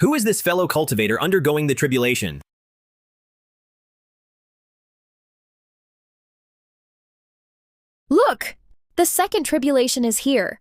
Who is this fellow cultivator undergoing the tribulation? Look! The second tribulation is here.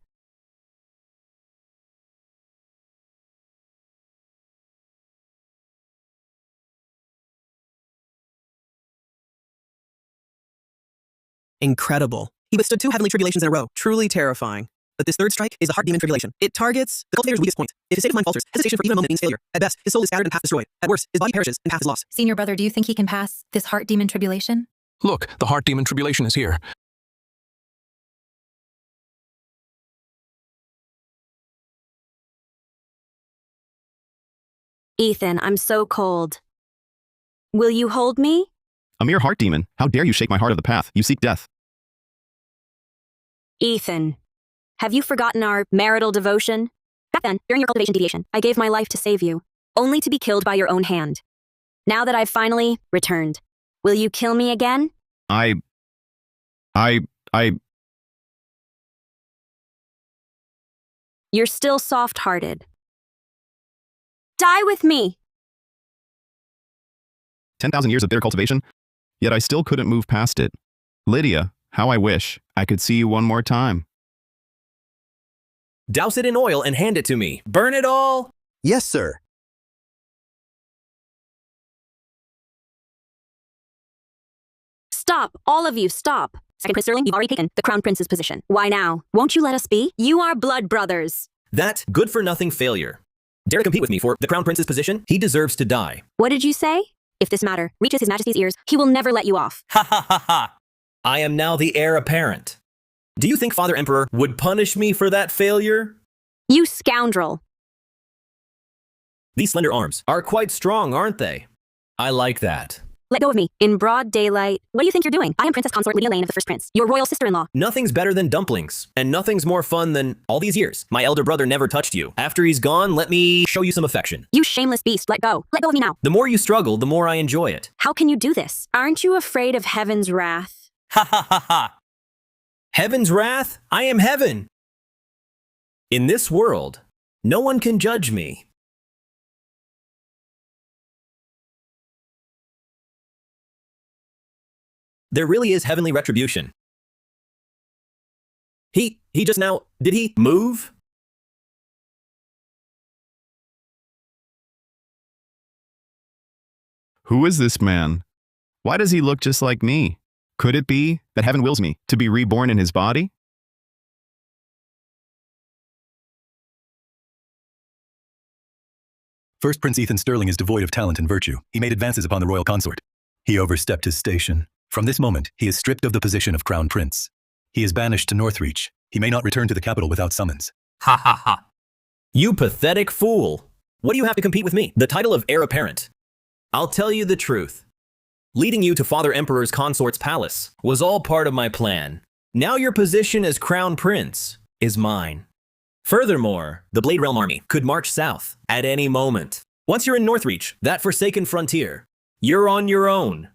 Incredible. He withstood 2 heavenly tribulations in a row. Truly terrifying. But this third strike is the heart demon tribulation. It targets the cultivator's weakest point. If his state of mind falters, hesitation for even a moment means failure. At best, his soul is scattered and path destroyed. At worst, his body perishes and path is lost. Senior brother, do you think he can pass this heart demon tribulation? Look, the heart demon tribulation is here. Ethan, I'm so cold. Will you hold me? A mere heart demon. How dare you shake my heart of the path? You seek death. Ethan, have you forgotten our marital devotion? Back then, during your cultivation deviation, I gave my life to save you, only to be killed by your own hand. Now that I've finally returned, will you kill me again? You're still soft-hearted. Die with me! 10,000 years of bitter cultivation, yet I still couldn't move past it. Lydia, how I wish I could see you one more time. Douse it in oil and hand it to me. Burn it all! Yes, sir. Stop, all of you, stop. Second Prince Sterling, you've already taken the Crown Prince's position. Why now? Won't you let us be? You are blood brothers. That good-for-nothing failure. Dare to compete with me for the Crown Prince's position? He deserves to die. What did you say? If this matter reaches His Majesty's ears, he will never let you off. Ha ha ha ha! I am now the heir apparent. Do you think Father Emperor would punish me for that failure? You scoundrel. These slender arms are quite strong, aren't they? I like that. Let go of me. In broad daylight. What do you think you're doing? I am Princess Consort Lydia Lane of the First Prince, your royal sister-in-law. Nothing's better than dumplings, and nothing's more fun than all these years. My elder brother never touched you. After he's gone, let me show you some affection. You shameless beast, let go. Let go of me now. The more you struggle, the more I enjoy it. How can you do this? Aren't you afraid of heaven's wrath? Ha ha ha ha! Heaven's wrath? I am heaven! In this world, no one can judge me. There really is heavenly retribution. He just now, did he move? Who is this man? Why does he look just like me? Could it be that heaven wills me to be reborn in his body? First Prince Ethan Sterling is devoid of talent and virtue. He made advances upon the royal consort. He overstepped his station. From this moment, he is stripped of the position of Crown Prince. He is banished to Northreach. He may not return to the capital without summons. Ha ha ha. You pathetic fool. What do you have to compete with me? The title of heir apparent. I'll tell you the truth. Leading you to Father Emperor's consort's palace was all part of my plan. Now your position as Crown Prince is mine. Furthermore, the Blade Realm army could march south at any moment. Once you're in Northreach, that forsaken frontier, you're on your own.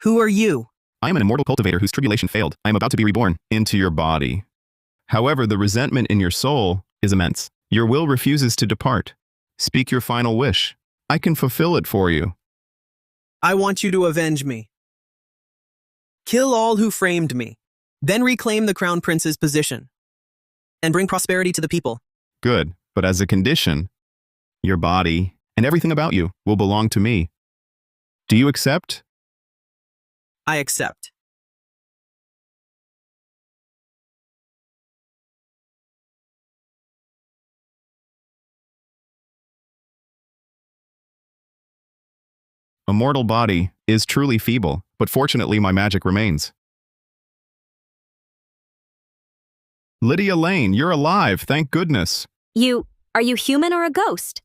Who are you? I am an immortal cultivator whose tribulation failed. I am about to be reborn into your body. However, the resentment in your soul is immense. Your will refuses to depart. Speak your final wish. I can fulfill it for you. I want you to avenge me. Kill all who framed me. Then reclaim the Crown Prince's position. And bring prosperity to the people. Good, but as a condition, your body and everything about you will belong to me. Do you accept? I accept. A mortal body is truly feeble, but fortunately my magic remains. Lydia Lane, you're alive, thank goodness. Are you human or a ghost?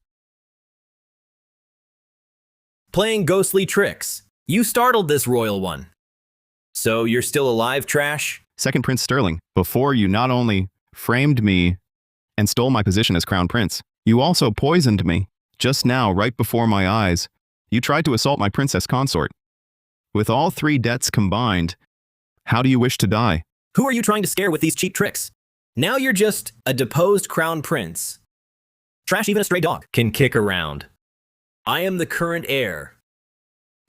Playing ghostly tricks. You startled this royal one. So you're still alive, trash? Second Prince Sterling, before you not only framed me and stole my position as Crown Prince, you also poisoned me. Just now, right before my eyes, you tried to assault my princess consort. With all 3 debts combined, how do you wish to die? Who are you trying to scare with these cheap tricks? Now you're just a deposed Crown Prince. Trash, even a stray dog can kick around. I am the current heir.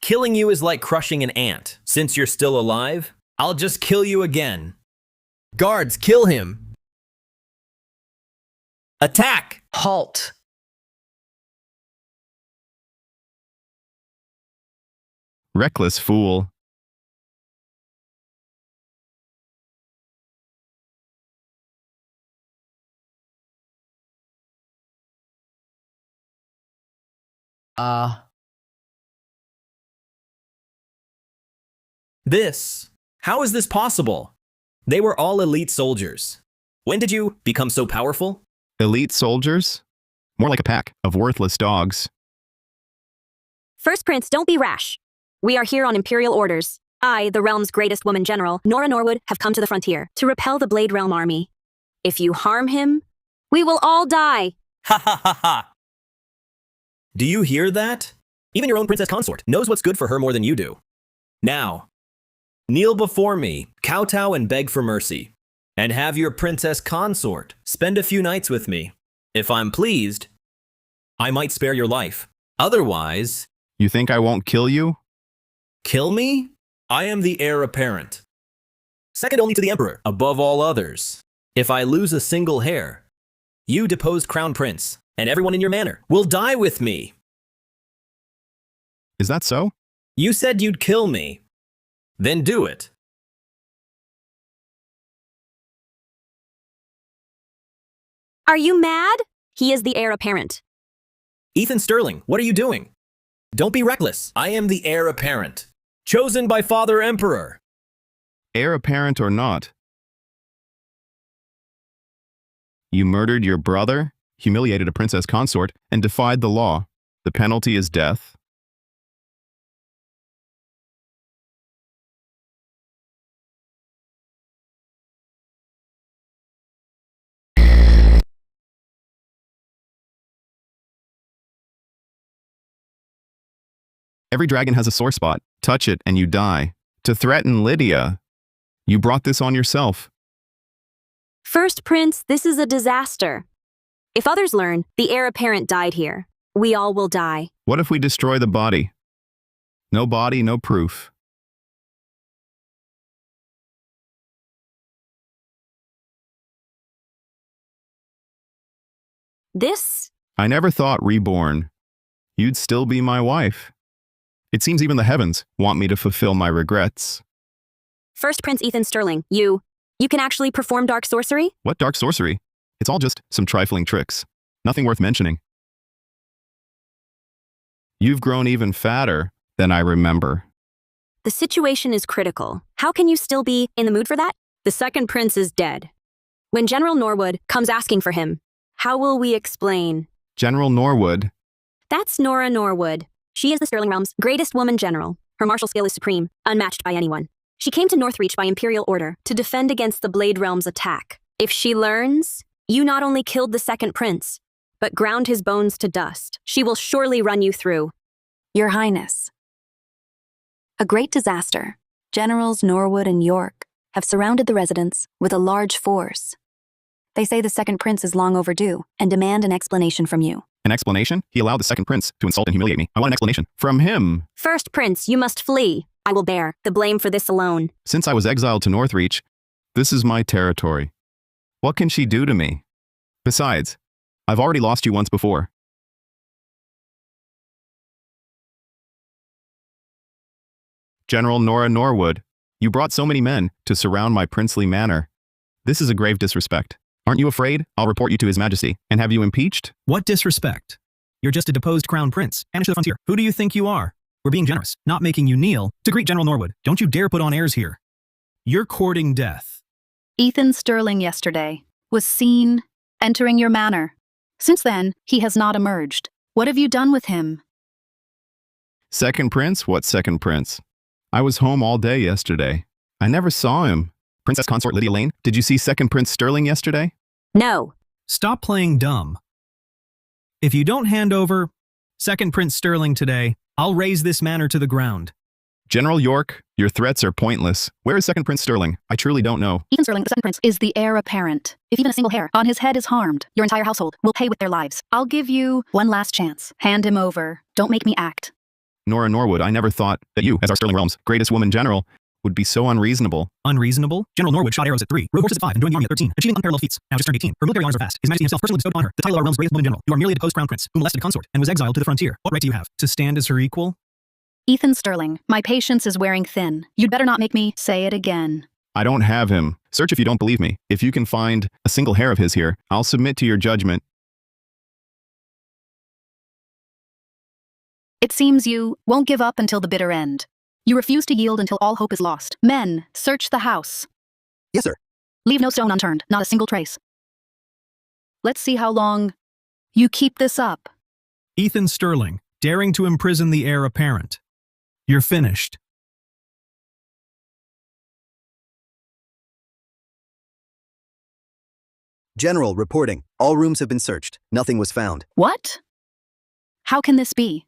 Killing you is like crushing an ant. Since you're still alive, I'll just kill you again. Guards, kill him. Attack! Halt. Reckless fool. How is this possible? They were all elite soldiers. When did you become so powerful? Elite soldiers? More like a pack of worthless dogs. First Prince, don't be rash. We are here on Imperial orders. I, the realm's greatest woman general, Nora Norwood, have come to the frontier to repel the Blade Realm army. If you harm him, we will all die. Ha ha ha ha! Do you hear that? Even your own princess consort knows what's good for her more than you do. Now, kneel before me, kowtow and beg for mercy, and have your princess consort spend a few nights with me. If I'm pleased, I might spare your life. Otherwise, You think I won't kill you? kill me? I am the heir apparent. Second only to the emperor, above all others. If I lose a single hair, you deposed crown prince, and everyone in your manor will die with me. Is that so? You said you'd kill me. Then do it. Are you mad? He is the heir apparent. Ethan Sterling, what are you doing? Don't be reckless. I am the heir apparent, chosen by Father Emperor. Heir apparent or not? You murdered your brother, humiliated a princess consort, and defied the law. The penalty is death. Every dragon has a sore spot. Touch it and you die. To threaten Lydia, you brought this on yourself. First Prince, this is a disaster. If others learn, the heir apparent died here. We all will die. What if we destroy the body? No body, no proof. This? I never thought, reborn, you'd still be my wife. It seems even the heavens want me to fulfill my regrets. First Prince Ethan Sterling, you can actually perform dark sorcery? What dark sorcery? It's all just some trifling tricks. Nothing worth mentioning. You've grown even fatter than I remember. The situation is critical. How can you still be in the mood for that? The second prince is dead. When General Norwood comes asking for him, how will we explain? General Norwood. That's Nora Norwood. She is the Sterling Realm's greatest woman general. Her martial skill is supreme, unmatched by anyone. She came to Northreach by Imperial order to defend against the Blade Realm's attack. If she learns, you not only killed the second prince, but ground his bones to dust, she will surely run you through. Your Highness. A great disaster. Generals Norwood and York have surrounded the residence with a large force. They say the second prince is long overdue and demand an explanation from you. An explanation? He allowed the second prince to insult and humiliate me. I want an explanation. From him. First prince, you must flee. I will bear the blame for this alone. Since I was exiled to Northreach, this is my territory. What can she do to me? Besides, I've already lost you once before. General Nora Norwood, you brought so many men to surround my princely manor. This is a grave disrespect. Aren't you afraid I'll report you to His Majesty and have you impeached? What disrespect? You're just a deposed crown prince, banished to the frontier. Who do you think you are? We're being generous, not making you kneel to greet General Norwood. Don't you dare put on airs here. You're courting death. Ethan Sterling yesterday was seen entering your manor. Since then, he has not emerged. What have you done with him? Second prince? What second prince? I was home all day yesterday. I never saw him. Princess Consort Lydia Lane, did you see second prince Sterling yesterday? No. Stop playing dumb. If you don't hand over second Prince Sterling today, I'll raze this manor to the ground. General York, your threats are pointless. Where is Second Prince Sterling? I truly don't know. Ethan Sterling, the second prince, is the heir apparent. If even a single hair on his head is harmed, your entire household will pay with their lives. I'll give you one last chance. Hand him over. Don't make me act. Nora Norwood, I never thought that you, as our Sterling Realm's greatest woman general, would be so unreasonable. Unreasonable? General Norwood shot arrows at 3, rode horses at 5, and joined the army at 13, achieving unparalleled feats. Now just turned 18. Her military honors are vast. His Majesty himself personally bestowed upon her the title of our realm's greatest woman general. You are merely a deposed crown prince, who molested a consort, and was exiled to the frontier. What right do you have? To stand as her equal? Ethan Sterling, my patience is wearing thin. You'd better not make me say it again. I don't have him. Search if you don't believe me. If you can find a single hair of his here, I'll submit to your judgment. It seems you won't give up until the bitter end. You refuse to yield until all hope is lost. Men, search the house. Yes, sir. Leave no stone unturned, not a single trace. Let's see how long you keep this up. Ethan Sterling, daring to imprison the heir apparent. You're finished. General, reporting. All rooms have been searched. Nothing was found. What? How can this be?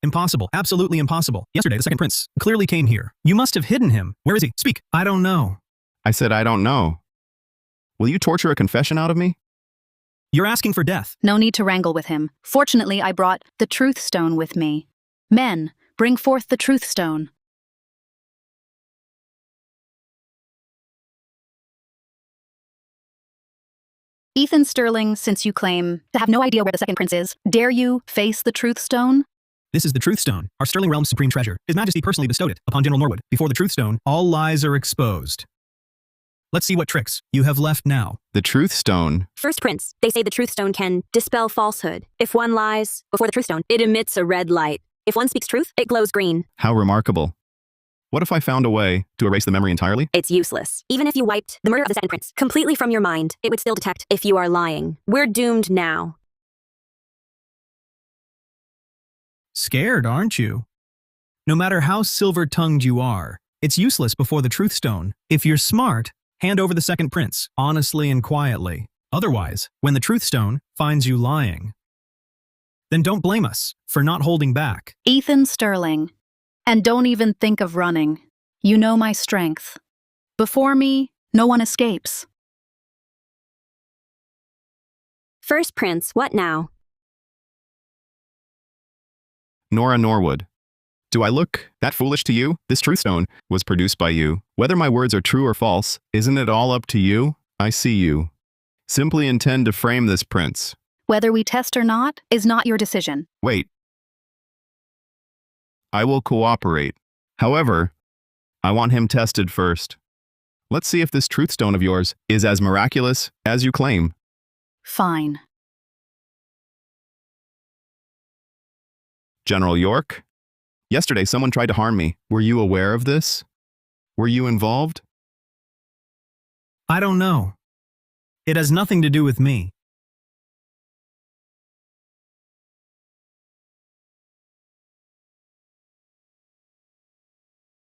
Impossible. Absolutely impossible. Yesterday, the second prince clearly came here. You must have hidden him. Where is he? Speak. I don't know. I said I don't know. Will you torture a confession out of me? You're asking for death. No need to wrangle with him. Fortunately, I brought the truth stone with me. Men, bring forth the truth stone. Ethan Sterling, since you claim to have no idea where the second prince is, dare you face the truth stone? This is the Truth Stone, our Sterling Realm's supreme treasure. His Majesty personally bestowed it upon General Norwood. Before the Truth Stone, all lies are exposed. Let's see what tricks you have left now. The Truth Stone. First Prince, they say the Truth Stone can dispel falsehood. If one lies before the Truth Stone, it emits a red light. If one speaks truth, it glows green. How remarkable. What if I found a way to erase the memory entirely? It's useless. Even if you wiped the murder of the second prince completely from your mind, it would still detect if you are lying. We're doomed now. Scared, aren't you? No matter how silver-tongued you are, it's useless before the Truth Stone. If you're smart, hand over the second prince, honestly and quietly. Otherwise, when the Truth Stone finds you lying, then don't blame us for not holding back. Ethan Sterling. And don't even think of running. You know my strength. Before me, no one escapes. First Prince, what now? Nora Norwood. Do I look that foolish to you? This Truth Stone was produced by you. Whether my words are true or false, isn't it all up to you? I see you. Simply intend to frame this prince. Whether we test or not is not your decision. Wait. I will cooperate. However, I want him tested first. Let's see if this Truth Stone of yours is as miraculous as you claim. Fine. General York, yesterday someone tried to harm me. Were you aware of this? Were you involved? I don't know. It has nothing to do with me.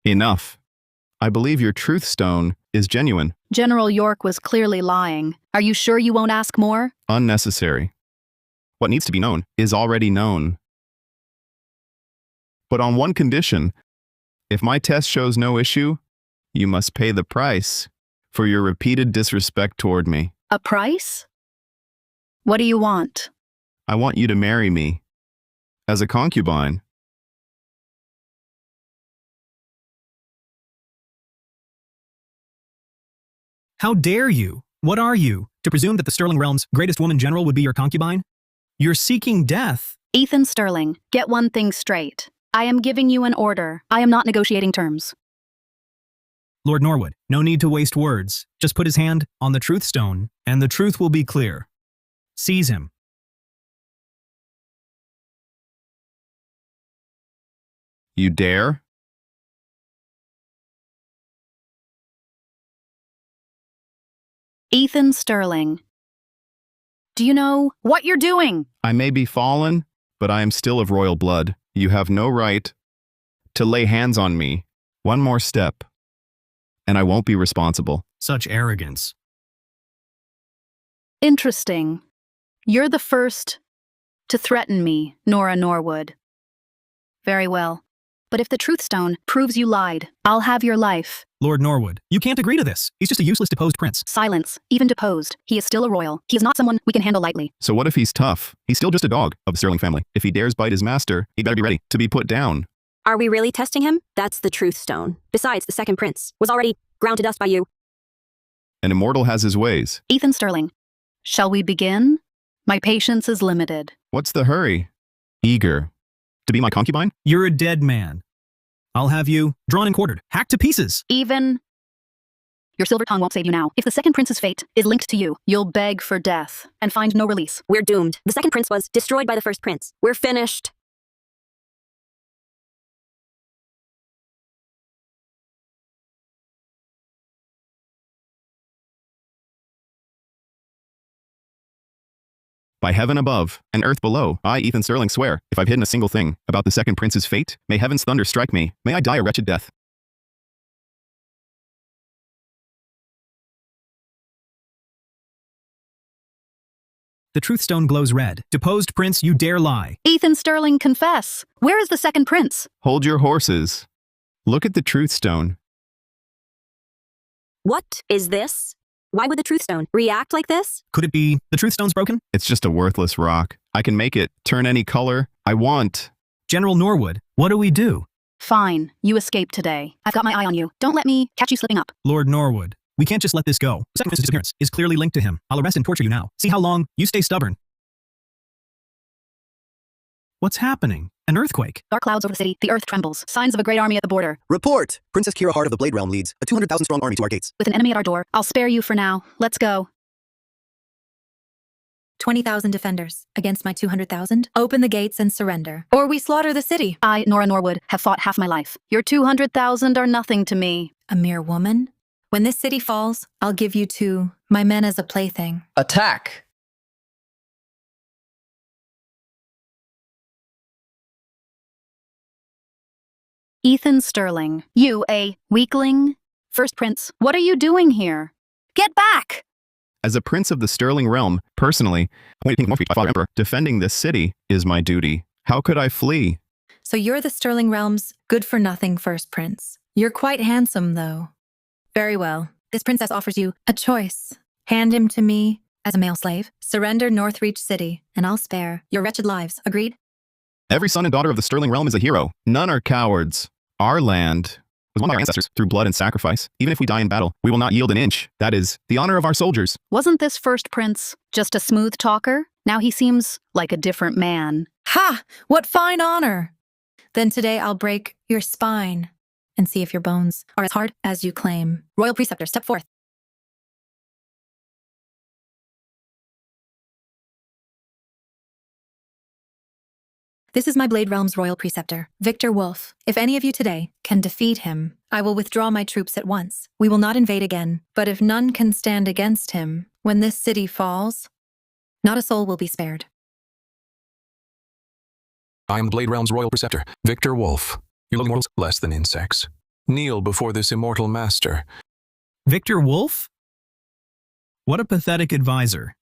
Enough. I believe your Truth Stone is genuine. General York was clearly lying. Are you sure you won't ask more? Unnecessary. What needs to be known is already known. But on one condition, if my test shows no issue, you must pay the price for your repeated disrespect toward me. A price? What do you want? I want you to marry me as a concubine. How dare you? What are you, to presume that the Sterling Realm's greatest woman general would be your concubine? You're seeking death. Ethan Sterling, get one thing straight. I am giving you an order. I am not negotiating terms. Lord Norwood, no need to waste words. Just put his hand on the Truth Stone, and the truth will be clear. Seize him. You dare? Ethan Sterling. Do you know what you're doing? I may be fallen, but I am still of royal blood. You have no right to lay hands on me. One more step, and I won't be responsible. Such arrogance. Interesting. You're the first to threaten me, Nora Norwood. Very well. But if the truth stone proves you lied, I'll have your life. Lord Norwood, you can't agree to this. He's just a useless deposed prince. Silence. Even deposed, he is still a royal. He is not someone we can handle lightly. So what if he's tough? He's still just a dog of the Sterling family. If he dares bite his master, he better be ready to be put down. Are we really testing him? That's the truth stone. Besides, the second prince was already ground to dust by you. An immortal has his ways. Ethan Sterling, shall we begin? My patience is limited. What's the hurry? Eager. To be my concubine? You're a dead man. I'll have you drawn and quartered, hacked to pieces. Even your silver tongue won't save you now. If the second prince's fate is linked to you, you'll beg for death and find no release. We're doomed. The second prince was destroyed by the first prince. We're finished. By heaven above and earth below, I, Ethan Sterling, swear, if I've hidden a single thing about the second prince's fate, may heaven's thunder strike me. May I die a wretched death. The truth stone glows red. Deposed prince, you dare lie. Ethan Sterling, confess. Where is the second prince? Hold your horses. Look at the truth stone. What is this? Why would the truth stone react like this? Could it be the truth stone's broken? It's just a worthless rock. I can make it turn any color I want. General Norwood, what do we do? Fine, you escaped today. I've got my eye on you. Don't let me catch you slipping up. Lord Norwood, we can't just let this go. The second prince's disappearance is clearly linked to him. I'll arrest and torture you now. See how long you stay stubborn. What's happening? An earthquake. Dark clouds over the city. The earth trembles. Signs of a great army at the border. Report! Princess Kira Heart of the Blade Realm leads a 200,000-strong army to our gates. With an enemy at our door, I'll spare you for now. Let's go. 20,000 defenders against my 200,000. Open the gates and surrender, or we slaughter the city. I, Nora Norwood, have fought half my life. Your 200,000 are nothing to me. A mere woman? When this city falls, I'll give you to my men as a plaything. Attack! Ethan Sterling, you a weakling? First prince, what are you doing here? Get back! As a prince of the Sterling realm, personally, waiting more by Father Emperor, defending this city is my duty. How could I flee? So you're the Sterling Realm's good-for-nothing first prince. You're quite handsome, though. Very well. This princess offers you a choice. Hand him to me as a male slave, surrender Northreach City, and I'll spare your wretched lives. Agreed? Every son and daughter of the Sterling realm is a hero. None are cowards. Our land was won by our ancestors through blood and sacrifice. Even if we die in battle, we will not yield an inch. That is the honor of our soldiers. Wasn't this first prince just a smooth talker? Now he seems like a different man. Ha! What fine honor! Then today I'll break your spine and see if your bones are as hard as you claim. Royal Preceptor, step forth. This is my Blade Realm's Royal Preceptor, Victor Wolf. If any of you today can defeat him, I will withdraw my troops at once. We will not invade again, but if none can stand against him, when this city falls, not a soul will be spared. I am Blade Realm's Royal Preceptor, Victor Wolf. You look mortals less than insects. Kneel before this immortal master. Victor Wolf? What a pathetic advisor.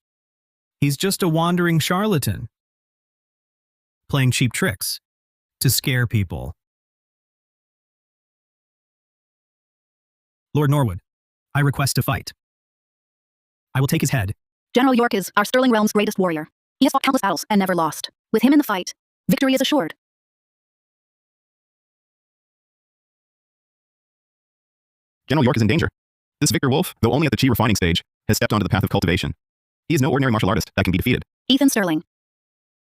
He's just a wandering charlatan, playing cheap tricks to scare people. Lord Norwood, I request to fight. I will take his head. General York is our Sterling Realm's greatest warrior. He has fought countless battles and never lost. With him in the fight, victory is assured. General York is in danger. This Victor Wolf, though only at the chi refining stage, has stepped onto the path of cultivation. He is no ordinary martial artist that can be defeated. Ethan Sterling.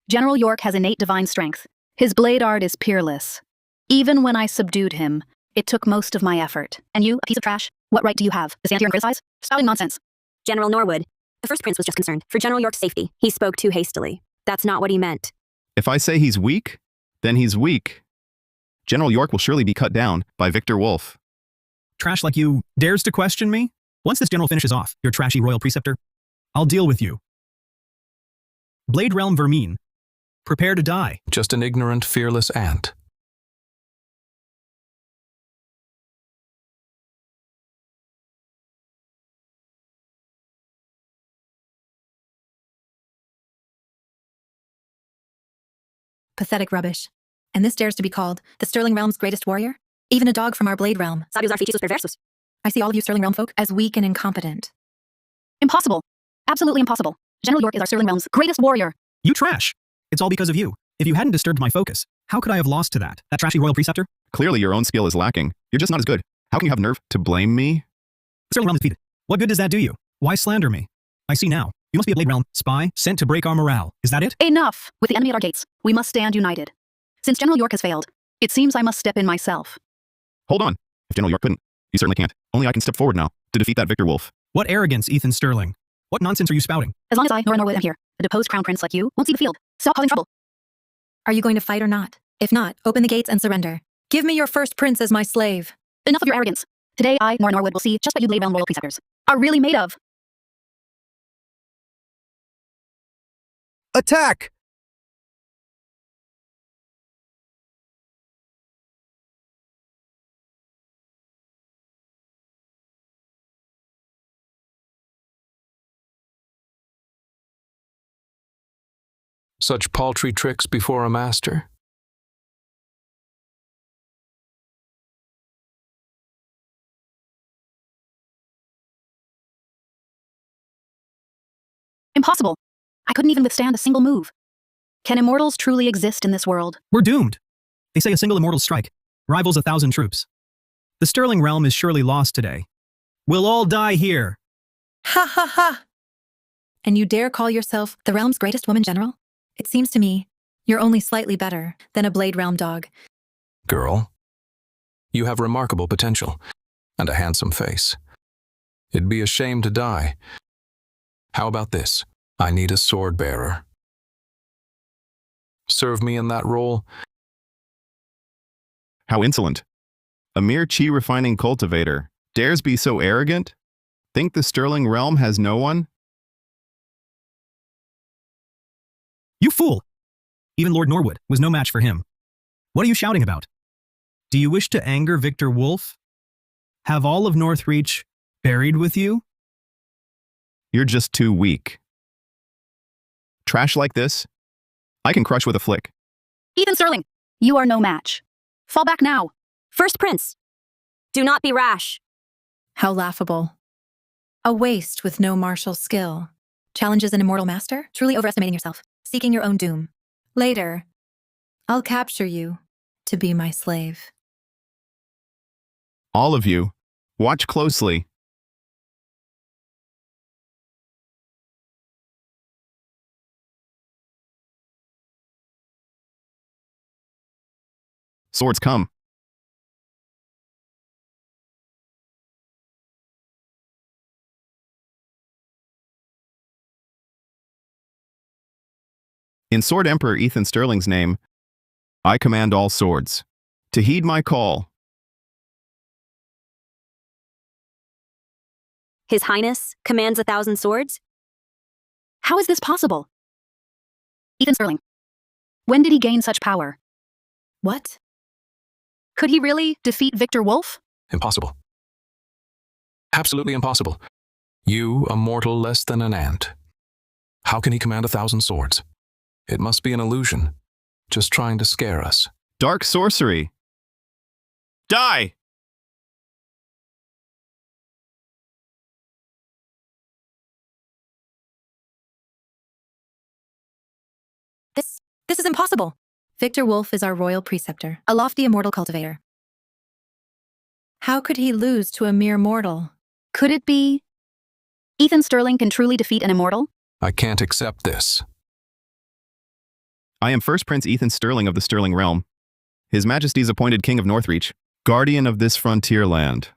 General York has innate divine strength. His blade art is peerless. Even when I subdued him, it took most of my effort. And you, a piece of trash, what right do you have to stand here and criticize? Spouting nonsense. General Norwood, the first prince was just concerned for General York's safety. He spoke too hastily. That's not what he meant. If I say he's weak, then he's weak. General York will surely be cut down by Victor Wolf. Trash like you dares to question me? Once this general finishes off, your trashy royal preceptor, I'll deal with you. Blade Realm Vermine, prepare to die. Just an ignorant, fearless ant. Pathetic rubbish. And this dares to be called the Sterling Realm's greatest warrior? Even a dog from our Blade Realm. Sabios artificios perversos. I see all of you Sterling Realm folk as weak and incompetent. Impossible. Absolutely impossible. General York is our Sterling Realm's greatest warrior. You trash. It's all because of you. If you hadn't disturbed my focus, how could I have lost to that trashy royal preceptor? Clearly your own skill is lacking. You're just not as good. How can you have nerve to blame me? Sterling Realm is defeated. What good does that do you? Why slander me? I see now. You must be a Blade Realm spy sent to break our morale. Is that it? Enough! With the enemy at our gates, we must stand united. Since General York has failed, it seems I must step in myself. Hold on. If General York couldn't, you certainly can't. Only I can step forward now to defeat that Victor Wolf. What arrogance, Ethan Sterling. What nonsense are you spouting? As long as I, Nora Norwood, am here, a deposed crown prince like you won't see the field. Stop causing trouble. Are you going to fight or not? If not, open the gates and surrender. Give me your first prince as my slave. Enough of your arrogance. Today I, Nora Norwood, will see just what you Blade Realm royal preceptors are really made of. Attack! Such paltry tricks before a master? Impossible. I couldn't even withstand a single move. Can immortals truly exist in this world? We're doomed. They say a single immortal strike rivals 1,000 troops. The Sterling Realm is surely lost today. We'll all die here. Ha ha ha! And you dare call yourself the realm's greatest woman general? It seems to me you're only slightly better than a Blade Realm dog. Girl, you have remarkable potential and a handsome face. It'd be a shame to die. How about this? I need a sword bearer. Serve me in that role. How insolent. A mere chi refining cultivator dares be so arrogant? Think the Sterling Realm has no one? You fool! Even Lord Norwood was no match for him. What are you shouting about? Do you wish to anger Victor Wolf? Have all of Northreach buried with you? You're just too weak. Trash like this, I can crush with a flick. Ethan Sterling, you are no match. Fall back now. First prince. Do not be rash. How laughable. A waste with no martial skill. Challenges an immortal master? Truly overestimating yourself. Seeking your own doom. Later, I'll capture you to be my slave. All of you, watch closely. Swords come. In Sword Emperor Ethan Sterling's name, I command all swords to heed my call. His Highness commands 1,000 swords? How is this possible? Ethan Sterling, when did he gain such power? What? Could he really defeat Victor Wolf? Impossible. Absolutely impossible. You, a mortal less than an ant. How can he command 1,000 swords? It must be an illusion, just trying to scare us. Dark sorcery. Die! This is impossible. Victor Wolf is our royal preceptor, a lofty immortal cultivator. How could he lose to a mere mortal? Could it be Ethan Sterling can truly defeat an immortal? I can't accept this. I am First Prince Ethan Sterling of the Sterling Realm, His Majesty's appointed King of Northreach, guardian of this frontier land.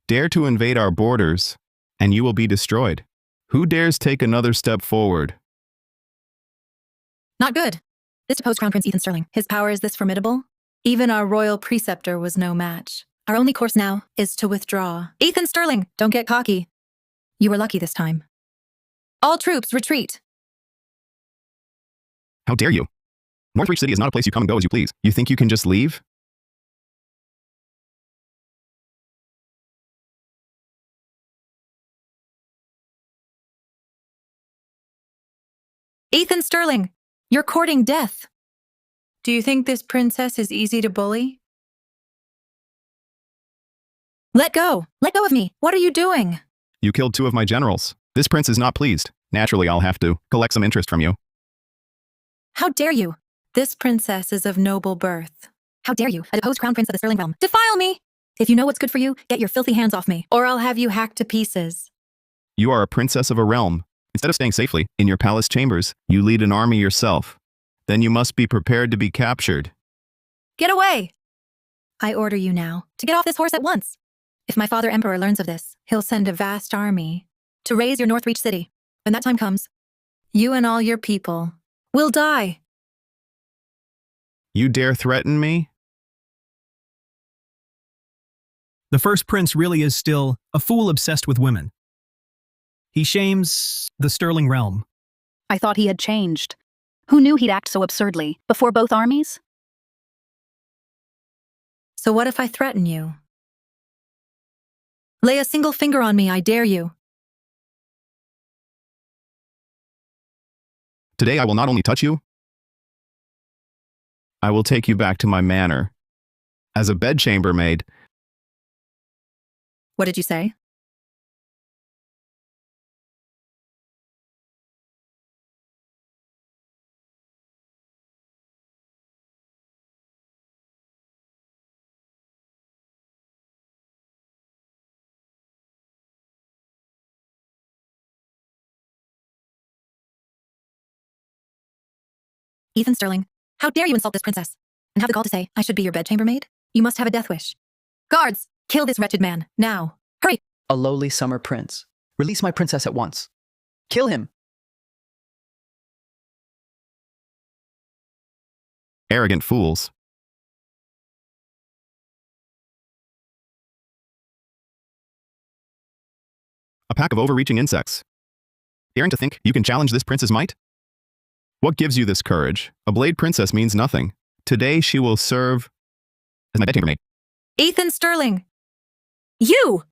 Dare to invade our borders, and you will be destroyed. Who dares take another step forward? Not good. This deposed Crown Prince Ethan Sterling. His power is this formidable? Even our royal preceptor was no match. Our only course now is to withdraw. Ethan Sterling, don't get cocky. You were lucky this time. All troops, retreat. How dare you? Northreach City is not a place you come and go as you please. You think you can just leave? Ethan Sterling, you're courting death. Do you think this princess is easy to bully? Let go! Let go of me! What are you doing? You killed 2 of my generals. This prince is not pleased. Naturally, I'll have to collect some interest from you. How dare you? This princess is of noble birth. How dare you, a deposed crown prince of the Sterling Realm, defile me! If you know what's good for you, get your filthy hands off me, or I'll have you hacked to pieces. You are a princess of a realm. Instead of staying safely in your palace chambers, you lead an army yourself. Then you must be prepared to be captured. Get away! I order you now to get off this horse at once. If my father Emperor learns of this, he'll send a vast army to raise your Northreach city. When that time comes, you and all your people will die. You dare threaten me? The first prince really is still a fool obsessed with women. He shames the Sterling Realm. I thought he had changed. Who knew he'd act so absurdly before both armies? So what if I threaten you? Lay a single finger on me, I dare you. Today I will not only touch you, I will take you back to my manor. As a bedchamber maid. What did you say? Ethan Sterling, how dare you insult this princess? And have the gall to say, I should be your bedchamber maid? You must have a death wish. Guards, kill this wretched man, now. Hurry! A lowly summer prince. Release my princess at once. Kill him! Arrogant fools. A pack of overreaching insects. Daring to think you can challenge this prince's might? What gives you this courage? A blade princess means nothing. Today she will serve as my bedchamber maid. Ethan Sterling! You!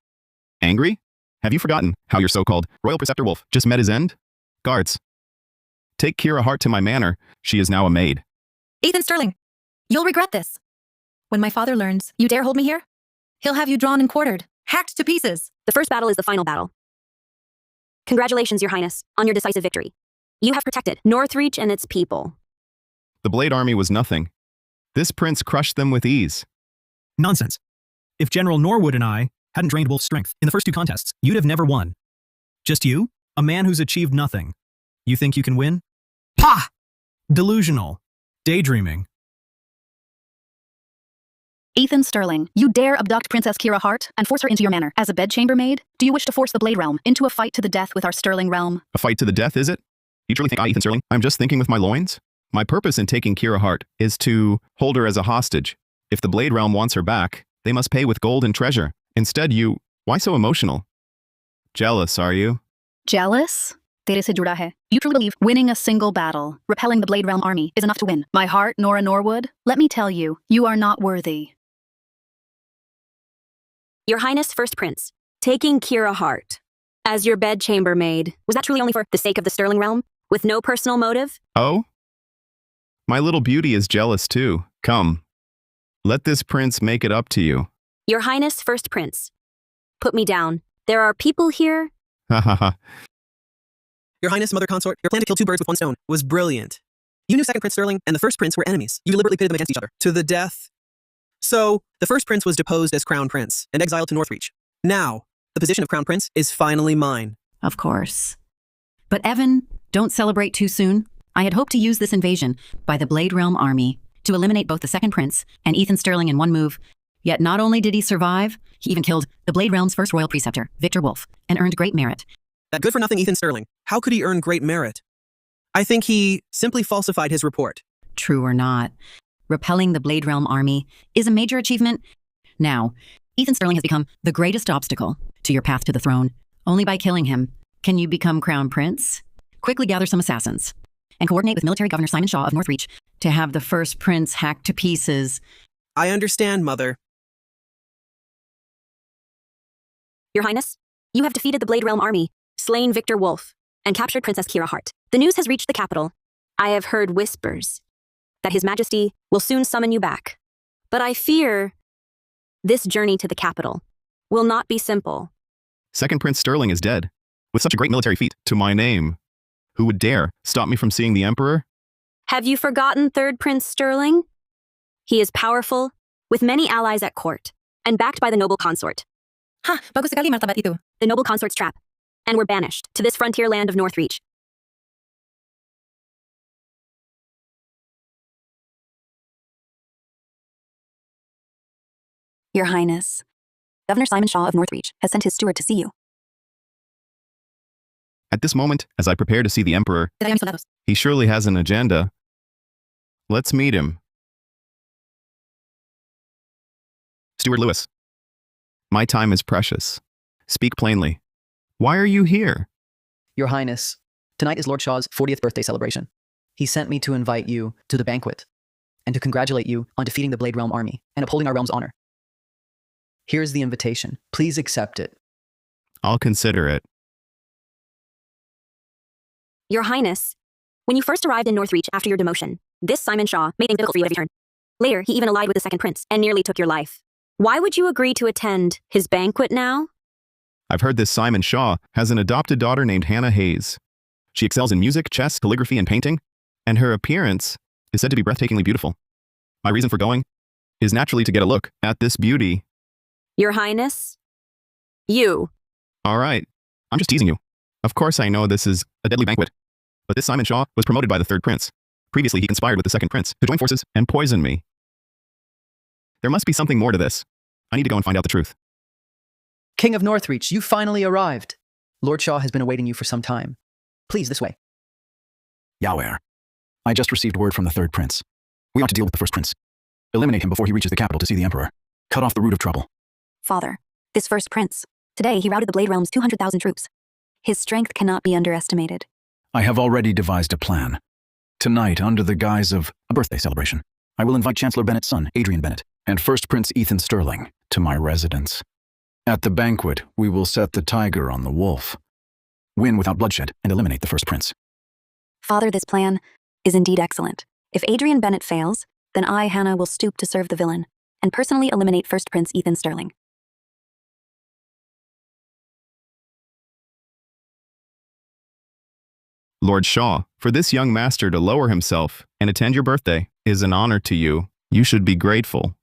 Angry? Have you forgotten how your so-called royal preceptor wolf just met his end? Guards, take Kira Hart to my manor. She is now a maid. Ethan Sterling, you'll regret this. When my father learns you dare hold me here, he'll have you drawn and quartered, hacked to pieces. The first battle is the final battle. Congratulations, Your Highness, on your decisive victory. You have protected Northreach and its people. The Blade Army was nothing. This prince crushed them with ease. Nonsense. If General Norwood and I hadn't drained Wolf's strength in the first 2 contests, you'd have never won. Just you, a man who's achieved nothing. You think you can win? Pah! Delusional. Daydreaming. Ethan Sterling, you dare abduct Princess Kira Hart and force her into your manor as a bedchamber maid? Do you wish to force the Blade Realm into a fight to the death with our Sterling Realm? A fight to the death, is it? You truly think I, Ethan Sterling, I'm just thinking with my loins? My purpose in taking Kira Hart is to hold her as a hostage. If the Blade Realm wants her back, they must pay with gold and treasure. Instead, why so emotional? Jealous, are you? Jealous? Tere se jura hai. You truly believe winning a single battle, repelling the Blade Realm army, is enough to win my heart, Nora Norwood? Let me tell you, you are not worthy. Your Highness First Prince, taking Kira Hart as your bedchamber maid, was that truly only for the sake of the Sterling Realm, with no personal motive? Oh? My little beauty is jealous too. Come. Let this prince make it up to you. Your Highness First Prince, put me down. There are people here. Ha ha ha. Your Highness, Mother Consort, your plan to kill 2 birds with 1 stone was brilliant. You knew Second Prince Sterling and the First Prince were enemies. You deliberately pitted them against each other, to the death. So, the First Prince was deposed as Crown Prince and exiled to Northreach. Now, the position of Crown Prince is finally mine. Of course. But Evan, don't celebrate too soon. I had hoped to use this invasion by the Blade Realm army to eliminate both the Second Prince and Ethan Sterling in one move. Yet not only did he survive, he even killed the Blade Realm's first royal preceptor, Victor Wolf, and earned great merit. That good-for-nothing Ethan Sterling, how could he earn great merit? I think he simply falsified his report. True or not, repelling the Blade Realm army is a major achievement. Now, Ethan Sterling has become the greatest obstacle to your path to the throne. Only by killing him can you become Crown Prince. Quickly gather some assassins and coordinate with Military Governor Simon Shaw of Northreach to have the First Prince hacked to pieces. I understand, Mother. Your Highness, you have defeated the Blade Realm army, slain Victor Wolf, and captured Princess Kira Hart. The news has reached the capital. I have heard whispers that His Majesty will soon summon you back. But I fear this journey to the capital will not be simple. Second Prince Sterling is dead. With such a great military feat to my name, who would dare stop me from seeing the Emperor? Have you forgotten Third Prince Sterling? He is powerful, with many allies at court, and backed by the noble consort. Ha, bagus sekali martabat itu. The noble consort's trap, and were banished to this frontier land of Northreach. Your Highness, Governor Simon Shaw of Northreach has sent his steward to see you. At this moment, as I prepare to see the Emperor, Kita ayami soldados. he surely has an agenda. Let's meet him. Steward Lewis, my time is precious. Speak plainly. Why are you here? Your Highness, tonight is Lord Shaw's 40th birthday celebration. He sent me to invite you to the banquet and to congratulate you on defeating the Blade Realm army and upholding our realm's honor. Here's the invitation. Please accept it. I'll consider it. Your Highness, when you first arrived in Northreach after your demotion, this Simon Shaw made things difficult for you at every turn. Later, he even allied with the Second Prince and nearly took your life. Why would you agree to attend his banquet now? I've heard this Simon Shaw has an adopted daughter named Hannah Hayes. She excels in music, chess, calligraphy, and painting, and her appearance is said to be breathtakingly beautiful. My reason for going is naturally to get a look at this beauty. Your Highness? You. All right, I'm just teasing you. Of course I know this is a deadly banquet, but this Simon Shaw was promoted by the Third Prince. Previously, he conspired with the Second Prince to join forces and poison me. There must be something more to this. I need to go and find out the truth. King of Northreach, you finally arrived. Lord Shaw has been awaiting you for some time. Please, this way. Yahweh, I just received word from the Third Prince. We ought to deal with the First Prince. Eliminate him before he reaches the capital to see the Emperor. Cut off the root of trouble. Father, this First Prince, today he routed the Blade Realm's 200,000 troops. His strength cannot be underestimated. I have already devised a plan. Tonight, under the guise of a birthday celebration, I will invite Chancellor Bennett's son, Adrian Bennett, and First Prince Ethan Sterling to my residence. At the banquet, we will set the tiger on the wolf, win without bloodshed, and eliminate the First Prince. Father, this plan is indeed excellent. If Adrian Bennett fails, then I, Hannah, will stoop to serve the villain and personally eliminate First Prince Ethan Sterling. Lord Shaw, for this young master to lower himself and attend your birthday is an honor to you. You should be grateful.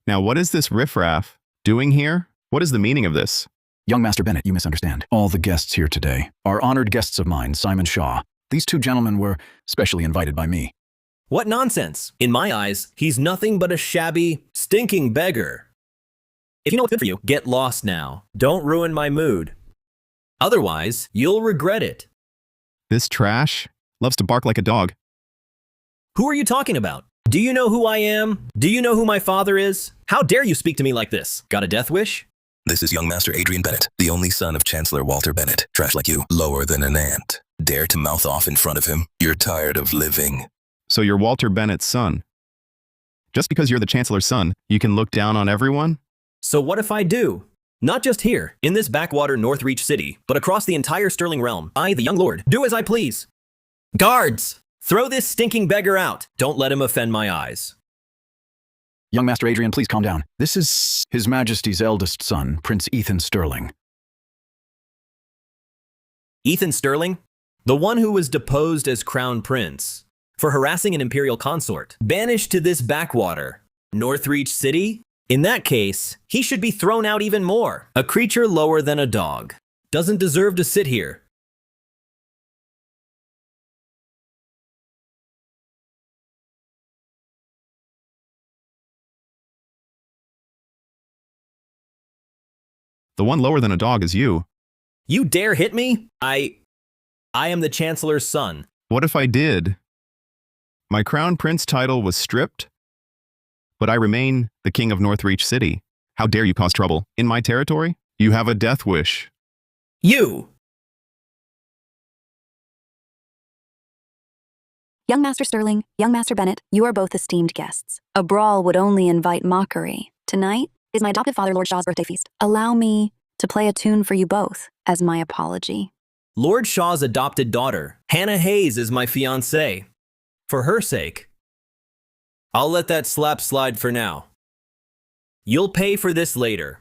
Now, what is this riffraff doing here? What is the meaning of this? Young Master Bennett, you misunderstand. All the guests here today are honored guests of mine, Simon Shaw. These two gentlemen were specially invited by me. What nonsense! In my eyes, he's nothing but a shabby, stinking beggar. If you know what's good for you, get lost now. Don't ruin my mood. Otherwise, you'll regret it. This trash loves to bark like a dog. Who are you talking about? Do you know who I am? Do you know who my father is? How dare you speak to me like this? Got a death wish? This is young Master Adrian Bennett, the only son of Chancellor Walter Bennett. Trash like you, lower than an ant. Dare to mouth off in front of him? You're tired of living. So you're Walter Bennett's son. Just because you're the Chancellor's son, you can look down on everyone? So what if I do? Not just here, in this backwater Northreach city, but across the entire Sterling realm, I, the young lord, do as I please. Guards! Throw this stinking beggar out. Don't let him offend my eyes. Young Master Adrian, please calm down. This is His Majesty's eldest son, Prince Ethan Sterling. Ethan Sterling? The one who was deposed as Crown Prince for harassing an imperial consort, banished to this backwater, Northreach city? In that case, he should be thrown out even more. A creature lower than a dog. Doesn't deserve to sit here. The one lower than a dog is you. You dare hit me? I am the Chancellor's son. What if I did? My Crown Prince title was stripped, but I remain the King of Northreach City. How dare you cause trouble in my territory? You have a death wish. You! Young Master Sterling, young Master Bennett, you are both esteemed guests. A brawl would only invite mockery. Tonight is my adoptive father Lord Shaw's birthday feast. Allow me to play a tune for you both as my apology. Lord Shaw's adopted daughter, Hannah Hayes, is my fiancée. For her sake, I'll let that slap slide for now. You'll pay for this later.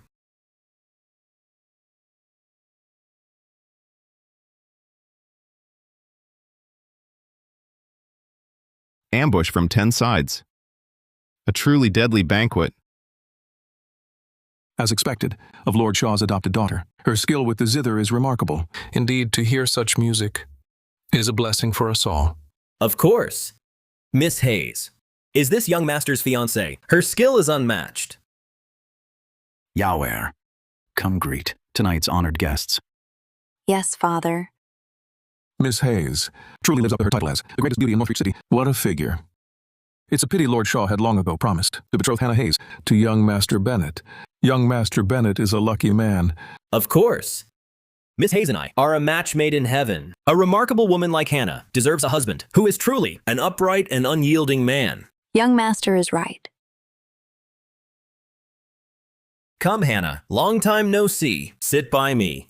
Ambush from 10 sides. A truly deadly banquet. As expected, of Lord Shaw's adopted daughter. Her skill with the zither is remarkable. Indeed, to hear such music is a blessing for us all. Of course. Miss Hayes. Is this young master's fiancée? Her skill is unmatched. Yahweh, come greet tonight's honored guests. Yes, Father. Miss Hayes truly lives up to her title as the greatest beauty in Northreach City. What a figure. It's a pity Lord Shaw had long ago promised to betroth Hannah Hayes to young Master Bennet. Young Master Bennet is a lucky man. Of course. Miss Hayes and I are a match made in heaven. A remarkable woman like Hannah deserves a husband who is truly an upright and unyielding man. Young Master is right. Come, Hannah. Long time no see. Sit by me.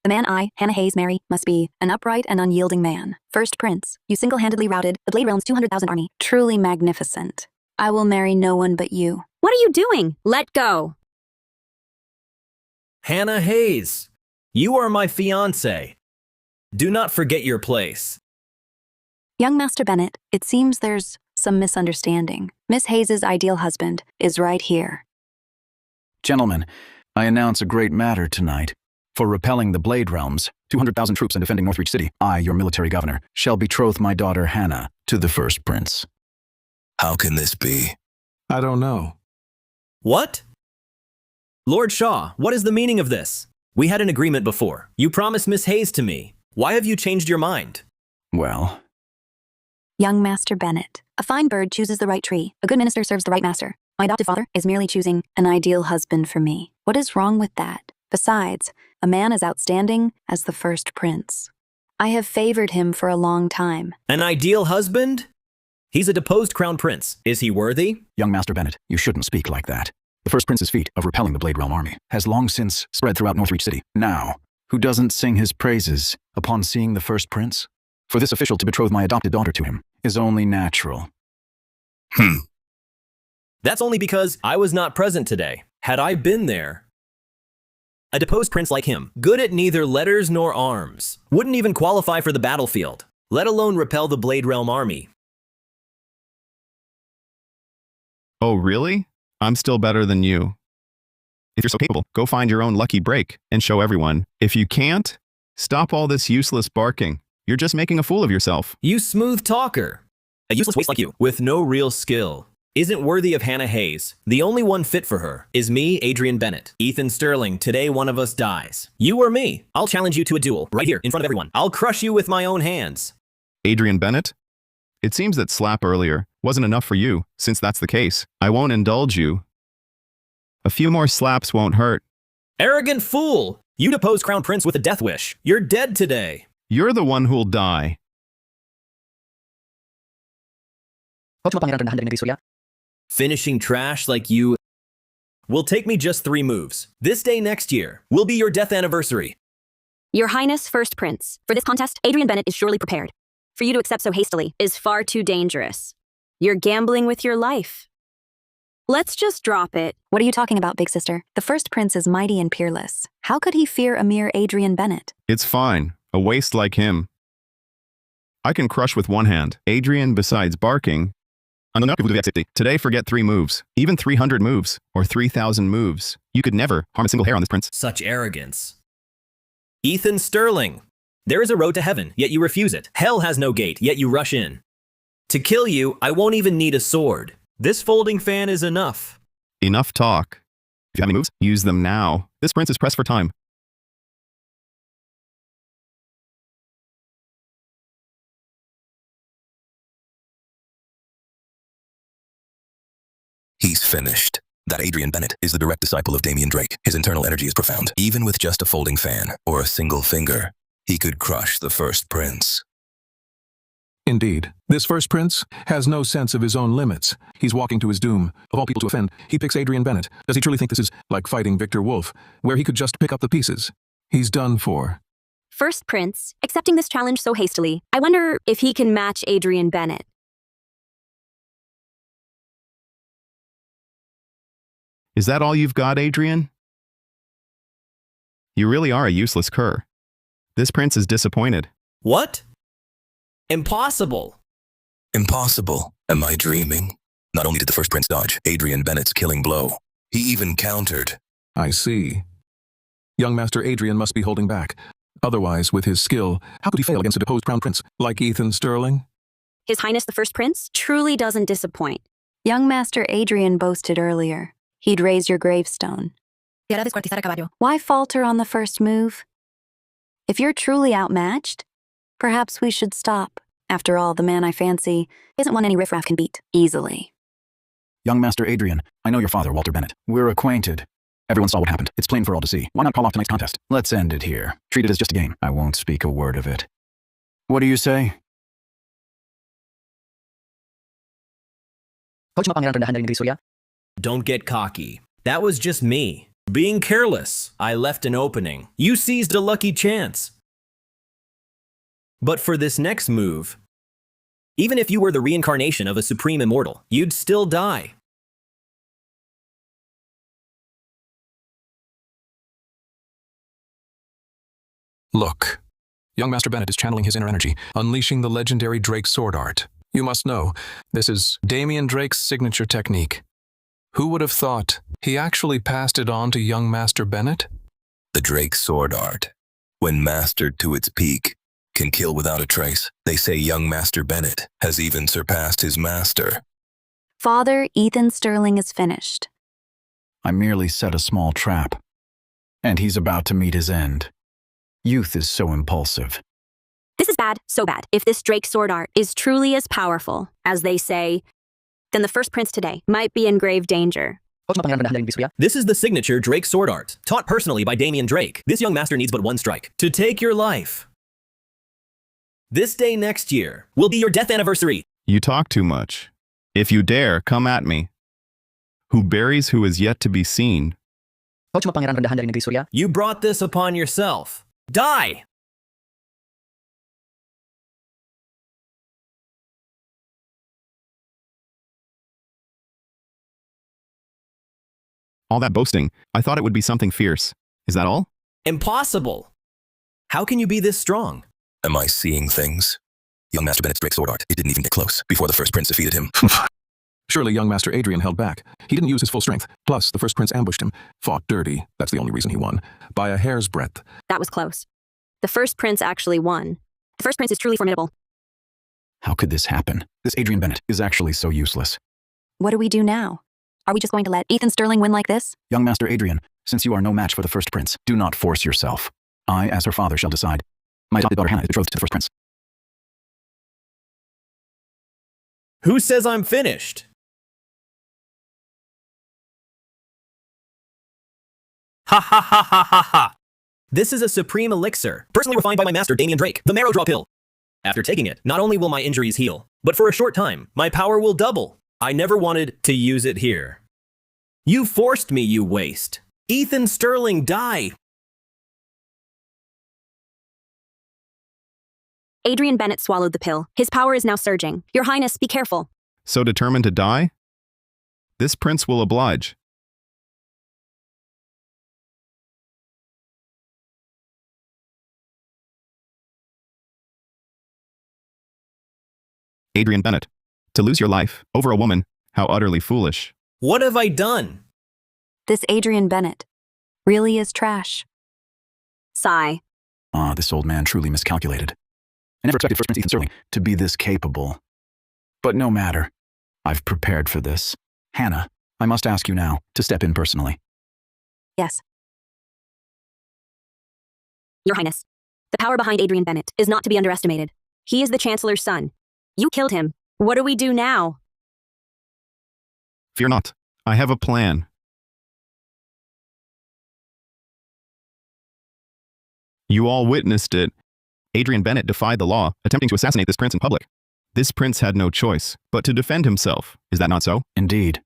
The man I, Hannah Hayes, marry must be an upright and unyielding man. First Prince, you single-handedly routed the Blade Realm's 200,000 army. Truly magnificent. I will marry no one but you. What are you doing? Let go. Hannah Hayes, you are my fiancée. Do not forget your place. Young Master Bennet, it seems there's some misunderstanding. Miss Hayes's ideal husband is right here. Gentlemen, I announce a great matter tonight. For repelling the Blade Realms, 200,000 troops and defending Northreach City, I, your military governor, shall betroth my daughter Hannah to the first prince. How can this be? I don't know. What? Lord Shaw, what is the meaning of this? We had an agreement before. You promised Miss Hayes to me. Why have you changed your mind? Well, Young Master Bennet, a fine bird chooses the right tree. A good minister serves the right master. My adopted father is merely choosing an ideal husband for me. What is wrong with that? Besides, a man as outstanding as the first prince. I have favored him for a long time. An ideal husband? He's a deposed crown prince. Is he worthy? young Master Bennet, you shouldn't speak like that. The first prince's feat of repelling the Blade Realm army has long since spread throughout Northreach City. Now, who doesn't sing his praises upon seeing the first prince? For this official to betroth my adopted daughter to him is only natural. That's only because I was not present today. Had I been there, a deposed prince like him, good at neither letters nor arms, wouldn't even qualify for the battlefield, let alone repel the Blade Realm army. Oh, really? I'm still better than you. If you're so capable, go find your own lucky break and show everyone. If you can't, stop all this useless barking. You're just making a fool of yourself. You smooth talker. A useless waste like you, with no real skill, isn't worthy of Hannah Hayes. The only one fit for her is me, Adrian Bennett. Ethan Sterling, today one of us dies. You or me. I'll challenge you to a duel, right here, in front of everyone. I'll crush you with my own hands. Adrian Bennett? It seems that slap earlier wasn't enough for you. Since that's the case, I won't indulge you. A few more slaps won't hurt. Arrogant fool! You deposed Crown Prince with a death wish. You're dead today. You're the one who'll die. Finishing trash like you will take me just 3 moves. This day next year will be your death anniversary. Your Highness, First Prince. For this contest, Adrian Bennett is surely prepared. For you to accept so hastily is far too dangerous. You're gambling with your life. Let's just drop it. What are you talking about, big sister? The first prince is mighty and peerless. How could he fear a mere Adrian Bennett? It's fine. A waste like him. I can crush with one hand. Adrian, besides barking, today forget 3 moves. Even 300 moves, or 3,000 moves. You could never harm a single hair on this prince. Such arrogance. Ethan Sterling. There is a road to heaven, yet you refuse it. Hell has no gate, yet you rush in. To kill you, I won't even need a sword. This folding fan is enough. Enough talk. If you have any moves, use them now. This prince is pressed for time. He's finished. That Adrian Bennett is the direct disciple of Damian Drake. His internal energy is profound. Even with just a folding fan or a single finger, he could crush the first prince. Indeed, this first prince has no sense of his own limits. He's walking to his doom. Of all people to offend, he picks Adrian Bennett. Does he truly think this is like fighting Victor Wolf, where he could just pick up the pieces? He's done for. First Prince, accepting this challenge so hastily, I wonder if he can match Adrian Bennett. Is that all you've got, Adrian? You really are a useless cur. This prince is disappointed. What? Impossible. Impossible. Am I dreaming? Not only did the first prince dodge Adrian Bennett's killing blow, he even countered. I see. Young Master Adrian must be holding back. Otherwise, with his skill, how could he fail against a deposed crown prince like Ethan Sterling? His Highness the First Prince truly doesn't disappoint. Young Master Adrian boasted earlier he'd raise your gravestone. Why falter on the first move? If you're truly outmatched, perhaps we should stop. After all, the man I fancy isn't one any riffraff can beat easily. Young Master Adrian, I know your father, Walter Bennett. We're acquainted. Everyone saw what happened. It's plain for all to see. Why not call off tonight's contest? Let's end it here. Treat it as just a game. I won't speak a word of it. What do you say? Don't get cocky. That was just me. Being careless, I left an opening. You seized a lucky chance. But for this next move, even if you were the reincarnation of a supreme immortal, you'd still die. Look. Young Master Bennett is channeling his inner energy, unleashing the legendary Drake sword art. You must know, this is Damian Drake's signature technique. Who would have thought he actually passed it on to young Master Bennett? The Drake sword art, when mastered to its peak, can kill without a trace. They say young Master Bennett has even surpassed his master. Father, Ethan Sterling is finished. I merely set a small trap. And he's about to meet his end. Youth is so impulsive. This is bad, so bad. If this Drake sword art is truly as powerful as they say, then the First Prince today might be in grave danger. This is the signature Drake sword art, taught personally by Damian Drake. This young master needs but one strike to take your life. This day next year will be your death anniversary. You talk too much. If you dare, come at me. Who buries who is yet to be seen? You brought this upon yourself. Die! All that boasting, I thought it would be something fierce. Is that all? Impossible. How can you be this strong? Am I seeing things? Young Master Bennett's Drake sword art, it didn't even get close before the first prince defeated him. Surely young Master Adrian held back. He didn't use his full strength. Plus, the first prince ambushed him. Fought dirty. That's the only reason he won. By a hair's breadth. That was close. The First Prince actually won. The First Prince is truly formidable. How could this happen? This Adrian Bennett is actually so useless. What do we do now? Are we just going to let Ethan Sterling win like this? Young Master Adrian, since you are no match for the first prince, do not force yourself. I, as her father, shall decide. My adopted daughter Hannah is betrothed to the first prince. Who says I'm finished? Ha ha ha ha ha ha! This is a supreme elixir, personally refined by my master Damian Drake, the marrow draw pill. After taking it, not only will my injuries heal, but for a short time, my power will double. I never wanted to use it here. You forced me, you waste. Ethan Sterling, die! Adrian Bennett swallowed the pill. His power is now surging. Your Highness, be careful. So determined to die? This prince will oblige. Adrian Bennett, to lose your life over a woman, how utterly foolish. What have I done? This Adrian Bennett really is trash. Sigh. Ah, this old man truly miscalculated. I never expected First Prince Ethan Sterling to be this capable. But no matter. I've prepared for this. Hannah, I must ask you now to step in personally. Yes. Your Highness, the power behind Adrian Bennett is not to be underestimated. He is the Chancellor's son. You killed him. What do we do now? Fear not. I have a plan. You all witnessed it. Adrian Bennett defied the law, attempting to assassinate this prince in public. This prince had no choice but to defend himself. Is that not so? Indeed.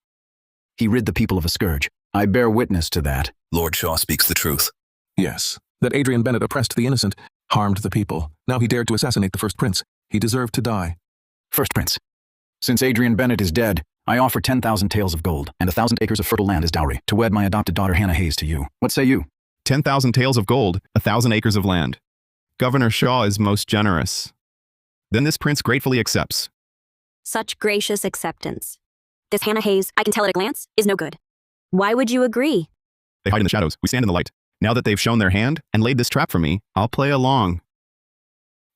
He rid the people of a scourge. I bear witness to that. Lord Shaw speaks the truth. Yes. That Adrian Bennett oppressed the innocent, harmed the people. Now he dared to assassinate the first prince. He deserved to die. First Prince. Since Adrian Bennett is dead, I offer 10,000 taels of gold and 1,000 acres of fertile land as dowry to wed my adopted daughter Hannah Hayes to you. What say you? 10,000 taels of gold, 1,000 acres of land. Governor Shaw is most generous. Then this prince gratefully accepts. Such gracious acceptance. This Hannah Hayes, I can tell at a glance, is no good. Why would you agree? They hide in the shadows, we stand in the light. Now that they've shown their hand and laid this trap for me, I'll play along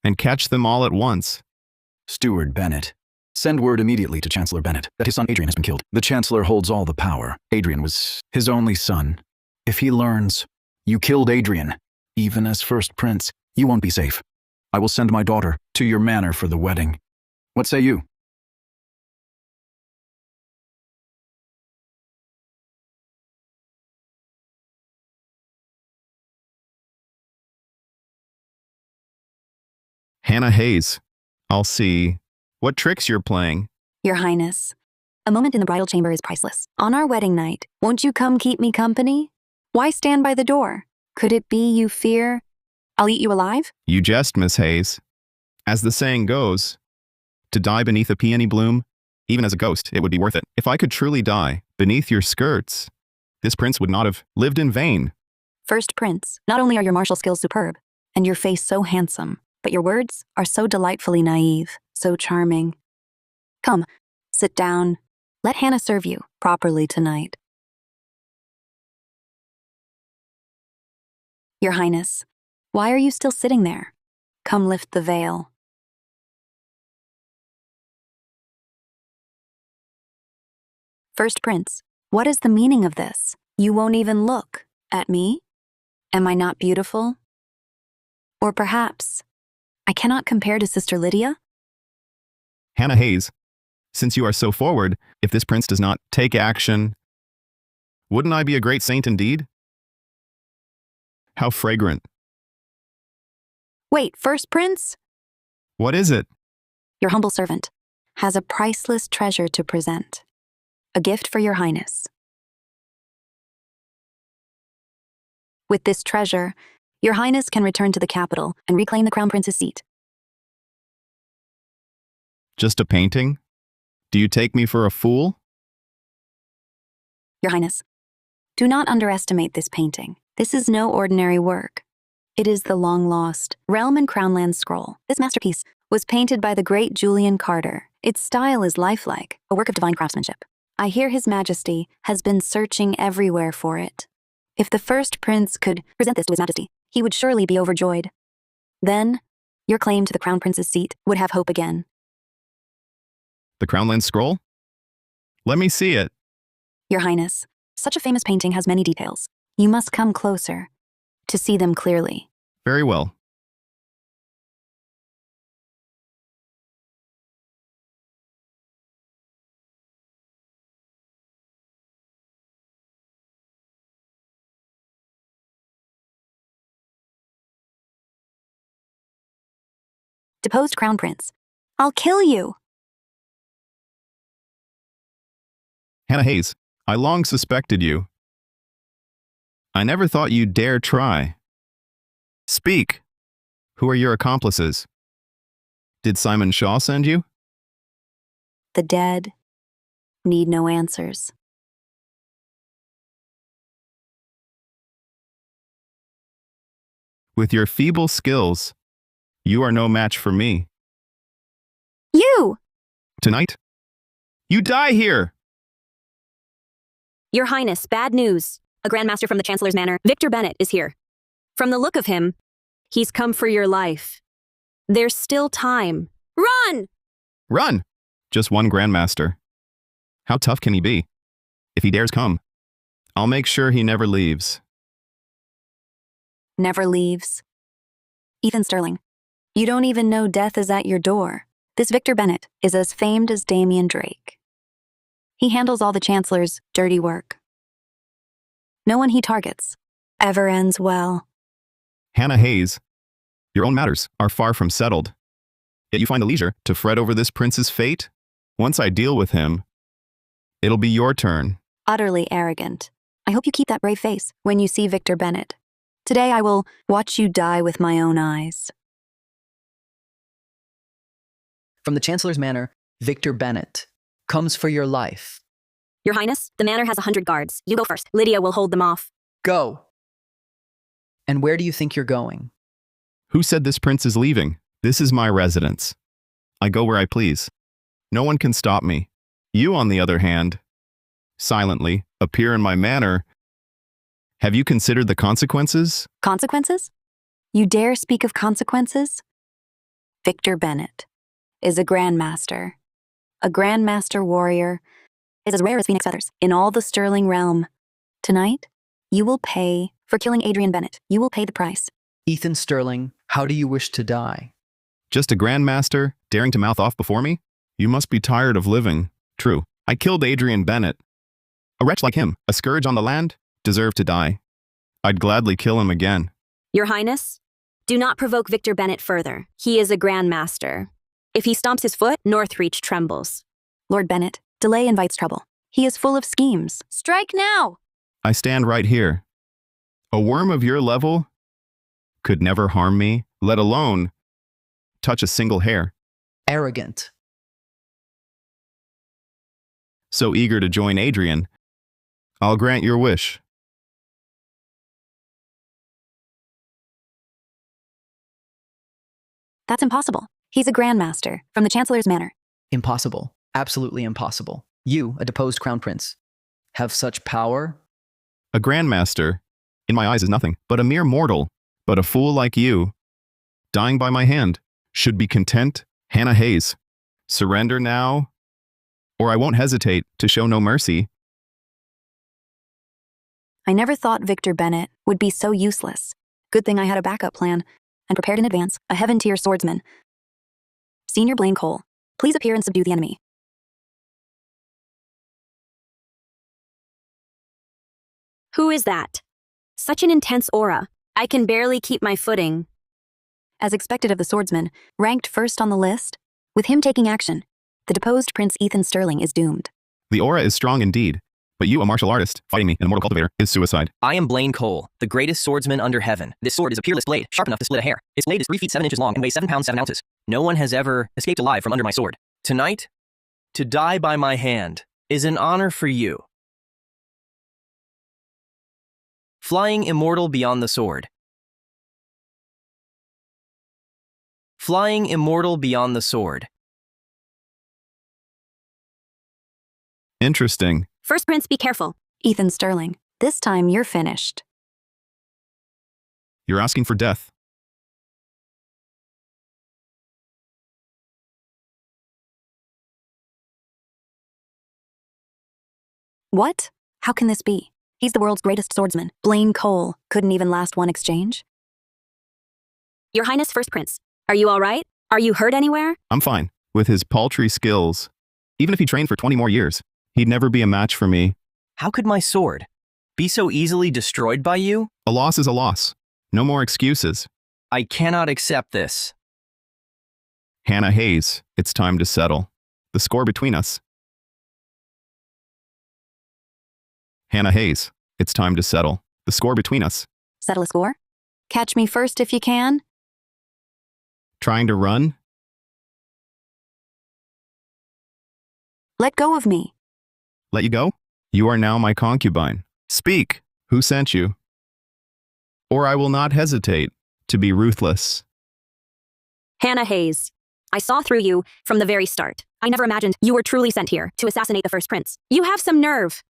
and catch them all at once. Steward Bennett. Send word immediately to Chancellor Bennett that his son Adrian has been killed. The Chancellor holds all the power. Adrian was his only son. If he learns you killed Adrian, even as first prince, you won't be safe. I will send my daughter to your manor for the wedding. What say you? Hannah Hayes, I'll see what tricks you're playing. Your Highness, a moment in the bridal chamber is priceless. On our wedding night, won't you come keep me company? Why stand by the door? Could it be you fear I'll eat you alive? You jest, Miss Hayes. As the saying goes, to die beneath a peony bloom, even as a ghost, it would be worth it. If I could truly die beneath your skirts, this prince would not have lived in vain. First Prince, not only are your martial skills superb, and your face so handsome, but your words are so delightfully naive, so charming. Come, sit down. Let Hannah serve you properly tonight. Your Highness, why are you still sitting there? Come lift the veil. First Prince, what is the meaning of this? You won't even look at me? Am I not beautiful? Or perhaps I cannot compare to Sister Lydia? Hannah Hayes, since you are so forward, if this prince does not take action, wouldn't I be a great saint indeed? How fragrant. Wait, First Prince? What is it? Your humble servant has a priceless treasure to present. A gift for your Highness. With this treasure, your Highness can return to the capital and reclaim the Crown Prince's seat. Just a painting? Do you take me for a fool? Your Highness, do not underestimate this painting. This is no ordinary work. It is the long-lost Realm and Crownland Scroll. This masterpiece was painted by the great Julian Carter. Its style is lifelike, a work of divine craftsmanship. I hear His Majesty has been searching everywhere for it. If the first prince could present this to His Majesty, he would surely be overjoyed. Then, your claim to the Crown Prince's seat would have hope again. The Crownland Scroll? Let me see it. Your Highness, such a famous painting has many details. You must come closer to see them clearly. Very well. Deposed Crown Prince, I'll kill you. Hannah Hayes, I long suspected you. I never thought you'd dare try. Speak. Who are your accomplices? Did Simon Shaw send you? The dead need no answers. With your feeble skills, you are no match for me. You! Tonight? You die here! Your Highness, bad news. A Grandmaster from the Chancellor's Manor, Victor Bennett, is here. From the look of him, he's come for your life. There's still time. Run! Run! Just one Grandmaster. How tough can he be? If he dares come, I'll make sure he never leaves. Never leaves. Ethan Sterling, you don't even know death is at your door. This Victor Bennett is as famed as Damian Drake. He handles all the Chancellor's dirty work. No one he targets ever ends well. Hannah Hayes, your own matters are far from settled. Yet you find the leisure to fret over this prince's fate? Once I deal with him, it'll be your turn. Utterly arrogant. I hope you keep that brave face when you see Victor Bennett. Today I will watch you die with my own eyes. From the Chancellor's Manor, Victor Bennett comes for your life. Your Highness, the manor has 100 guards. You go first. Lydia will hold them off. Go. And where do you think you're going? Who said this prince is leaving? This is my residence. I go where I please. No one can stop me. You, on the other hand, silently appear in my manor. Have you considered the consequences? Consequences? You dare speak of consequences? Victor Bennett is a grandmaster. A grandmaster warrior is as rare as phoenix feathers in all the Sterling realm. Tonight, you will pay for killing Adrian Bennett. You will pay the price. Ethan Sterling, how do you wish to die? Just a grandmaster daring to mouth off before me? You must be tired of living. True, I killed Adrian Bennett. A wretch like him, a scourge on the land, deserved to die. I'd gladly kill him again. Your Highness, do not provoke Victor Bennett further. He is a grandmaster. If he stomps his foot, Northreach trembles. Lord Bennett, delay invites trouble. He is full of schemes. Strike now! I stand right here. A worm of your level could never harm me, let alone touch a single hair. Arrogant. So eager to join Adrian, I'll grant your wish. That's impossible. He's a grandmaster from the Chancellor's Manor. Impossible. Absolutely impossible. You, a deposed crown prince, have such power? A grandmaster, in my eyes, is nothing but a mere mortal. But a fool like you, dying by my hand, should be content. Hannah Hayes, surrender now, or I won't hesitate to show no mercy. I never thought Victor Bennett would be so useless. Good thing I had a backup plan and prepared in advance, a heaven-tier swordsman. Senior Blaine Cole, please appear and subdue the enemy. Who is that? Such an intense aura. I can barely keep my footing. As expected of the swordsman, ranked first on the list, with him taking action, the deposed Prince Ethan Sterling is doomed. The aura is strong indeed, but you, a martial artist, fighting me, an immortal cultivator, is suicide. I am Blaine Cole, the greatest swordsman under heaven. This sword is a peerless blade, sharp enough to split a hair. Its blade is 3 feet 7 inches long and weighs 7 pounds 7 ounces. No one has ever escaped alive from under my sword. Tonight, to die by my hand is an honor for you. Flying immortal beyond the sword. Flying immortal beyond the sword. Interesting. First Prince, be careful. Ethan Sterling, this time you're finished. You're asking for death. What? How can this be? He's the world's greatest swordsman. Blaine Cole couldn't even last one exchange? Your Highness, First Prince, are you all right? Are you hurt anywhere? I'm fine. With his paltry skills, even if he trained for 20 more years, he'd never be a match for me. How could my sword be so easily destroyed by you? A loss is a loss. No more excuses. I cannot accept this. Hannah Hayes, it's time to settle the score between us. Hannah Hayes, it's time to settle the score between us. Settle a score? Catch me first if you can? Trying to run? Let go of me. Let you go? You are now my concubine. Speak. Who sent you? Or I will not hesitate to be ruthless. Hannah Hayes, I saw through you from the very start. I never imagined you were truly sent here to assassinate the First Prince. You have some nerve.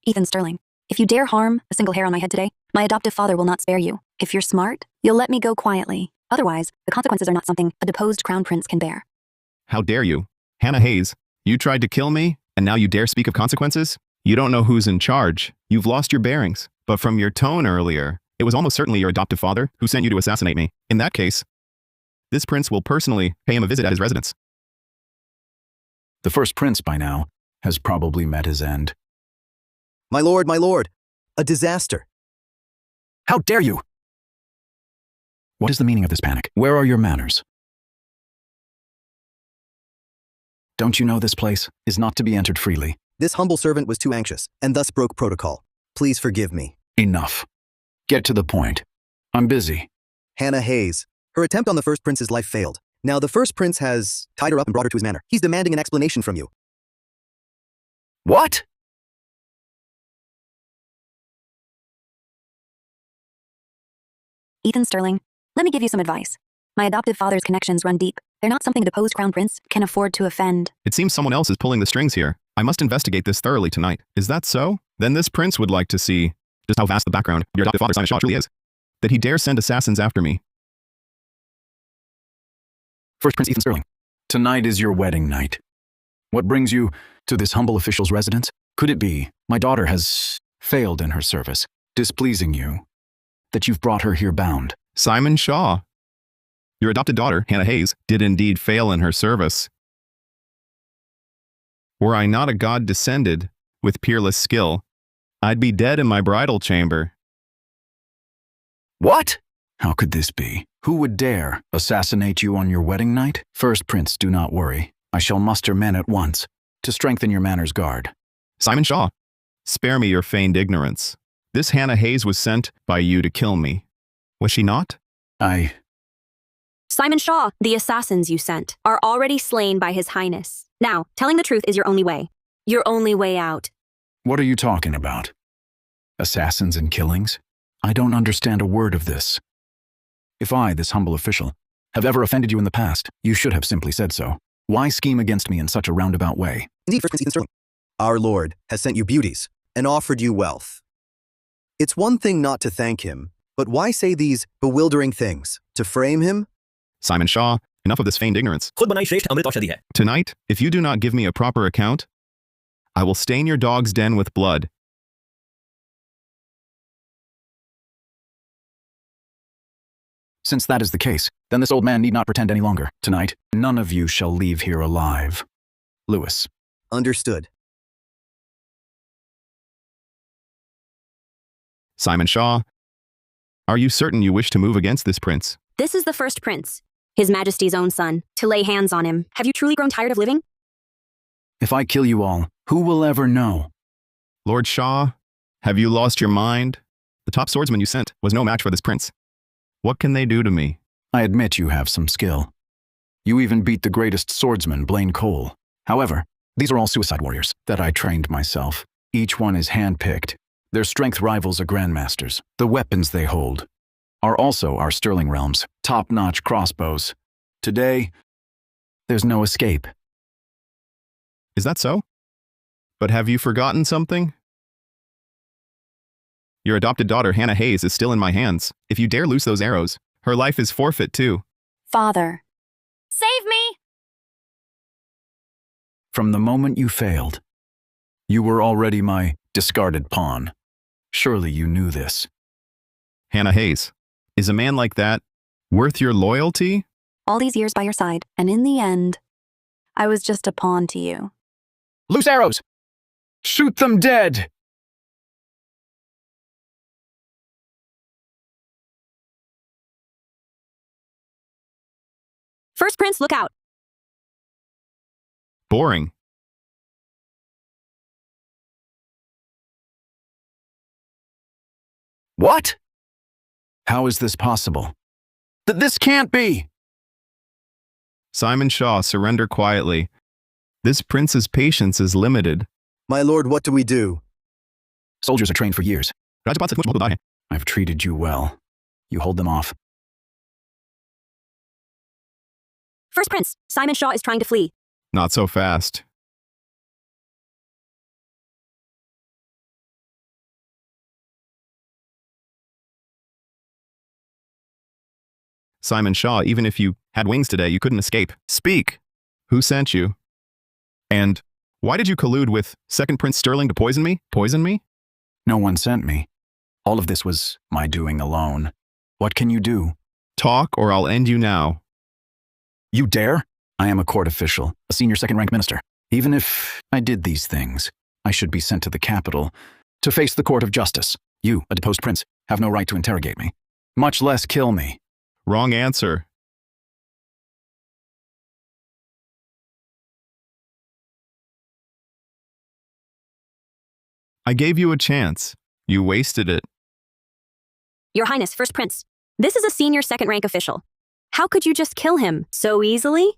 Ethan Sterling, if you dare harm a single hair on my head today, my adoptive father will not spare you. If you're smart, you'll let me go quietly. Otherwise, the consequences are not something a deposed crown prince can bear. How dare you? Hannah Hayes, you tried to kill me, and now you dare speak of consequences? You don't know who's in charge. You've lost your bearings. But from your tone earlier, it was almost certainly your adoptive father who sent you to assassinate me. In that case, this prince will personally pay him a visit at his residence. The First Prince, by now, has probably met his end. my lord, a disaster. How dare you? What is the meaning of this panic? Where are your manners? Don't you know this place is not to be entered freely? This humble servant was too anxious, and thus broke protocol. Please forgive me. Enough. Get to the point. I'm busy. Hannah Hayes. Her attempt on the first prince's life failed. Now the first prince has tied her up and brought her to his manor. He's demanding an explanation from you. What? Ethan Sterling, let me give you some advice. My adoptive father's connections run deep. They're not something a deposed crown prince can afford to offend. It seems someone else is pulling the strings here. I must investigate this thoroughly tonight. Is that so? Then this prince would like to see just how vast the background of your adoptive father Simon Shaw truly is. That he dares send assassins after me. First Prince Ethan Sterling, tonight is your wedding night. What brings you to this humble official's residence? Could it be my daughter has failed in her service, displeasing you, that you've brought her here bound? Simon Shaw. Your adopted daughter, Hannah Hayes, did indeed fail in her service. Were I not a god descended with peerless skill, I'd be dead in my bridal chamber. What? How could this be? Who would dare assassinate you on your wedding night? First Prince, do not worry. I shall muster men at once to strengthen your manor's guard. Simon Shaw, spare me your feigned ignorance. This Hannah Hayes was sent by you to kill me. Was she not? Simon Shaw, the assassins you sent are already slain by His Highness. Now, telling the truth is your only way. Your only way out. What are you talking about? Assassins and killings? I don't understand a word of this. If I, this humble official, have ever offended you in the past, you should have simply said so. Why scheme against me in such a roundabout way? Indeed, First Prince Ethan Sterling. Our Lord has sent you beauties and offered you wealth. It's one thing not to thank him, but why say these bewildering things? To frame him? Simon Shaw, enough of this feigned ignorance. Tonight, if you do not give me a proper account, I will stain your dog's den with blood. Since that is the case, then this old man need not pretend any longer. Tonight, none of you shall leave here alive. Lewis. Understood. Simon Shaw, are you certain you wish to move against this prince? This is the first prince, His Majesty's own son, to lay hands on him. Have you truly grown tired of living? If I kill you all, who will ever know? Lord Shaw, have you lost your mind? The top swordsman you sent was no match for this prince. What can they do to me? I admit you have some skill. You even beat the greatest swordsman, Blaine Cole. However, these are all suicide warriors that I trained myself. Each one is handpicked. Their strength rivals a grandmaster's. The weapons they hold are also our Sterling realms, top-notch crossbows. Today, there's no escape. Is that so? But have you forgotten something? Your adopted daughter, Hannah Hayes, is still in my hands. If you dare loose those arrows, her life is forfeit too. Father. Save me! From the moment you failed, you were already my discarded pawn. Surely you knew this. Hannah Hayes, is a man like that worth your loyalty? All these years by your side, and in the end, I was just a pawn to you. Loose arrows! Shoot them dead! First prince, look out! Boring. What? How is this possible? This can't be! Simon Shaw, surrender quietly. This prince's patience is limited. My lord, what do we do? Soldiers are trained for years. I've treated you well. You hold them off. First prince, Simon Shaw is trying to flee. Not so fast. Simon Shaw, even if you had wings today, you couldn't escape. Speak! Who sent you? And why did you collude with Second Prince Sterling to poison me? Poison me? No one sent me. All of this was my doing alone. What can you do? Talk or I'll end you now. You dare? I am a court official, a senior second-rank minister. Even if I did these things, I should be sent to the capital to face the court of justice. You, a deposed prince, have no right to interrogate me, much less kill me. Wrong answer. I gave you a chance. You wasted it. Your Highness, First Prince, this is a senior second rank official. How could you just kill him so easily?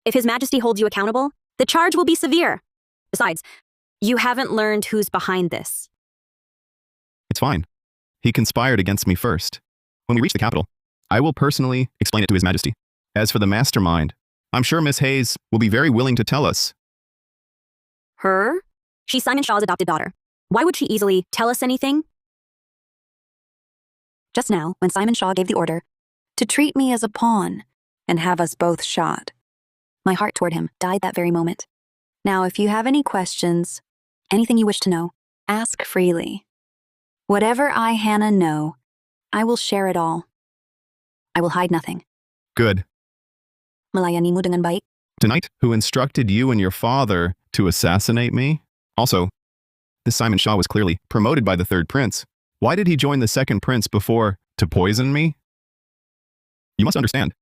If His Majesty holds you accountable, the charge will be severe. Besides, you haven't learned who's behind this. It's fine. He conspired against me first. When we reach the capital, I will personally explain it to His Majesty. As for the mastermind, I'm sure Miss Hayes will be very willing to tell us. Her? She's Simon Shaw's adopted daughter. Why would she easily tell us anything? Just now, when Simon Shaw gave the order to treat me as a pawn and have us both shot, my heart toward him died that very moment. Now, if you have any questions, anything you wish to know, ask freely. Whatever I, Hannah, know, I will share it all. I will hide nothing. Good. Melayani mo dengan baik. Tonight, who instructed you and your father to assassinate me? Also, this Simon Shaw was clearly promoted by the third prince. Why did he join the second prince before to poison me? You must understand.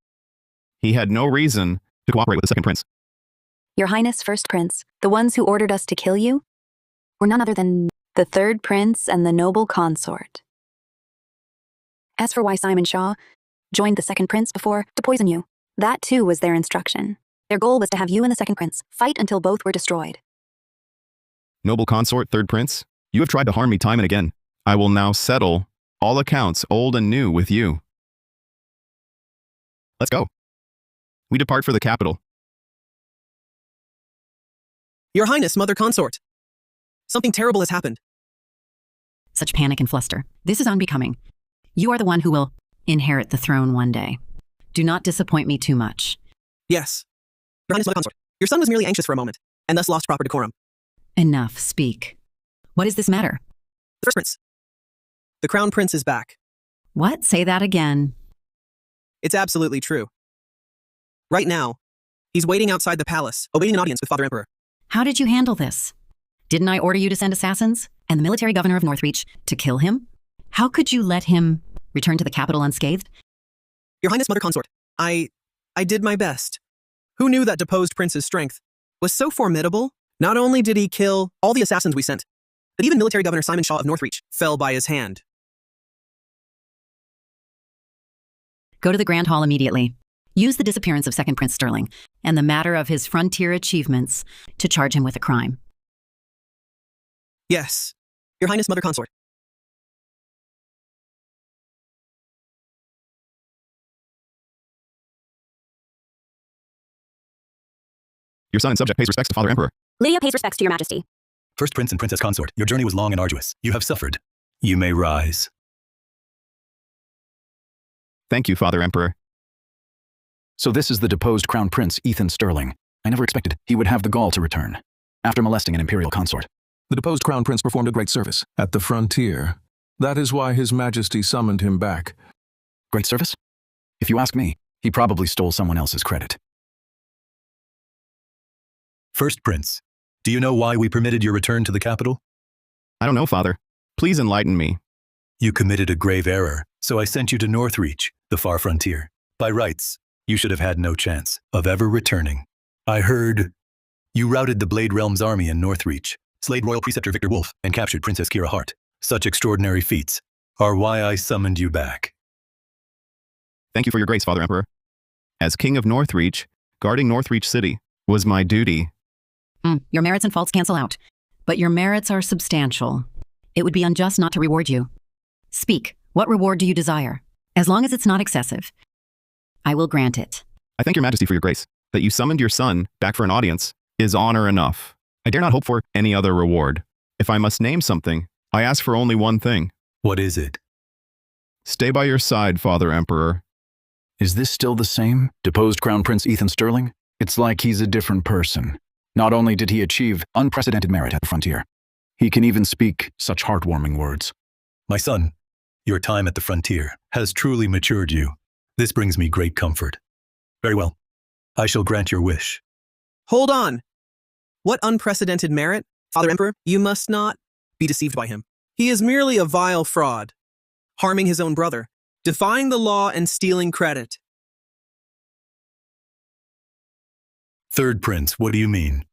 He had no reason to cooperate with the second prince. Your Highness, First Prince, the ones who ordered us to kill you were none other than the third prince and the noble consort. As for why Simon Shaw joined the second prince before to poison you, that too was their instruction. Their goal was to have you and the second prince fight until both were destroyed. Noble consort, third prince, you have tried to harm me time and again. I will now settle all accounts, old and new, with you. Let's go. We depart for the capital. Your Highness, Mother Consort. Something terrible has happened. Such panic and fluster. This is unbecoming. You are the one who will inherit the throne one day. Do not disappoint me too much. Yes. Your Highness, Mother Consort, your son was merely anxious for a moment, and thus lost proper decorum. Enough, speak. What is this matter? The First Prince. The Crown Prince is back. What? Say that again. It's absolutely true. Right now, he's waiting outside the palace, awaiting an audience with Father Emperor. How did you handle this? Didn't I order you to send assassins and the military governor of Northreach to kill him? How could you let him return to the capital unscathed? Your Highness, Mother Consort, I did my best. Who knew that deposed prince's strength was so formidable? Not only did he kill all the assassins we sent, but even military governor Simon Shaw of Northreach fell by his hand. Go to the Grand Hall immediately. Use the disappearance of Second Prince Sterling and the matter of his frontier achievements to charge him with a crime. Yes, Your Highness, Mother Consort. Your son and subject pays respects to Father Emperor. Lydia pays respects to Your Majesty. First Prince and Princess Consort, your journey was long and arduous. You have suffered. You may rise. Thank you, Father Emperor. So this is the deposed Crown Prince, Ethan Sterling. I never expected he would have the gall to return, after molesting an imperial consort. The deposed Crown Prince performed a great service at the frontier. That is why His Majesty summoned him back. Great service? If you ask me, he probably stole someone else's credit. First Prince, do you know why we permitted your return to the capital? I don't know, Father. Please enlighten me. You committed a grave error, so I sent you to Northreach, the far frontier. By rights, you should have had no chance of ever returning. I heard you routed the Blade Realm's army in Northreach, slayed Royal Preceptor Victor Wolf, and captured Princess Kira Hart. Such extraordinary feats are why I summoned you back. Thank you for your grace, Father Emperor. As King of Northreach, guarding Northreach City was my duty. Your merits and faults cancel out, but your merits are substantial. It would be unjust not to reward you. Speak. What reward do you desire? As long as it's not excessive, I will grant it. I thank your Majesty for your grace. That you summoned your son back for an audience is honor enough. I dare not hope for any other reward. If I must name something, I ask for only one thing. What is it? Stay by your side, Father Emperor. Is this still the same? Deposed Crown Prince Ethan Sterling? It's like he's a different person. Not only did he achieve unprecedented merit at the frontier, he can even speak such heartwarming words. My son, your time at the frontier has truly matured you. This brings me great comfort. Very well. I shall grant your wish. Hold on. What unprecedented merit, Father Emperor? You must not be deceived by him. He is merely a vile fraud, harming his own brother, defying the law and stealing credit. Third Prince, what do you mean?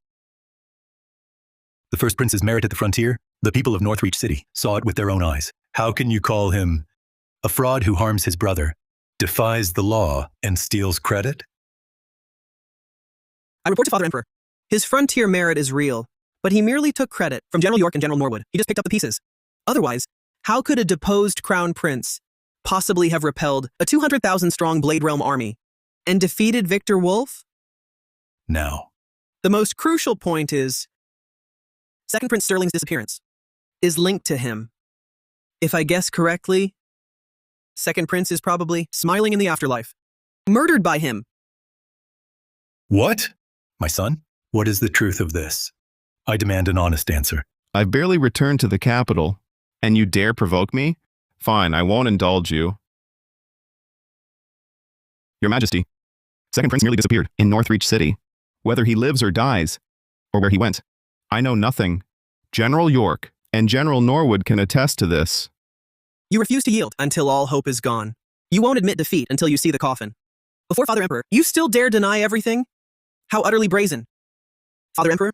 The First Prince's merit at the frontier? The people of Northreach City saw it with their own eyes. How can you call him A fraud who harms his brother, defies the law, and steals credit? I report to Father Emperor. His frontier merit is real, but he merely took credit from General York and General Norwood. He just picked up the pieces. Otherwise, how could a deposed crown prince possibly have repelled a 200,000-strong Blade Realm army and defeated Victor Wolf? Now, The most crucial point is, Second Prince Sterling's disappearance is linked to him. If I guess correctly, Second Prince is probably smiling in the afterlife, murdered by him. what? My son, what is the truth of this? I demand an honest answer. I've barely returned to the capital, and you dare provoke me? Fine, I won't indulge you. Your Majesty, Second Prince merely disappeared in Northreach City. Whether he lives or dies, or where he went, I know nothing. General York and General Norwood can attest to this. You refuse to yield until all hope is gone. You won't admit defeat until you see the coffin. Before Father Emperor, you still dare deny everything? How utterly brazen. Father Emperor,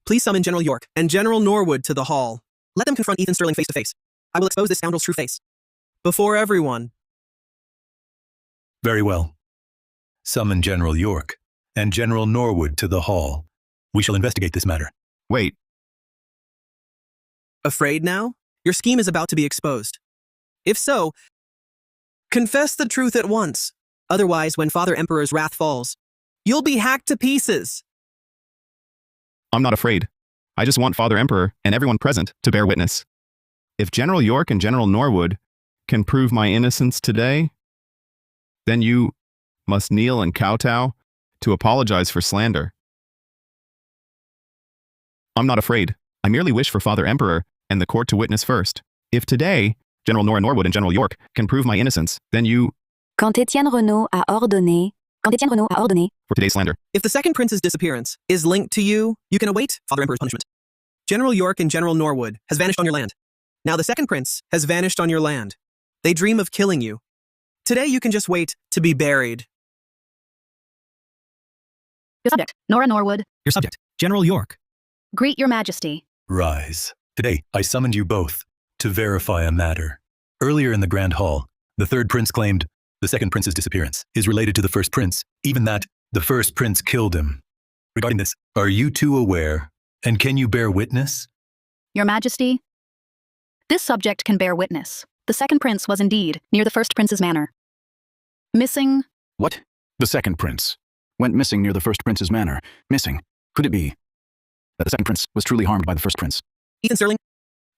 please summon General York and General Norwood to the hall. Let them confront Ethan Sterling face to face. I will expose this scoundrel's true face. Before everyone. Very well. Summon General York and General Norwood to the hall. We shall investigate this matter. Wait, Afraid now? Your scheme is about to be exposed. If so, confess the truth at once. Otherwise, when Father Emperor's wrath falls, you'll be hacked to pieces. I'm not afraid. I just want Father Emperor and everyone present to bear witness. If General York and General Norwood can prove my innocence today, then you must kneel and kowtow to apologize for slander. I'm not afraid. I merely wish for Father Emperor and the court to witness first. If today, General Norwood and General York can prove my innocence, then you, Quand Étienne Renaud a ordonné, for today's slander. If the Second Prince's disappearance is linked to you, you can await Father Emperor's punishment. General York and General Norwood has vanished on your land. Now the Second Prince has vanished on your land. They dream of killing you. Today you can just wait to be buried. Your subject, Nora Norwood. Your subject, General York. Greet your majesty. Rise. Today, I summoned you both to verify a matter. Earlier in the Grand Hall, the third prince claimed the second prince's disappearance is related to the first prince, even that the first prince killed him. Regarding this, are you two aware, and can you bear witness? Your majesty, this subject can bear witness. The second prince was indeed near the first prince's manor. Missing. What? The second prince went missing near the first prince's manor. Missing. Could it be that the second prince was truly harmed by the first prince? Ethan Sterling,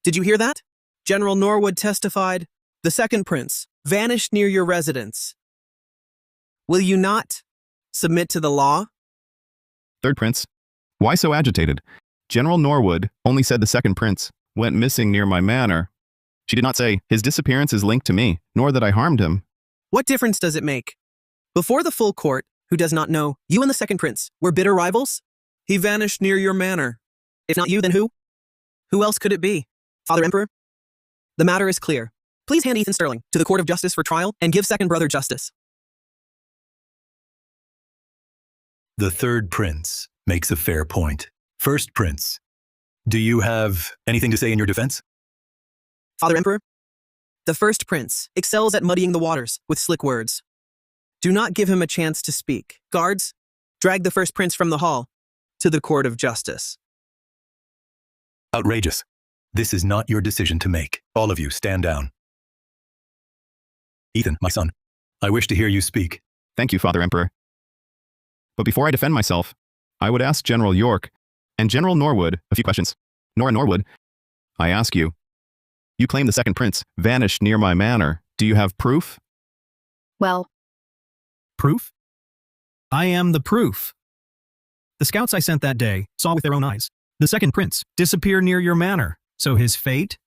did you hear that? General Norwood testified, the Second Prince vanished near your residence. Will you not submit to the law? Third Prince, why so agitated? General Norwood only said the Second Prince went missing near my manor. She did not say his disappearance is linked to me, nor that I harmed him. What difference does it make? Before the full court, who does not know, you and the Second Prince were bitter rivals? He vanished near your manor. If not you, then who? Who else could it be? Father Emperor? The matter is clear. Please hand Ethan Sterling to the Court of Justice for trial and give second brother justice. The third prince makes a fair point. First prince, do you have anything to say in your defense? Father Emperor, the first prince excels at muddying the waters with slick words. Do not give him a chance to speak. Guards, drag the first prince from the hall to the Court of Justice. Outrageous. This is not your decision to make. All of you, stand down. Ethan, my son, I wish to hear you speak. Thank you, Father Emperor. But before I defend myself, I would ask General York and General Norwood a few questions. Nora Norwood, I ask you, you claim the Second Prince vanished near my manor. Do you have proof? Well, Proof? I am the proof. The scouts I sent that day saw with their own eyes the Second Prince disappear near your manor, so his fate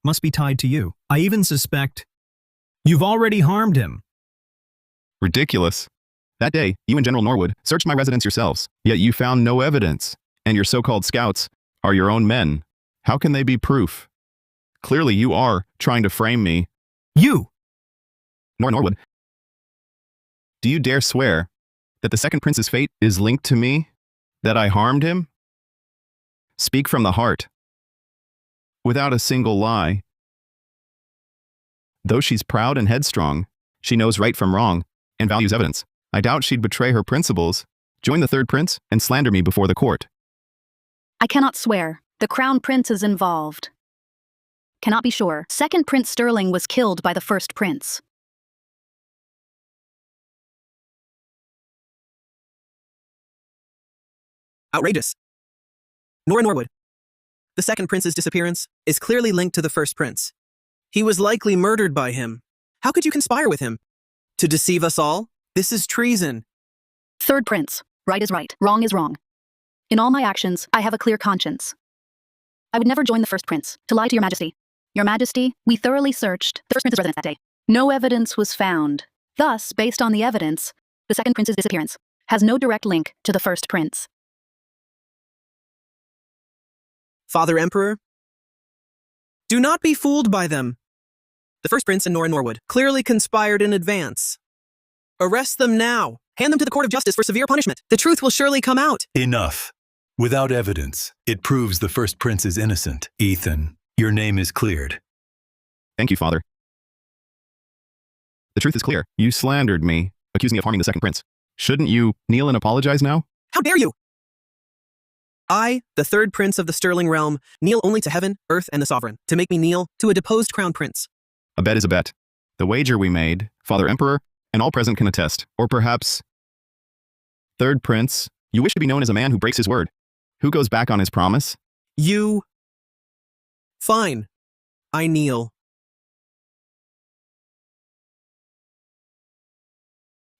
must be tied to you. I even suspect you've already harmed him. Ridiculous. That day, you and General Norwood searched my residence yourselves, yet you found no evidence, and your so-called scouts are your own men. How can they be proof? Clearly, you are trying to frame me. You! Nora Norwood, do you dare swear that the Second Prince's fate is linked to me? That I harmed him? Speak from the heart, without a single lie. Though she's proud and headstrong, she knows right from wrong and values evidence. I doubt she'd betray her principles, join the third prince, and slander me before the court. I cannot swear. The Crown Prince is involved. Cannot be sure. Second Prince Sterling was killed by the first prince. Outrageous. Nora Norwood. The second prince's disappearance is clearly linked to the first prince. He was likely murdered by him. How could you conspire with him? To deceive us all? This is treason. Third Prince. Right is right. Wrong is wrong. In all my actions, I have a clear conscience. I would never join the first prince to lie to your majesty. Your majesty, we thoroughly searched the first prince's residence that day. No evidence was found. Thus, based on the evidence, the second prince's disappearance has no direct link to the first prince. Father Emperor? Do not be fooled by them. The first prince and Nora Norwood clearly conspired in advance. Arrest them now. Hand them to the court of justice for severe punishment. The truth will surely come out. Enough. Without evidence, it proves the first prince is innocent. Ethan, your name is cleared. Thank you, Father. The truth is clear. You slandered me, accused me of harming the second prince. Shouldn't you kneel and apologize now? How dare you! I, the third prince of the Sterling realm, kneel only to heaven, earth, and the sovereign, to make me kneel to a deposed crown prince. A bet is a bet. The wager we made, Father Emperor, and all present can attest. Or perhaps, third prince, you wish to be known as a man who breaks his word, who goes back on his promise? You... Fine. I kneel.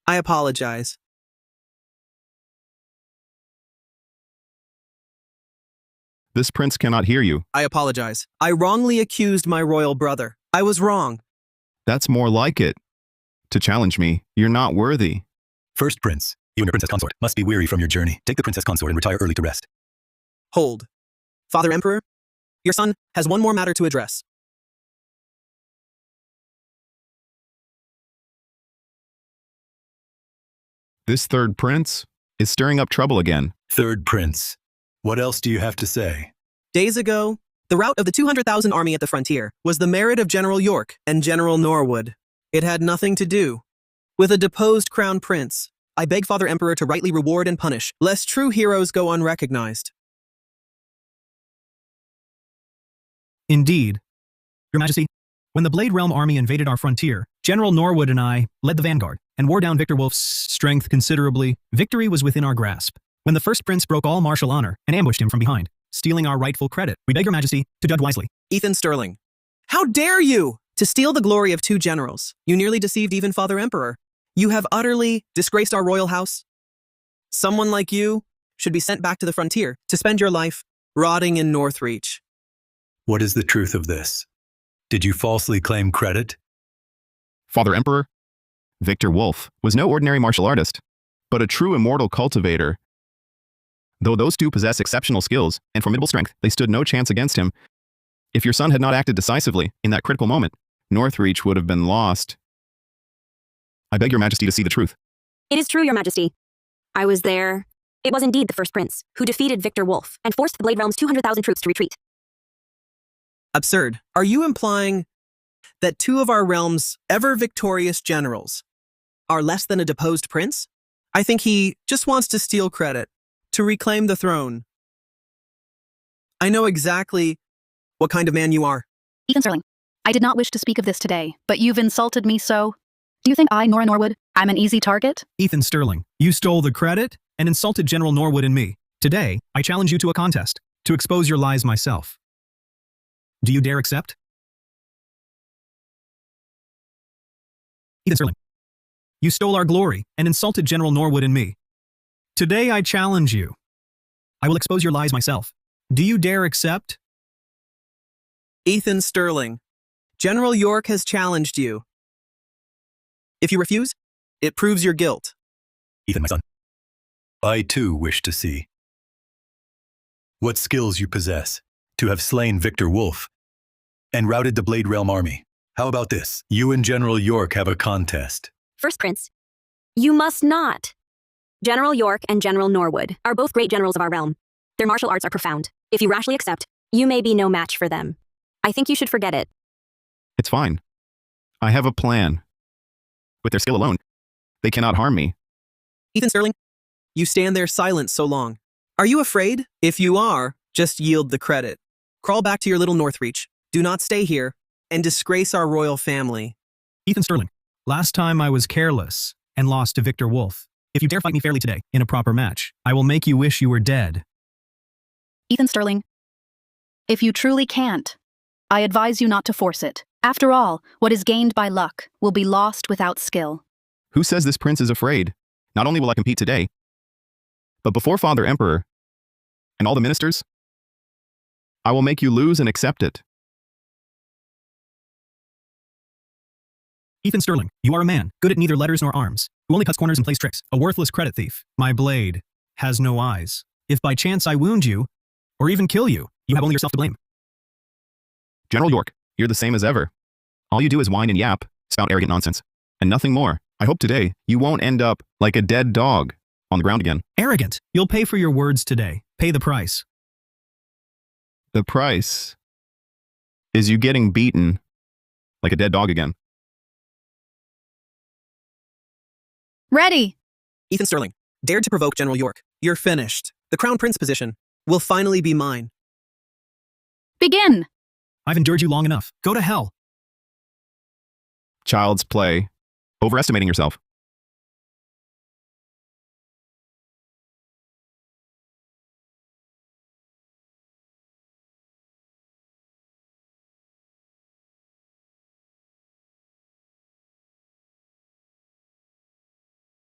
I apologize. This prince cannot hear you. I apologize. I wrongly accused my royal brother. I was wrong. That's more like it. To challenge me, you're not worthy. First prince, you and your princess consort must be weary from your journey. Take the princess consort and retire early to rest. Hold. Father Emperor, your son has one more matter to address. This third prince is stirring up trouble again. Third prince, what else do you have to say? Days ago, the rout of the 200,000 army at the frontier was the merit of General York and General Norwood. It had nothing to do with a deposed crown prince. I beg Father Emperor to rightly reward and punish, lest true heroes go unrecognized. Indeed. Your Majesty, when the Blade Realm army invaded our frontier, General Norwood and I led the vanguard and wore down Victor Wolf's strength considerably. Victory was within our grasp. When the first prince broke all martial honor and ambushed him from behind, stealing our rightful credit, we beg your Majesty to judge wisely. Ethan Sterling, how dare you to steal the glory of two generals? You nearly deceived even Father Emperor. You have utterly disgraced our royal house. Someone like you should be sent back to the frontier to spend your life rotting in Northreach. What is the truth of this? Did you falsely claim credit? Father Emperor, Victor Wolf was no ordinary martial artist, but a true immortal cultivator. Though those two possess exceptional skills and formidable strength, they stood no chance against him. If your son had not acted decisively in that critical moment, Northreach would have been lost. I beg your Majesty to see the truth. It is true, your Majesty. I was there. It was indeed the first prince who defeated Victor Wolf and forced the Blade Realm's 200,000 troops to retreat. Absurd. Are you implying that two of our realm's ever-victorious generals are less than a deposed prince? I think he just wants to steal credit, to reclaim the throne. I know exactly what kind of man you are. Ethan Sterling, I did not wish to speak of this today, but you've insulted me so. Do you think I, Nora Norwood, I'm an easy target? Ethan Sterling, you stole the credit and insulted General Norwood and me. Today, I challenge you to a contest, to expose your lies myself. Do you dare accept? Ethan Sterling, you stole our glory and insulted General Norwood and me. Today, I challenge you. I will expose your lies myself. Do you dare accept? Ethan Sterling, General York has challenged you. If you refuse, it proves your guilt. Ethan, my son, I too wish to see what skills you possess to have slain Victor Wolf and routed the Blade Realm army. How about this? You and General York have a contest. First prince, you must not. General York and General Norwood are both great generals of our realm. Their martial arts are profound. If you rashly accept, you may be no match for them. I think you should forget it. It's fine. I have a plan. With their skill alone, they cannot harm me. Ethan Sterling, you stand there silent so long. Are you afraid? If you are, just yield the credit. Crawl back to your little Northreach. Do not stay here and disgrace our royal family. Ethan Sterling, last time I was careless and lost to Victor Wolf. If you dare fight me fairly today, in a proper match, I will make you wish you were dead. Ethan Sterling, if you truly can't, I advise you not to force it. After all, what is gained by luck will be lost without skill. Who says this prince is afraid? Not only will I compete today, but before Father Emperor and all the ministers, I will make you lose and accept it. Ethan Sterling, you are a man, good at neither letters nor arms, who only cuts corners and plays tricks, a worthless credit thief. My blade has no eyes. If by chance I wound you, or even kill you, you have only yourself to blame. General York, you're the same as ever. All you do is whine and yap, spout arrogant nonsense, and nothing more. I hope today you won't end up like a dead dog on the ground again. Arrogant. You'll pay for your words today. Pay the price. The price is you getting beaten like a dead dog again. Ready! Ethan Sterling, dared to provoke General York. You're finished. The Crown Prince position will finally be mine. Begin! I've endured you long enough. Go to hell. Child's play. Overestimating yourself.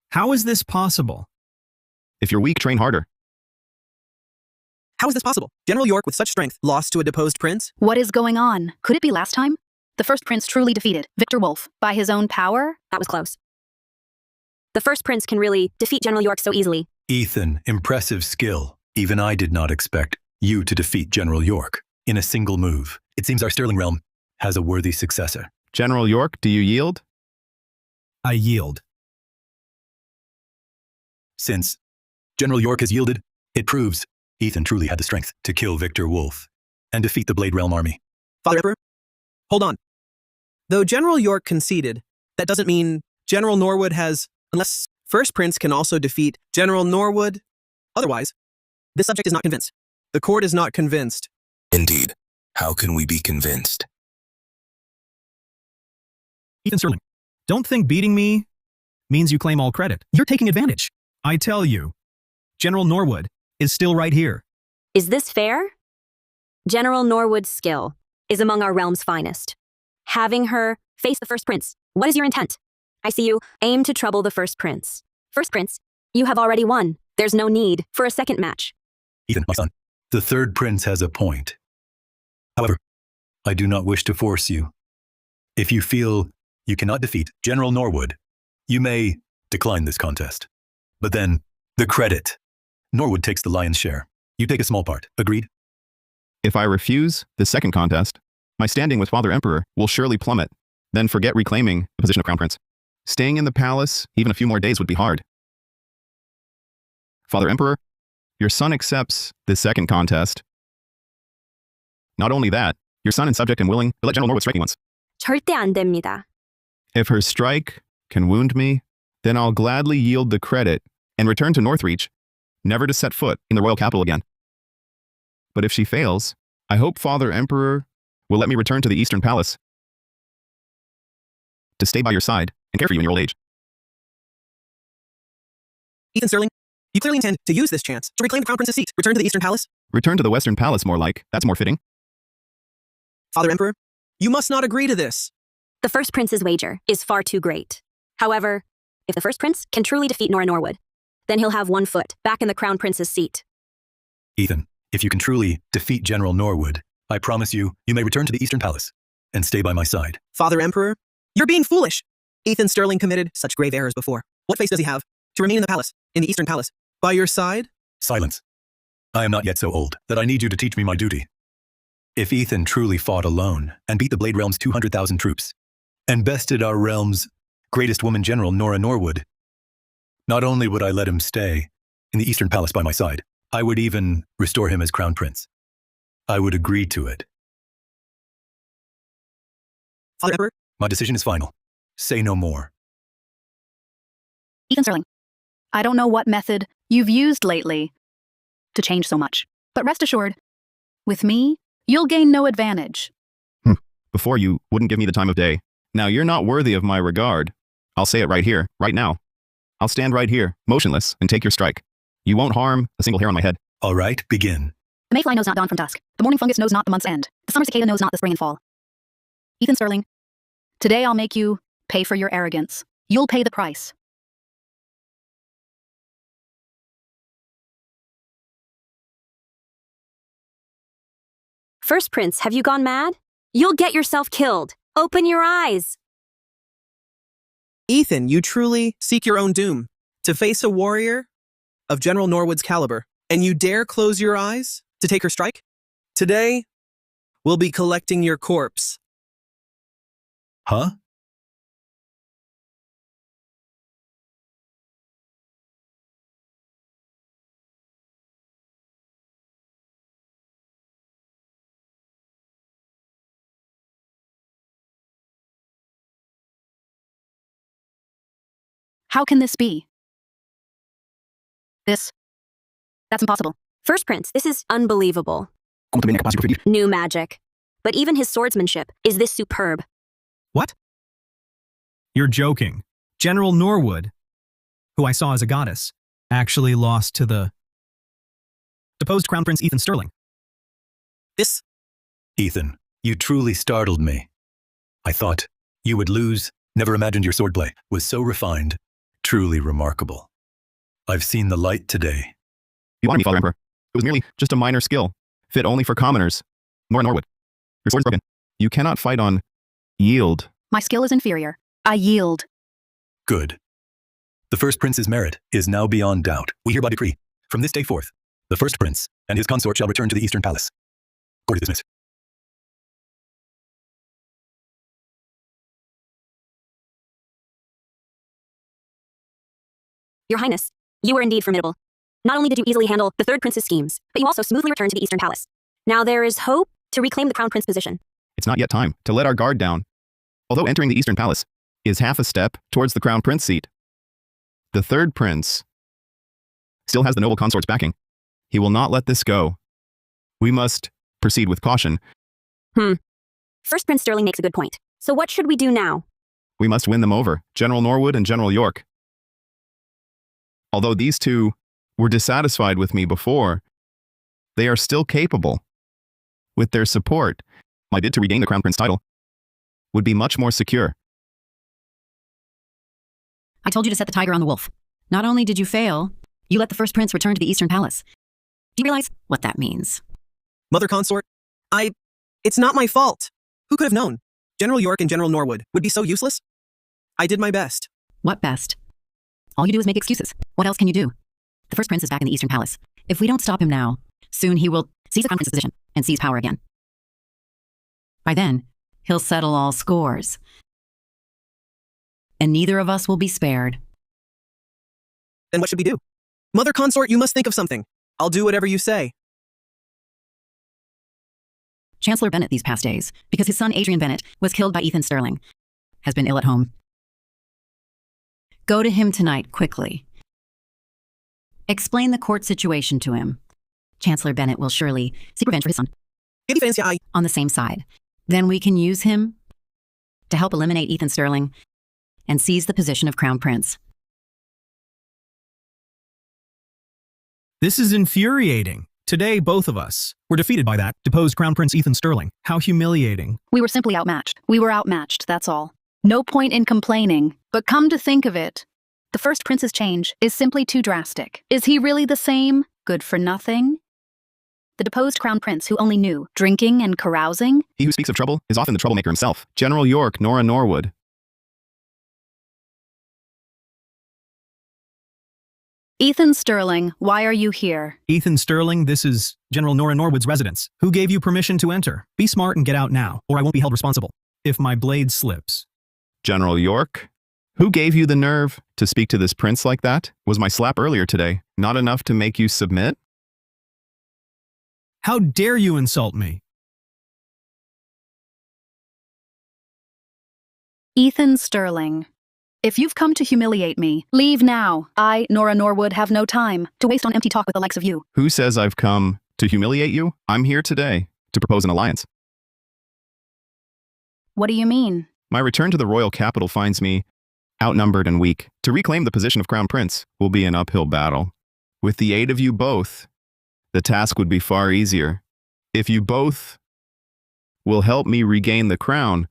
How is this possible? If you're weak, train harder. How is this possible? General York, with such strength, lost to a deposed prince? What is going on? Could it be last time? The first prince truly defeated Victor Wolf by his own power? That was close. The first prince can really defeat General York so easily. Ethan, impressive skill. Even I did not expect you to defeat General York in a single move. It seems our Sterling realm has a worthy successor. General York, do you yield? I yield. Since General York has yielded, it proves Ethan truly had the strength to kill Victor Wolf and defeat the Blade Realm army. Father Emperor, hold on. Though General York conceded, that doesn't mean General Norwood has, unless First Prince can also defeat General Norwood. Otherwise, this subject is not convinced. The court is not convinced. Indeed. How can we be convinced? Ethan Sterling, don't think beating me means you claim all credit. You're taking advantage. I tell you, General Norwood is still right here. Is this fair? General Norwood's skill is among our realm's finest. Having her face the first prince, what is your intent? I see you aim to trouble the first prince. First prince, you have already won. There's no need for a second match. Ethan, my son, the third prince has a point. However, I do not wish to force you. If you feel you cannot defeat General Norwood, you may decline this contest. But then, the credit. Norwood takes the lion's share. You take a small part. Agreed? If I refuse the second contest, my standing with Father Emperor will surely plummet. Then forget reclaiming the position of Crown Prince. Staying in the palace even a few more days would be hard. Father Emperor, your son accepts this second contest. Not only that, your son is subject and willing to let General Norwood strike me once. 절대 안 됩니다. If her strike can wound me, then I'll gladly yield the credit and return to Northreach, never to set foot in the royal capital again. But if she fails, I hope Father Emperor will let me return to the Eastern Palace to stay by your side and care for you in your old age. Ethan Sterling, you clearly intend to use this chance to reclaim the Crown Prince's seat. Return to the Eastern Palace? Return to the Western Palace, more like. That's more fitting. Father Emperor, you must not agree to this. The first prince's wager is far too great. However, if the first prince can truly defeat Nora Norwood, then he'll have one foot back in the Crown Prince's seat. Ethan, if you can truly defeat General Norwood, I promise you, you may return to the Eastern Palace and stay by my side. Father Emperor, you're being foolish. Ethan Sterling committed such grave errors before. What face does he have to remain in the palace, in the Eastern Palace, by your side? Silence. I am not yet so old that I need you to teach me my duty. If Ethan truly fought alone and beat the Blade Realm's 200,000 troops and bested our realm's greatest woman general, Nora Norwood, not only would I let him stay in the Eastern Palace by my side, I would even restore him as Crown Prince. I would agree to it. Father Emperor, My decision is final. Say no more. Ethan Sterling, I don't know what method you've used lately to change so much, but rest assured, with me, you'll gain no advantage. Before you wouldn't give me the time of day. Now you're not worthy of my regard. I'll say it right here, right now. I'll stand right here, motionless, and take your strike. You won't harm a single hair on my head. All right, begin. The mayfly knows not dawn from dusk. The morning fungus knows not the month's end. The summer cicada knows not the spring and fall. Ethan Sterling, today I'll make you pay for your arrogance. You'll pay the price. First Prince, have you gone mad? You'll get yourself killed. Open your eyes. Ethan, you truly seek your own doom. To face a warrior of General Norwood's caliber, and you dare close your eyes to take her strike? Today, we'll be collecting your corpse. Huh? How can this be? That's impossible. First Prince, this is unbelievable. New magic. But even his swordsmanship, is this superb? What? You're joking. General Norwood, who I saw as a goddess, actually lost to the deposed Crown Prince Ethan Sterling. This? Ethan, you truly startled me. I thought you would lose. Never imagined your swordplay was so refined. Truly remarkable. I've seen the light today. You wanted me, Father Emperor. It was merely just a minor skill, fit only for commoners. Nora Norwood. Your sword's broken. You cannot fight on yield. My skill is inferior. I yield. Good. The first prince's merit is now beyond doubt. We hereby decree, from this day forth, the first prince and his consort shall return to the Eastern Palace. Court is dismissed. Your Highness, you were indeed formidable. Not only did you easily handle the third prince's schemes, but you also smoothly returned to the Eastern Palace. Now there is hope to reclaim the Crown Prince position. It's not yet time to let our guard down. Although entering the Eastern Palace is half a step towards the Crown Prince seat, the third prince still has the noble consort's backing. He will not let this go. We must proceed with caution. First Prince Sterling makes a good point. So what should we do now? We must win them over, General Norwood and General York. Although these two were dissatisfied with me before, they are still capable. With their support, my bid to regain the Crown Prince title would be much more secure. I told you to set the tiger on the wolf. Not only did you fail, you let the first prince return to the Eastern Palace. Do you realize what that means? Mother Consort, it's not my fault. Who could have known? General York and General Norwood would be so useless? I did my best. What best? All you do is make excuses. What else can you do? The first prince is back in the Eastern Palace. If we don't stop him now, soon he will seize the Crown Prince's position and seize power again. By then, he'll settle all scores. And neither of us will be spared. Then what should we do? Mother Consort, you must think of something. I'll do whatever you say. Chancellor Bennett these past days, because his son Adrian Bennett was killed by Ethan Sterling, has been ill at home. Go to him tonight, quickly. Explain the court situation to him. Chancellor Bennett will surely seek revenge for his son. On the same side. Then we can use him to help eliminate Ethan Sterling and seize the position of Crown Prince. This is infuriating. Today, both of us were defeated by that deposed Crown Prince Ethan Sterling. How humiliating. We were simply outmatched. We were outmatched, that's all. No point in complaining. But come to think of it, the first prince's change is simply too drastic. Is he really the same? Good for nothing? The deposed crown prince who only knew drinking and carousing? He who speaks of trouble is often the troublemaker himself. General York, Nora Norwood. Ethan Sterling, why are you here? Ethan Sterling, this is General Nora Norwood's residence. Who gave you permission to enter? Be smart and get out now, or I won't be held responsible if my blade slips. General York? Who gave you the nerve to speak to this prince like that? Was my slap earlier today not enough to make you submit? How dare you insult me? Ethan Sterling. If you've come to humiliate me, leave now. I, Nora Norwood, have no time to waste on empty talk with the likes of you. Who says I've come to humiliate you? I'm here today to propose an alliance. What do you mean? My return to the royal capital finds me outnumbered and weak. To reclaim the position of crown prince will be an uphill battle. With the aid of you both, the task would be far easier. If you both will help me regain the crown,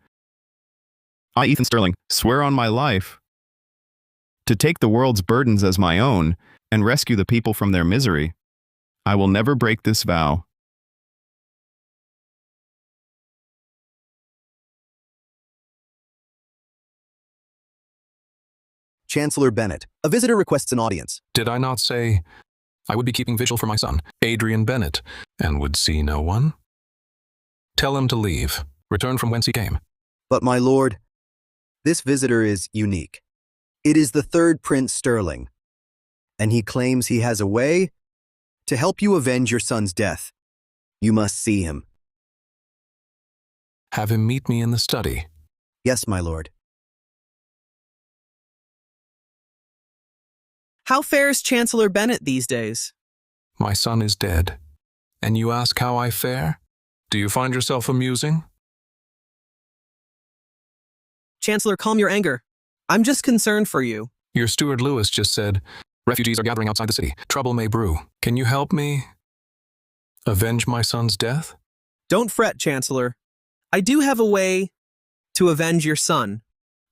I, Ethan Sterling, swear on my life to take the world's burdens as my own and rescue the people from their misery. I will never break this vow. Chancellor Bennett, a visitor requests an audience. Did I not say I would be keeping vigil for my son, Adrian Bennett, and would see no one? Tell him to leave. Return from whence he came. But my lord, this visitor is unique. It is the third Prince Sterling, and he claims he has a way to help you avenge your son's death. You must see him. Have him meet me in the study. Yes, my lord. How fares Chancellor Bennett these days? My son is dead. And you ask how I fare? Do you find yourself amusing? Chancellor, calm your anger. I'm just concerned for you. Your steward Lewis just said, refugees are gathering outside the city. Trouble may brew. Can you help me avenge my son's death? Don't fret, Chancellor. I do have a way to avenge your son.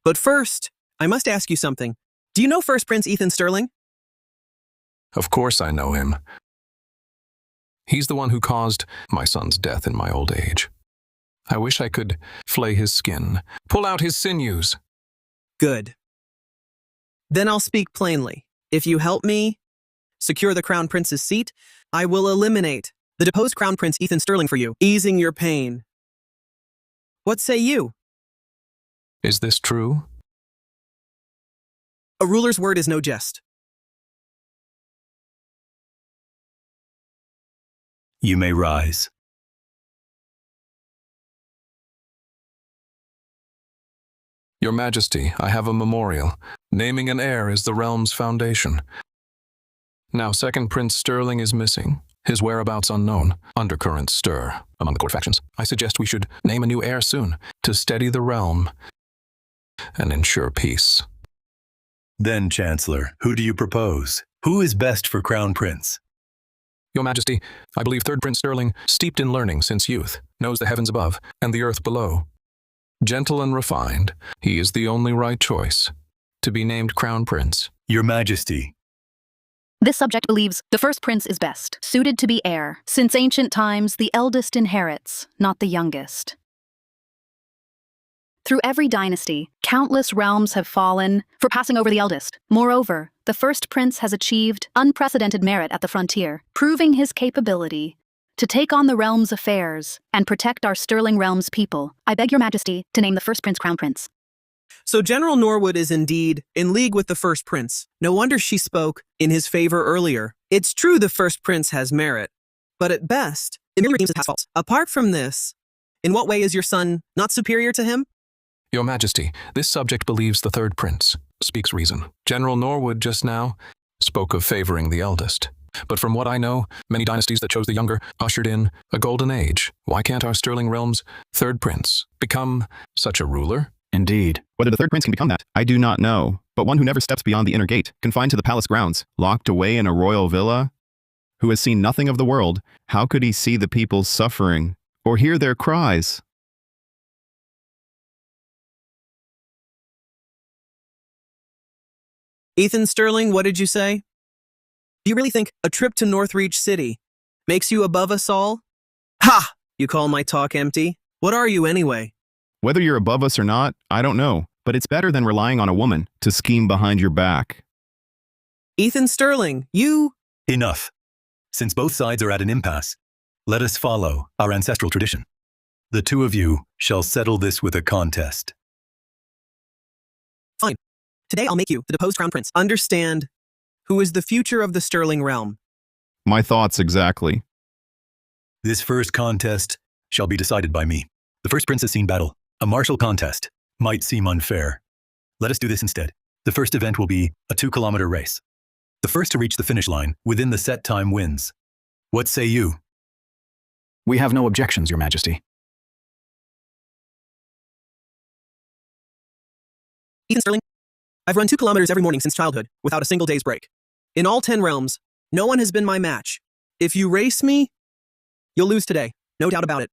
But first, I must ask you something. Do you know First Prince Ethan Sterling? Of course I know him. He's the one who caused my son's death in my old age. I wish I could flay his skin, pull out his sinews. Good. Then I'll speak plainly. If you help me secure the Crown Prince's seat, I will eliminate the deposed Crown Prince Ethan Sterling for you, easing your pain. What say you? Is this true? A ruler's word is no jest. You may rise. Your Majesty, I have a memorial. Naming an heir is the realm's foundation. Now, second Prince Sterling is missing. His whereabouts unknown. Undercurrents stir among the court factions. I suggest we should name a new heir soon to steady the realm and ensure peace. Then, Chancellor, who do you propose? Who is best for Crown Prince? Your Majesty, I believe third Prince Sterling, steeped in learning since youth, knows the heavens above and the earth below. Gentle and refined, he is the only right choice to be named Crown Prince. Your Majesty. This subject believes the first prince is best, suited to be heir. Since ancient times, the eldest inherits, not the youngest. Through every dynasty, countless realms have fallen for passing over the eldest. Moreover, the first prince has achieved unprecedented merit at the frontier, proving his capability to take on the realm's affairs and protect our Sterling realm's people. I beg your Majesty to name the first prince Crown Prince. So General Norwood is indeed in league with the first prince. No wonder she spoke in his favor earlier. It's true the first prince has merit, but at best, it merely redeems his past faults. Apart from this, in what way is your son not superior to him? Your Majesty, this subject believes the third prince speaks reason. General Norwood just now spoke of favoring the eldest. But from what I know, many dynasties that chose the younger ushered in a golden age. Why can't our Sterling realm's third prince become such a ruler? Indeed. Whether the third prince can become that, I do not know. But one who never steps beyond the inner gate, confined to the palace grounds, locked away in a royal villa, who has seen nothing of the world, how could he see the people suffering or hear their cries? Ethan Sterling, what did you say? Do you really think a trip to Northreach City makes you above us all? Ha! You call my talk empty? What are you anyway? Whether you're above us or not, I don't know, but it's better than relying on a woman to scheme behind your back. Ethan Sterling, you... Enough. Since both sides are at an impasse, let us follow our ancestral tradition. The two of you shall settle this with a contest. Fine. Today I'll make you the deposed Crown Prince. Understand who is the future of the Sterling realm. My thoughts exactly. This first contest shall be decided by me. The first prince has seen battle, a martial contest. might seem unfair. Let us do this instead. The first event will be a 2-kilometer race. The first to reach the finish line within the set time wins. What say you? We have no objections, Your Majesty. Ethan Sterling, I've run 2 kilometers every morning since childhood, without a single day's break. In all 10 realms, no one has been my match. If you race me, you'll lose today, no doubt about it.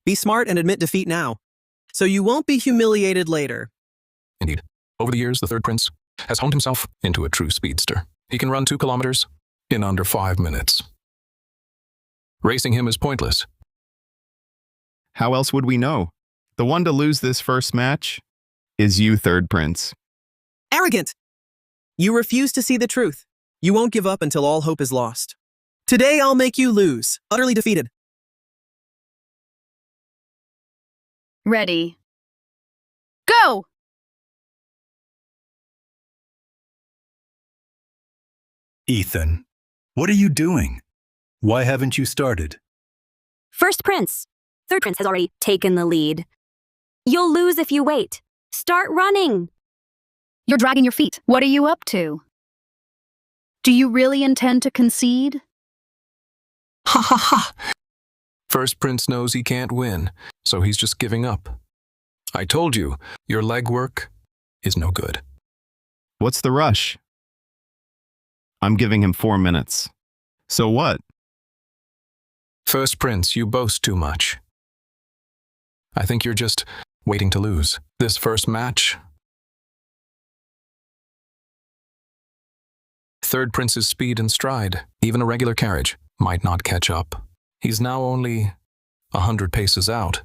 Be smart and admit defeat now, so you won't be humiliated later. Indeed. Over the years, the third prince has honed himself into a true speedster. He can run 2 kilometers in under 5 minutes. Racing him is pointless. How else would we know? The one to lose this first match is you, third prince. Arrogant! You refuse to see the truth. You won't give up until all hope is lost. Today I'll make you lose, utterly defeated. Ready. Go! Ethan, what are you doing? Why haven't you started? First prince. Third prince has already taken the lead. You'll lose if you wait. Start running. You're dragging your feet. What are you up to? Do you really intend to concede? Ha ha ha! First prince knows he can't win, so he's just giving up. I told you, your legwork is no good. What's the rush? I'm giving him 4 minutes. So what? First prince, you boast too much. I think you're just waiting to lose this first match. Third prince's speed and stride, even a regular carriage, might not catch up. He's now only 100 paces out.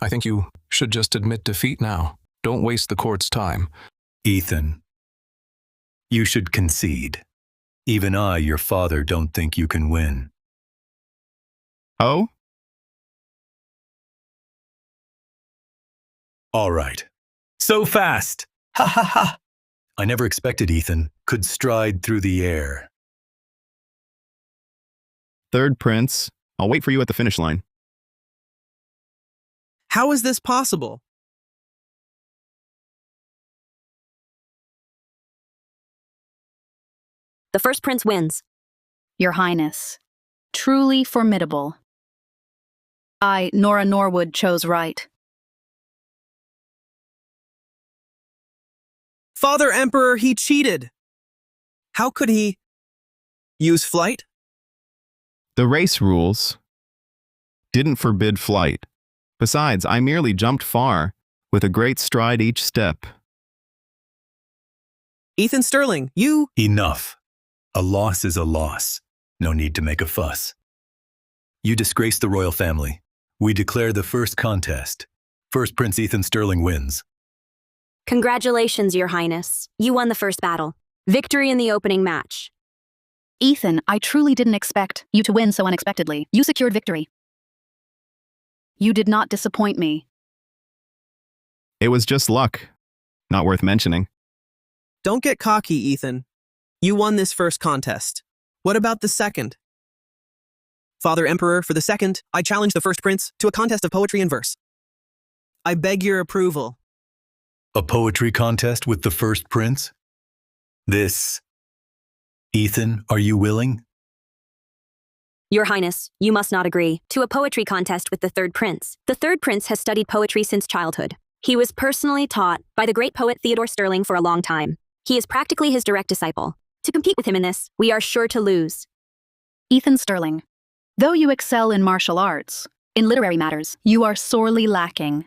I think you should just admit defeat now. Don't waste the court's time. Ethan, you should concede. Even I, your father, don't think you can win. Oh? All right. So fast! Ha ha ha! I never expected Ethan could stride through the air. Third prince, I'll wait for you at the finish line. How is this possible? The first prince wins. Your Highness, truly formidable. I, Nora Norwood, chose right. Father Emperor, he cheated. How could he use flight? The race rules didn't forbid flight. Besides, I merely jumped far, with a great stride each step. Ethan Sterling, you... Enough. A loss is a loss. No need to make a fuss. You disgrace the royal family. We declare the first contest. First Prince Ethan Sterling wins. Congratulations, Your Highness. You won the first battle. Victory in the opening match. Ethan, I truly didn't expect you to win so unexpectedly. You secured victory. You did not disappoint me. It was just luck. Not worth mentioning. Don't get cocky, Ethan. You won this first contest. What about the second? Father Emperor, for the second, I challenge the first prince to a contest of poetry and verse. I beg your approval. A poetry contest with the first prince? Ethan, are you willing? Your Highness, you must not agree to a poetry contest with the third prince. The third prince has studied poetry since childhood. He was personally taught by the great poet Theodore Sterling for a long time. He is practically his direct disciple. To compete with him in this, we are sure to lose. Ethan Sterling, though you excel in martial arts, in literary matters, you are sorely lacking.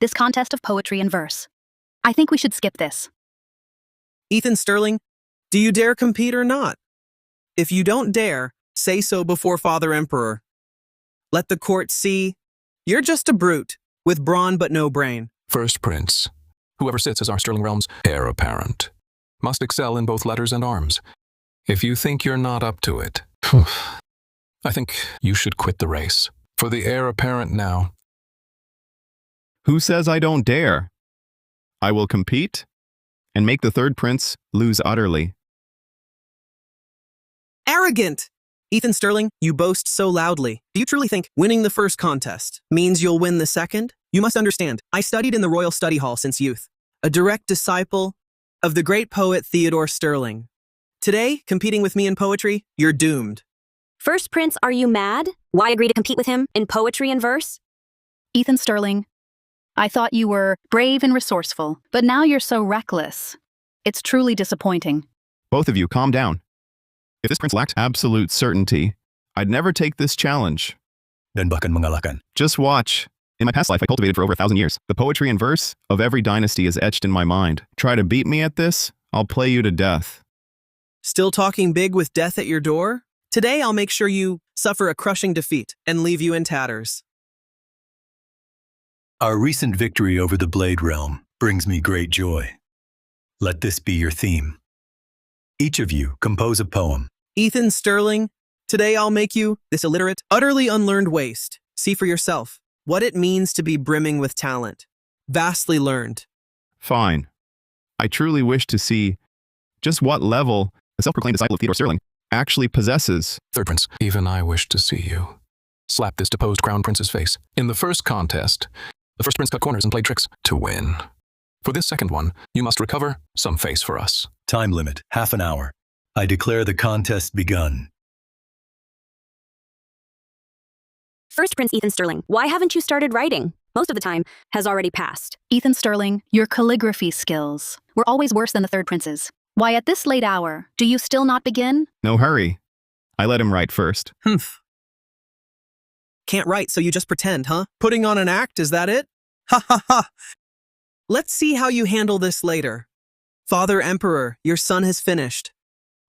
This contest of poetry and verse. I think we should skip this. Ethan Sterling, do you dare compete or not? If you don't dare, say so before Father Emperor. Let the court see you're just a brute, with brawn but no brain. First prince, whoever sits as our Sterling Realm's heir apparent, must excel in both letters and arms. If you think you're not up to it, I think you should quit the race. For the heir apparent now. Who says I don't dare? I will compete and make the third prince lose utterly. Arrogant! Ethan Sterling, you boast so loudly. Do you truly think winning the first contest means you'll win the second? You must understand, I studied in the Royal Study Hall since youth, a direct disciple of the great poet Theodore Sterling. Today, competing with me in poetry, you're doomed. First Prince, are you mad? Why agree to compete with him in poetry and verse? Ethan Sterling, I thought you were brave and resourceful, but now you're so reckless. It's truly disappointing. Both of you, calm down. If this prince lacked absolute certainty, I'd never take this challenge. Dan bahkan mengalahkan. Just watch. In my past life, I cultivated for over 1,000 years. The poetry and verse of every dynasty is etched in my mind. Try to beat me at this, I'll play you to death. Still talking big with death at your door? Today, I'll make sure you suffer a crushing defeat and leave you in tatters. Our recent victory over the Blade Realm brings me great joy. Let this be your theme. Each of you compose a poem. Ethan Sterling, today I'll make you this illiterate, utterly unlearned waste. See for yourself what it means to be brimming with talent. Vastly learned. Fine. I truly wish to see just what level a self-proclaimed disciple of Theodore Sterling actually possesses. Third Prince, even I wish to see you. Slap this deposed Crown Prince's face. In the first contest, the first prince cut corners and played tricks to win. For this second one, you must recover some face for us. Time limit, half an hour. I declare the contest begun. First Prince Ethan Sterling, why haven't you started writing? Most of the time has already passed. Ethan Sterling, your calligraphy skills were always worse than the third prince's. Why, at this late hour, do you still not begin? No hurry. I let him write first. Humph. Can't write, so you just pretend, huh? Putting on an act, is that it? Ha ha ha! Let's see how you handle this later. Father Emperor, your son has finished.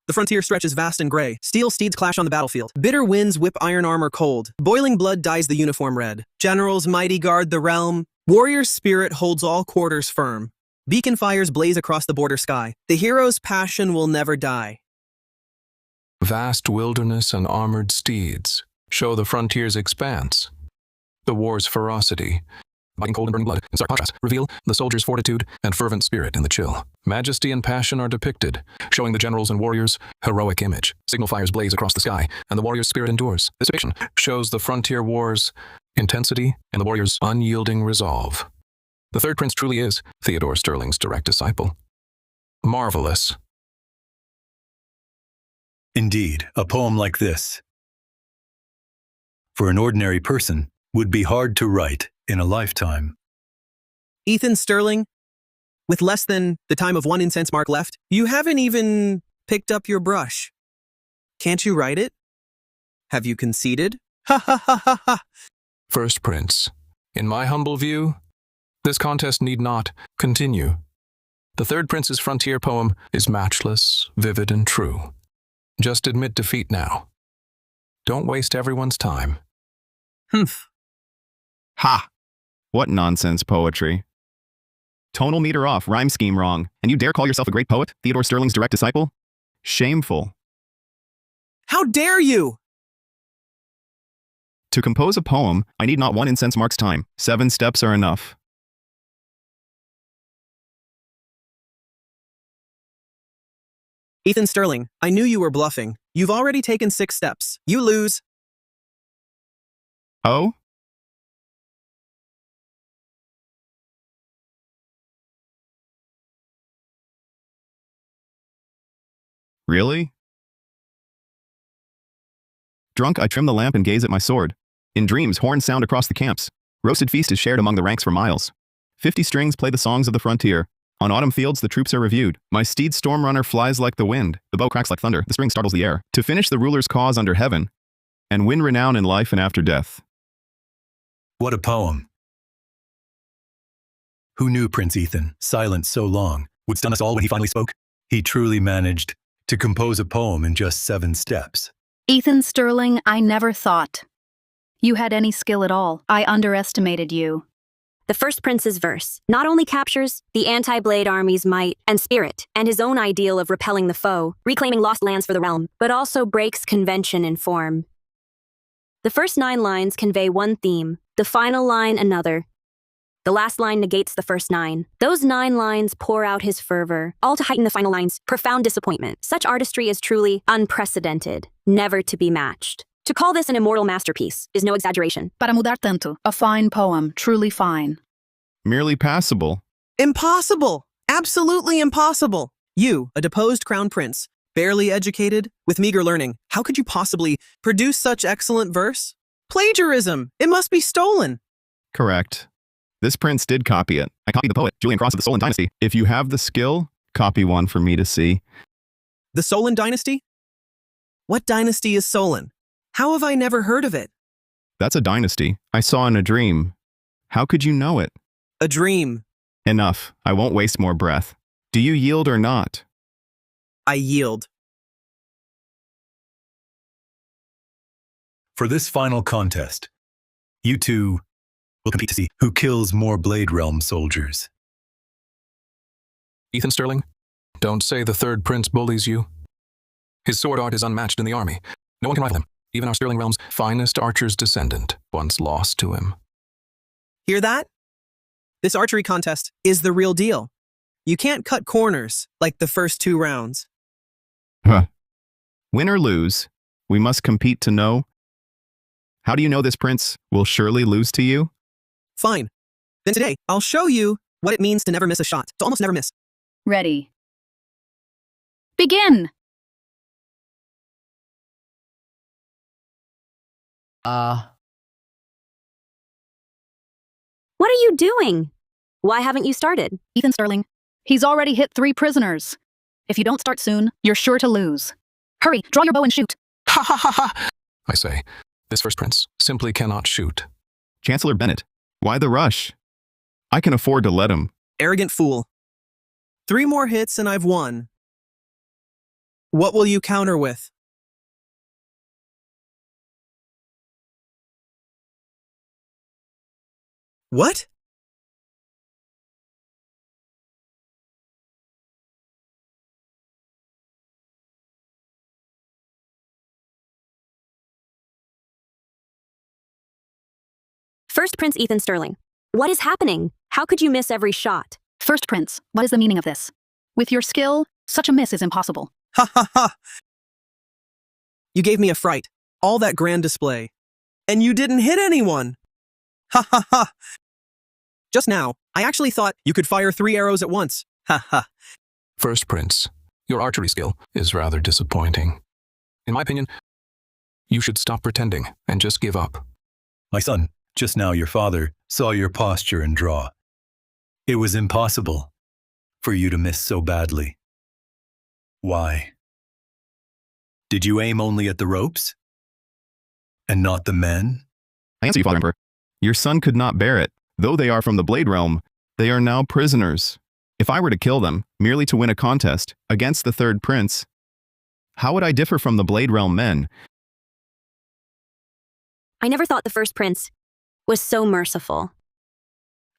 The frontier stretches vast and gray. Steel steeds clash on the battlefield. Bitter winds whip iron armor cold. Boiling blood dyes the uniform red. Generals mighty guard the realm. Warrior spirit holds all quarters firm. Beacon fires blaze across the border sky. The hero's passion will never die. Vast wilderness and armored steeds show the frontier's expanse. The war's ferocity, biting cold and burning blood, in stark contrast, reveal the soldier's fortitude and fervent spirit in the chill. Majesty and passion are depicted, showing the generals and warriors' heroic image. Signal fires blaze across the sky, and the warrior's spirit endures. This depiction shows the frontier war's intensity and the warrior's unyielding resolve. The third prince truly is Theodore Sterling's direct disciple. Marvelous. Indeed, a poem like this, for an ordinary person, would be hard to write in a lifetime. Ethan Sterling, with less than the time of one incense mark left, you haven't even picked up your brush. Can't you write it? Have you conceded? Ha ha ha ha ha! First Prince, in my humble view, this contest need not continue. The third prince's frontier poem is matchless, vivid, and true. Just admit defeat now. Don't waste everyone's time. Humph. Ha! What nonsense poetry. Tonal meter off, rhyme scheme wrong, and you dare call yourself a great poet, Theodore Sterling's direct disciple? Shameful. How dare you! To compose a poem, I need not one incense mark's time. 7 steps are enough. Ethan Sterling, I knew you were bluffing. You've already taken 6 steps. You lose. Oh? Really? Drunk, I trim the lamp and gaze at my sword. In dreams, horns sound across the camps. Roasted feast is shared among the ranks for miles. 50 strings play the songs of the frontier. On autumn fields, the troops are reviewed. My steed Stormrunner flies like the wind. The bow cracks like thunder. The spring startles the air. To finish the ruler's cause under heaven, and win renown in life and after death. What a poem. Who knew Prince Ethan, silent so long, would stun us all when he finally spoke? He truly managed to compose a poem in just 7 steps. Ethan Sterling, I never thought you had any skill at all. I underestimated you. The first prince's verse not only captures the anti-Blade army's might and spirit and his own ideal of repelling the foe, reclaiming lost lands for the realm, but also breaks convention in form. The first 9 lines convey one theme, the final line another. The last line negates the first 9. Those 9 lines pour out his fervor, all to heighten the final line's profound disappointment. Such artistry is truly unprecedented, never to be matched. To call this an immortal masterpiece is no exaggeration. Para mudar tanto, a fine poem, truly fine. Merely passable. Impossible! Absolutely impossible! You, a deposed crown prince, barely educated, with meager learning, how could you possibly produce such excellent verse? Plagiarism! It must be stolen! Correct. This prince did copy it. I copied the poet, Julian Cross of the Solon Dynasty. If you have the skill, copy one for me to see. The Solon dynasty? What dynasty is Solon? How have I never heard of it? That's a dynasty. I saw in a dream. How could you know it? A dream. Enough. I won't waste more breath. Do you yield or not? I yield. For this final contest, you two will compete to see who kills more Blade Realm soldiers. Ethan Sterling, don't say the third prince bullies you. His sword art is unmatched in the army. No one can rival him. Even our Sterling realm's finest archer's descendant once lost to him. Hear that? This archery contest is the real deal. You can't cut corners like the first 2 rounds. Huh. Win or lose, we must compete to know. How do you know this prince will surely lose to you? Fine. Then today, I'll show you what it means to never miss a shot, to almost never miss. Ready. Begin! What are you doing? Why haven't you started? Ethan Sterling. He's already hit 3 prisoners. If you don't start soon, you're sure to lose. Hurry, draw your bow and shoot. Ha ha ha ha! I say, this first prince simply cannot shoot. Chancellor Bennett, why the rush? I can afford to let him. Arrogant fool. 3 more hits and I've won. What will you counter with? What? First Prince Ethan Sterling. What is happening? How could you miss every shot? First Prince, what is the meaning of this? With your skill, such a miss is impossible. Ha ha ha! You gave me a fright. All that grand display. And you didn't hit anyone! Ha ha ha! Just now, I actually thought you could fire 3 arrows at once. Ha ha. First prince, your archery skill is rather disappointing. In my opinion, you should stop pretending and just give up. My son, just now your father saw your posture and draw. It was impossible for you to miss so badly. Why? Did you aim only at the ropes? And not the men? I answer you, Father Emperor. Your son could not bear it. Though they are from the Blade Realm, they are now prisoners. If I were to kill them, merely to win a contest against the third prince, how would I differ from the Blade Realm men? I never thought the first prince was so merciful.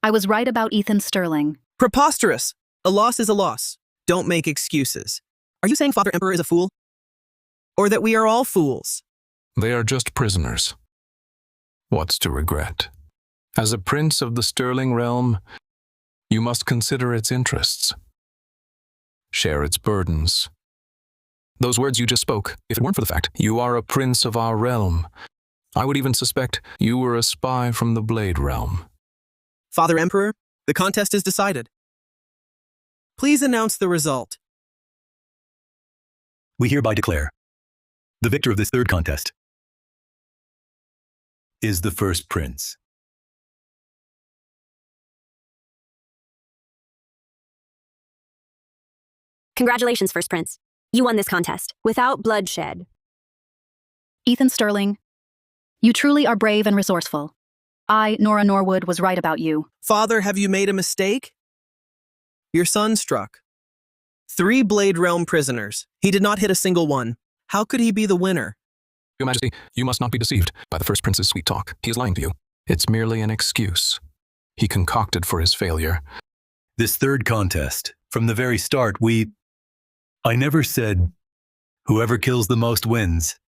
I was right about Ethan Sterling. Preposterous! A loss is a loss. Don't make excuses. Are you saying Father Emperor is a fool? Or that we are all fools? They are just prisoners. What's to regret? As a prince of the Sterling realm, you must consider its interests. Share its burdens. Those words you just spoke, if it weren't for the fact you are a prince of our realm, I would even suspect you were a spy from the Blade Realm. Father Emperor, the contest is decided. Please announce the result. We hereby declare the victor of this third contest is the first prince. Congratulations, First Prince. You won this contest without bloodshed. Ethan Sterling, you truly are brave and resourceful. I, Nora Norwood, was right about you. Father, have you made a mistake? Your son struck 3 Blade Realm prisoners. He did not hit a single one. How could he be the winner? Your Majesty, you must not be deceived by the first prince's sweet talk. He is lying to you. It's merely an excuse he concocted for his failure. This third contest, from the very start, I never said, whoever kills the most wins.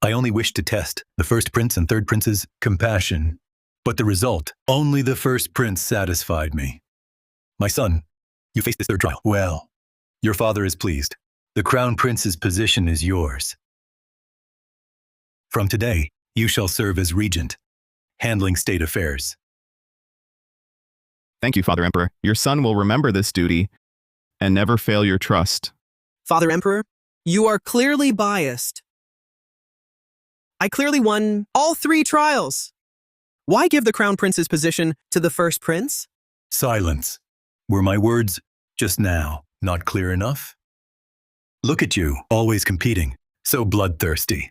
I only wished to test the first prince and third prince's compassion. But the result, only the first prince satisfied me. My son, you faced this third trial. Well, your father is pleased. The crown prince's position is yours. From today, you shall serve as regent, handling state affairs. Thank you, Father Emperor. Your son will remember this duty and never fail your trust. Father Emperor, you are clearly biased. I clearly won all 3 trials. Why give the Crown Prince's position to the first prince? Silence. Were my words just now not clear enough? Look at you, always competing, so bloodthirsty.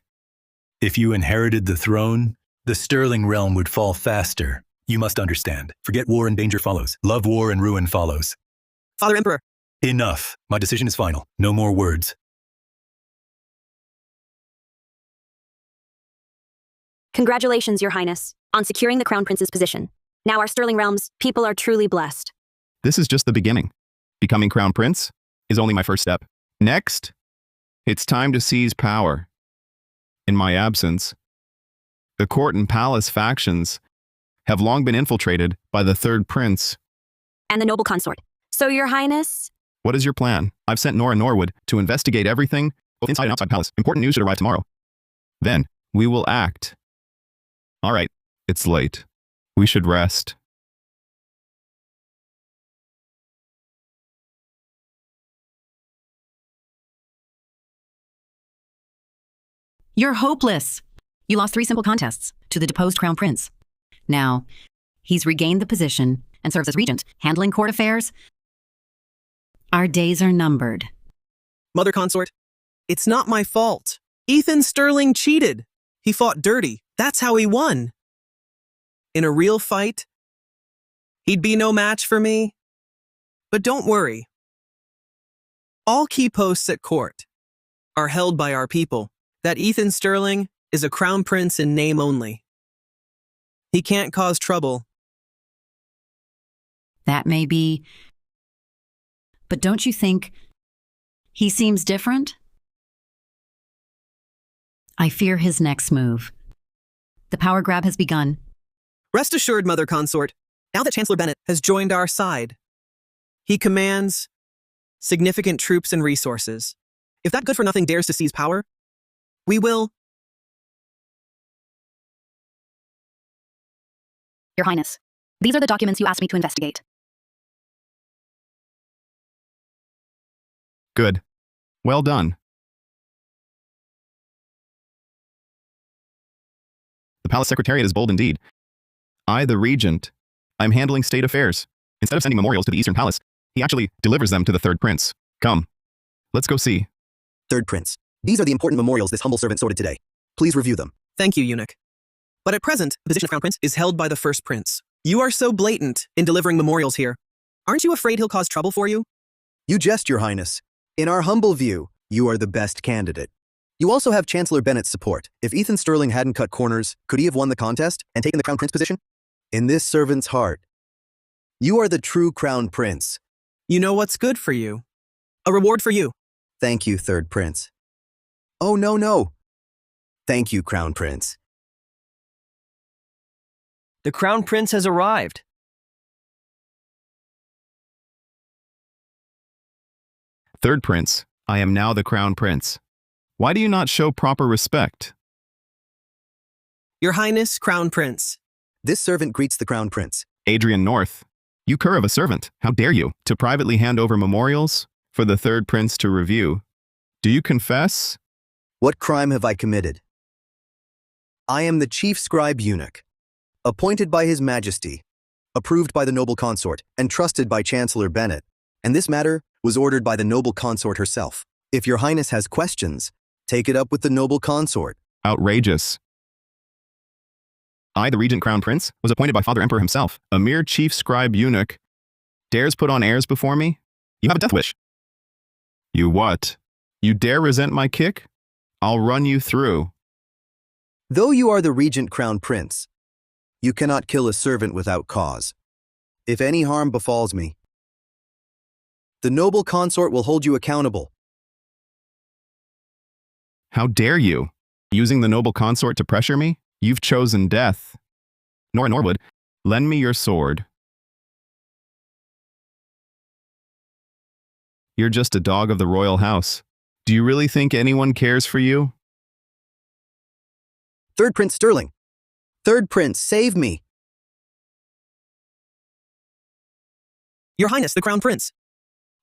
If you inherited the throne, the Sterling realm would fall faster. You must understand. Forget war and danger follows. Love, war, and ruin follows. Father Emperor. Enough. My decision is final. No more words. Congratulations, Your Highness, on securing the Crown Prince's position. Now our Sterling Realms people are truly blessed. This is just the beginning. Becoming Crown Prince is only my first step. Next, it's time to seize power. In my absence, the court and palace factions have long been infiltrated by the third prince. And the noble consort. So, Your Highness? What is your plan? I've sent Nora Norwood to investigate everything, both inside and outside palace. Important news should arrive tomorrow. Then, we will act. All right, it's late. We should rest. You're hopeless. You lost 3 simple contests to the deposed Crown Prince. Now, he's regained the position and serves as regent, handling court affairs. Our days are numbered. Mother Consort, it's not my fault. Ethan Sterling cheated. He fought dirty. That's how he won. In a real fight, he'd be no match for me. But don't worry. All key posts at court are held by our people. That Ethan Sterling is a crown prince in name only. He can't cause trouble. That may be. But don't you think he seems different? I fear his next move. The power grab has begun. Rest assured, Mother Consort, now that Chancellor Bennett has joined our side, he commands significant troops and resources. If that good-for-nothing dares to seize power, we will. Your Highness, these are the documents you asked me to investigate. Good. Well done. The Palace Secretariat is bold indeed. I, the Regent, I'm handling state affairs. Instead of sending memorials to the Eastern Palace, he actually delivers them to the Third Prince. Come, let's go see. Third Prince. These are the important memorials this humble servant sorted today. Please review them. Thank you, Eunuch. But at present, the position of Crown Prince is held by the First Prince. You are so blatant in delivering memorials here. Aren't you afraid he'll cause trouble for you? You jest, Your Highness. In our humble view, you are the best candidate. You also have Chancellor Bennett's support. If Ethan Sterling hadn't cut corners, could he have won the contest and taken the Crown Prince position? In this servant's heart, you are the true Crown Prince. You know what's good for you. A reward for you. Thank you, Third Prince. Oh, no. Thank you, Crown Prince. The Crown Prince has arrived. Third Prince, I am now the Crown Prince. Why do you not show proper respect? Your Highness, Crown Prince. This servant greets the Crown Prince. Adrian North, you cur of a servant, how dare you, to privately hand over memorials for the Third Prince to review? Do you confess? What crime have I committed? I am the chief scribe eunuch, appointed by His Majesty, approved by the noble consort, and trusted by Chancellor Bennett, and this matter was ordered by the noble consort herself. If your highness has questions, take it up with the noble consort. Outrageous. I, the regent crown prince, was appointed by Father Emperor himself. A mere chief scribe eunuch dares put on airs before me? You have a death wish. You what? You dare resent my kick? I'll run you through. Though you are the regent crown prince, you cannot kill a servant without cause. If any harm befalls me, the noble consort will hold you accountable. How dare you? Using the noble consort to pressure me? You've chosen death. Nora Norwood, lend me your sword. You're just a dog of the royal house. Do you really think anyone cares for you? Third Prince Sterling. Third Prince, save me. Your Highness, the Crown Prince.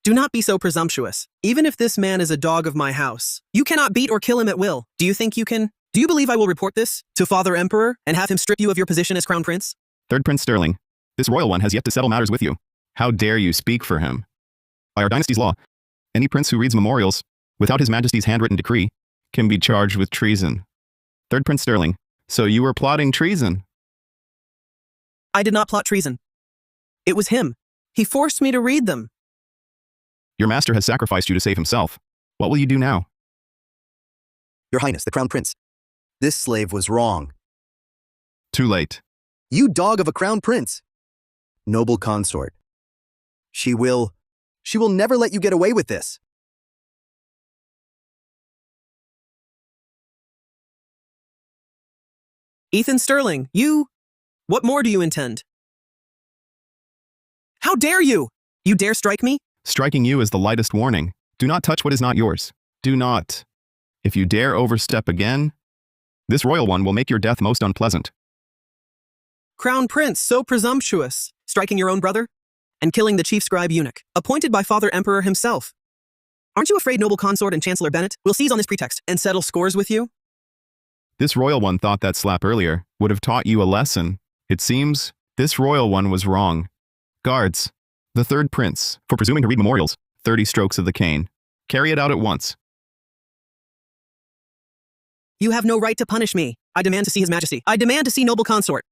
Do not be so presumptuous. Even if this man is a dog of my house, you cannot beat or kill him at will. Do you think you can? Do you believe I will report this to Father Emperor and have him strip you of your position as Crown Prince? Third Prince Sterling, this royal one has yet to settle matters with you. How dare you speak for him? By our dynasty's law, any prince who reads memorials without His Majesty's handwritten decree can be charged with treason. Third Prince Sterling, so you were plotting treason? I did not plot treason. It was him. He forced me to read them. Your master has sacrificed you to save himself. What will you do now? Your Highness, the Crown Prince. This slave was wrong. Too late. You dog of a Crown Prince. Noble consort. She will never let you get away with this. Ethan Sterling, what more do you intend? How dare you? You dare strike me? Striking you is the lightest warning. Do not touch what is not yours. Do not. If you dare overstep again, this royal one will make your death most unpleasant. Crown Prince, so presumptuous, striking your own brother and killing the chief scribe eunuch, appointed by Father Emperor himself. Aren't you afraid noble consort and Chancellor Bennett will seize on this pretext and settle scores with you? This royal one thought that slap earlier would have taught you a lesson. It seems this royal one was wrong. Guards, the third prince, for presuming to read memorials, 30 strokes of the cane. Carry it out at once. You have no right to punish me. I demand to see His Majesty. I demand to see noble consort.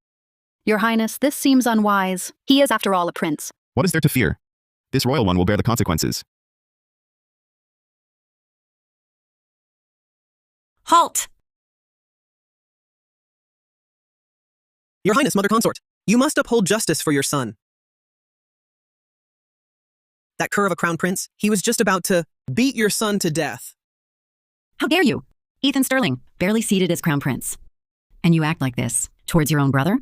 Your Highness, this seems unwise. He is, after all, a prince. What is there to fear? This royal one will bear the consequences. Halt! Your Highness, Mother Consort, you must uphold justice for your son. That cur of a Crown Prince, he was just about to beat your son to death. How dare you? Ethan Sterling, barely seated as Crown Prince. And you act like this towards your own brother?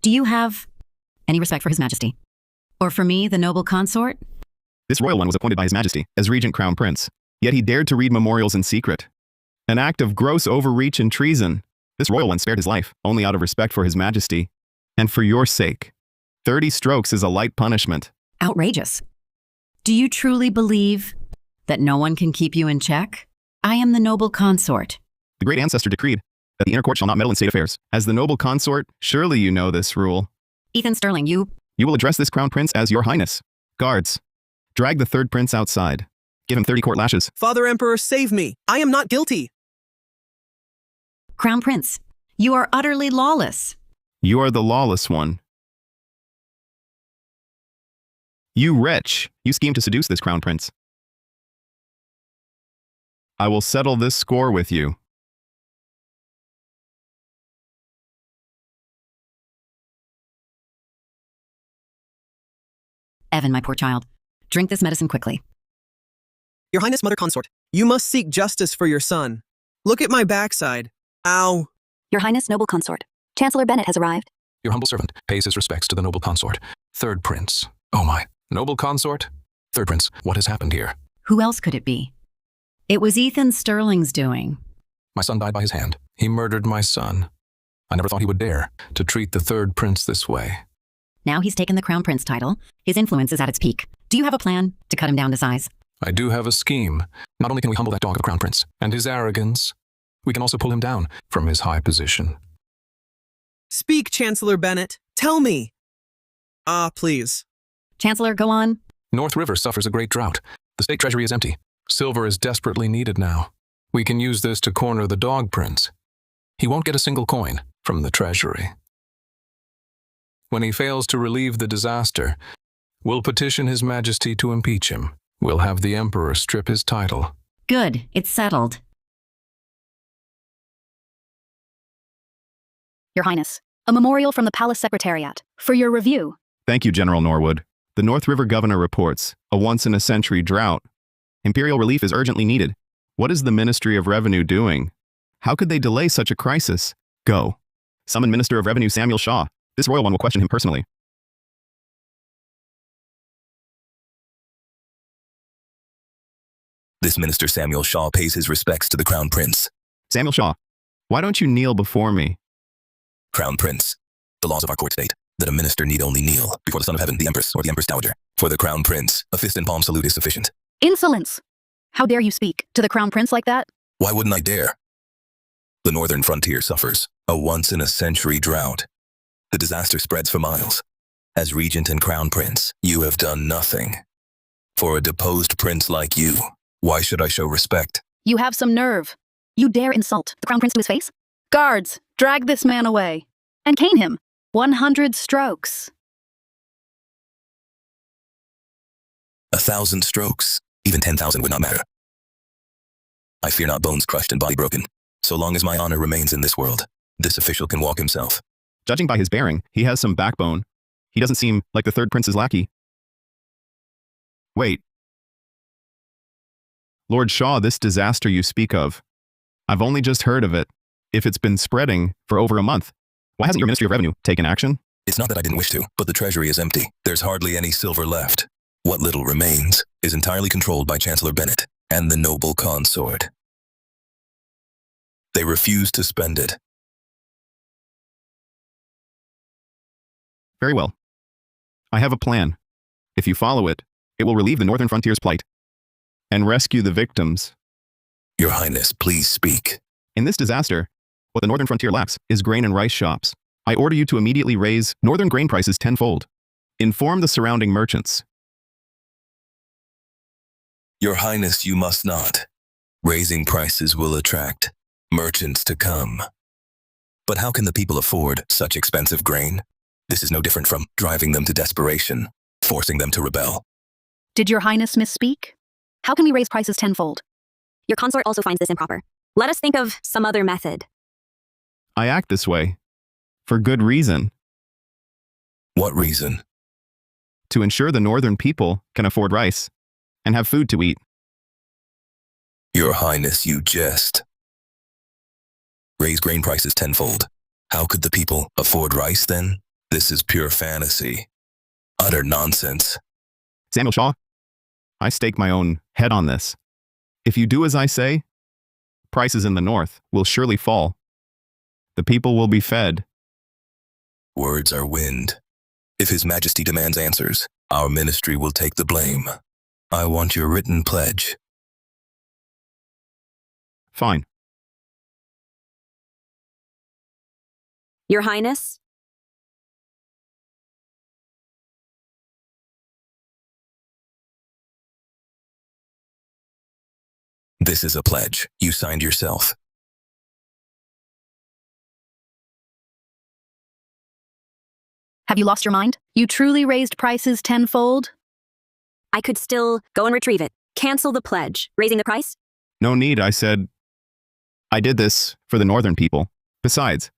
Do you have any respect for His Majesty? Or for me, the noble consort? This royal one was appointed by His Majesty as Regent Crown Prince, yet he dared to read memorials in secret. An act of gross overreach and treason. This royal one spared his life, only out of respect for His Majesty. And for your sake. 30 strokes is a light punishment. Outrageous. Do you truly believe that no one can keep you in check? I am the noble consort. The great ancestor decreed that the inner court shall not meddle in state affairs. As the noble consort, surely you know this rule. Ethan Sterling, you will address this Crown Prince as Your Highness. Guards, drag the third prince outside. Give him 30 court lashes. Father Emperor, save me. I am not guilty. Crown Prince, you are utterly lawless. You are the lawless one. You wretch, you scheme to seduce this Crown Prince. I will settle this score with you. Evan, my poor child, drink this medicine quickly. Your Highness, Mother Consort, you must seek justice for your son. Look at my backside. Ow. Your Highness, noble consort. Chancellor Bennett has arrived. Your humble servant pays his respects to the noble consort. Third prince. Oh my. Noble consort? Third prince, what has happened here? Who else could it be? It was Ethan Sterling's doing. My son died by his hand. He murdered my son. I never thought he would dare to treat the third prince this way. Now he's taken the Crown Prince title. His influence is at its peak. Do you have a plan to cut him down to size? I do have a scheme. Not only can we humble that dog of a Crown Prince and his arrogance, we can also pull him down from his high position. Speak, Chancellor Bennett. Tell me. Please. Chancellor, go on. North River suffers a great drought. The state treasury is empty. Silver is desperately needed now. We can use this to corner the dog prince. He won't get a single coin from the treasury. When he fails to relieve the disaster, we'll petition His Majesty to impeach him. We'll have the Emperor strip his title. Good, it's settled. Your Highness, a memorial from the Palace Secretariat for your review. Thank you, General Norwood. The North River Governor reports a once-in-a-century drought. Imperial relief is urgently needed. What is the Ministry of Revenue doing? How could they delay such a crisis? Go. Summon Minister of Revenue Samuel Shaw. This royal one will question him personally. This Minister Samuel Shaw pays his respects to the Crown Prince. Samuel Shaw, Why don't you kneel before me? Crown Prince, the laws of our court state that a minister need only kneel before the Son of Heaven, the Empress, or the Empress Dowager. For the Crown Prince, a fist and palm salute is sufficient. Insolence! How dare you speak to the Crown Prince like that? Why wouldn't I dare? The northern frontier suffers a once-in-a-century drought. The disaster spreads for miles. As Regent and Crown Prince, you have done nothing. For a deposed prince like you, why should I show respect? You have some nerve. You dare insult the Crown Prince to his face? Guards, drag this man away. And cane him. 100 strokes. 1,000 strokes, even 10,000 would not matter. I fear not bones crushed and body broken. So long as my honor remains in this world, this official can walk himself. Judging by his bearing, he has some backbone. He doesn't seem like the third prince's lackey. Wait. Lord Shaw, this disaster you speak of, I've only just heard of it. If it's been spreading for over a month, why hasn't your Ministry of Revenue taken action? It's not that I didn't wish to, but the treasury is empty. There's hardly any silver left. What little remains is entirely controlled by Chancellor Bennett and the noble consort. They refuse to spend it. Very well. I have a plan. If you follow it, it will relieve the northern frontier's plight and rescue the victims. Your Highness, please speak. In this disaster, what the northern frontier lacks is grain and rice shops. I order you to immediately raise northern grain prices tenfold. Inform the surrounding merchants. Your Highness, you must not. Raising prices will attract merchants to come. But how can the people afford such expensive grain? This is no different from driving them to desperation, forcing them to rebel. Did your Highness misspeak? How can we raise prices tenfold? Your consort also finds this improper. Let us think of some other method. I act this way for good reason. What reason? To ensure the northern people can afford rice and have food to eat. Your Highness, you jest. Raise grain prices tenfold. How could the people afford rice then? This is pure fantasy. Utter nonsense. Samuel Shaw, I stake my own head on this. If you do as I say, prices in the north will surely fall. The people will be fed. Words are wind. If His Majesty demands answers, our ministry will take the blame. I want your written pledge. Fine. Your Highness? This is a pledge. You signed yourself. Have you lost your mind? You truly raised prices tenfold? I could still go and retrieve it. Cancel the pledge. Raising the price? No need, I said. I did this for the northern people. Besides,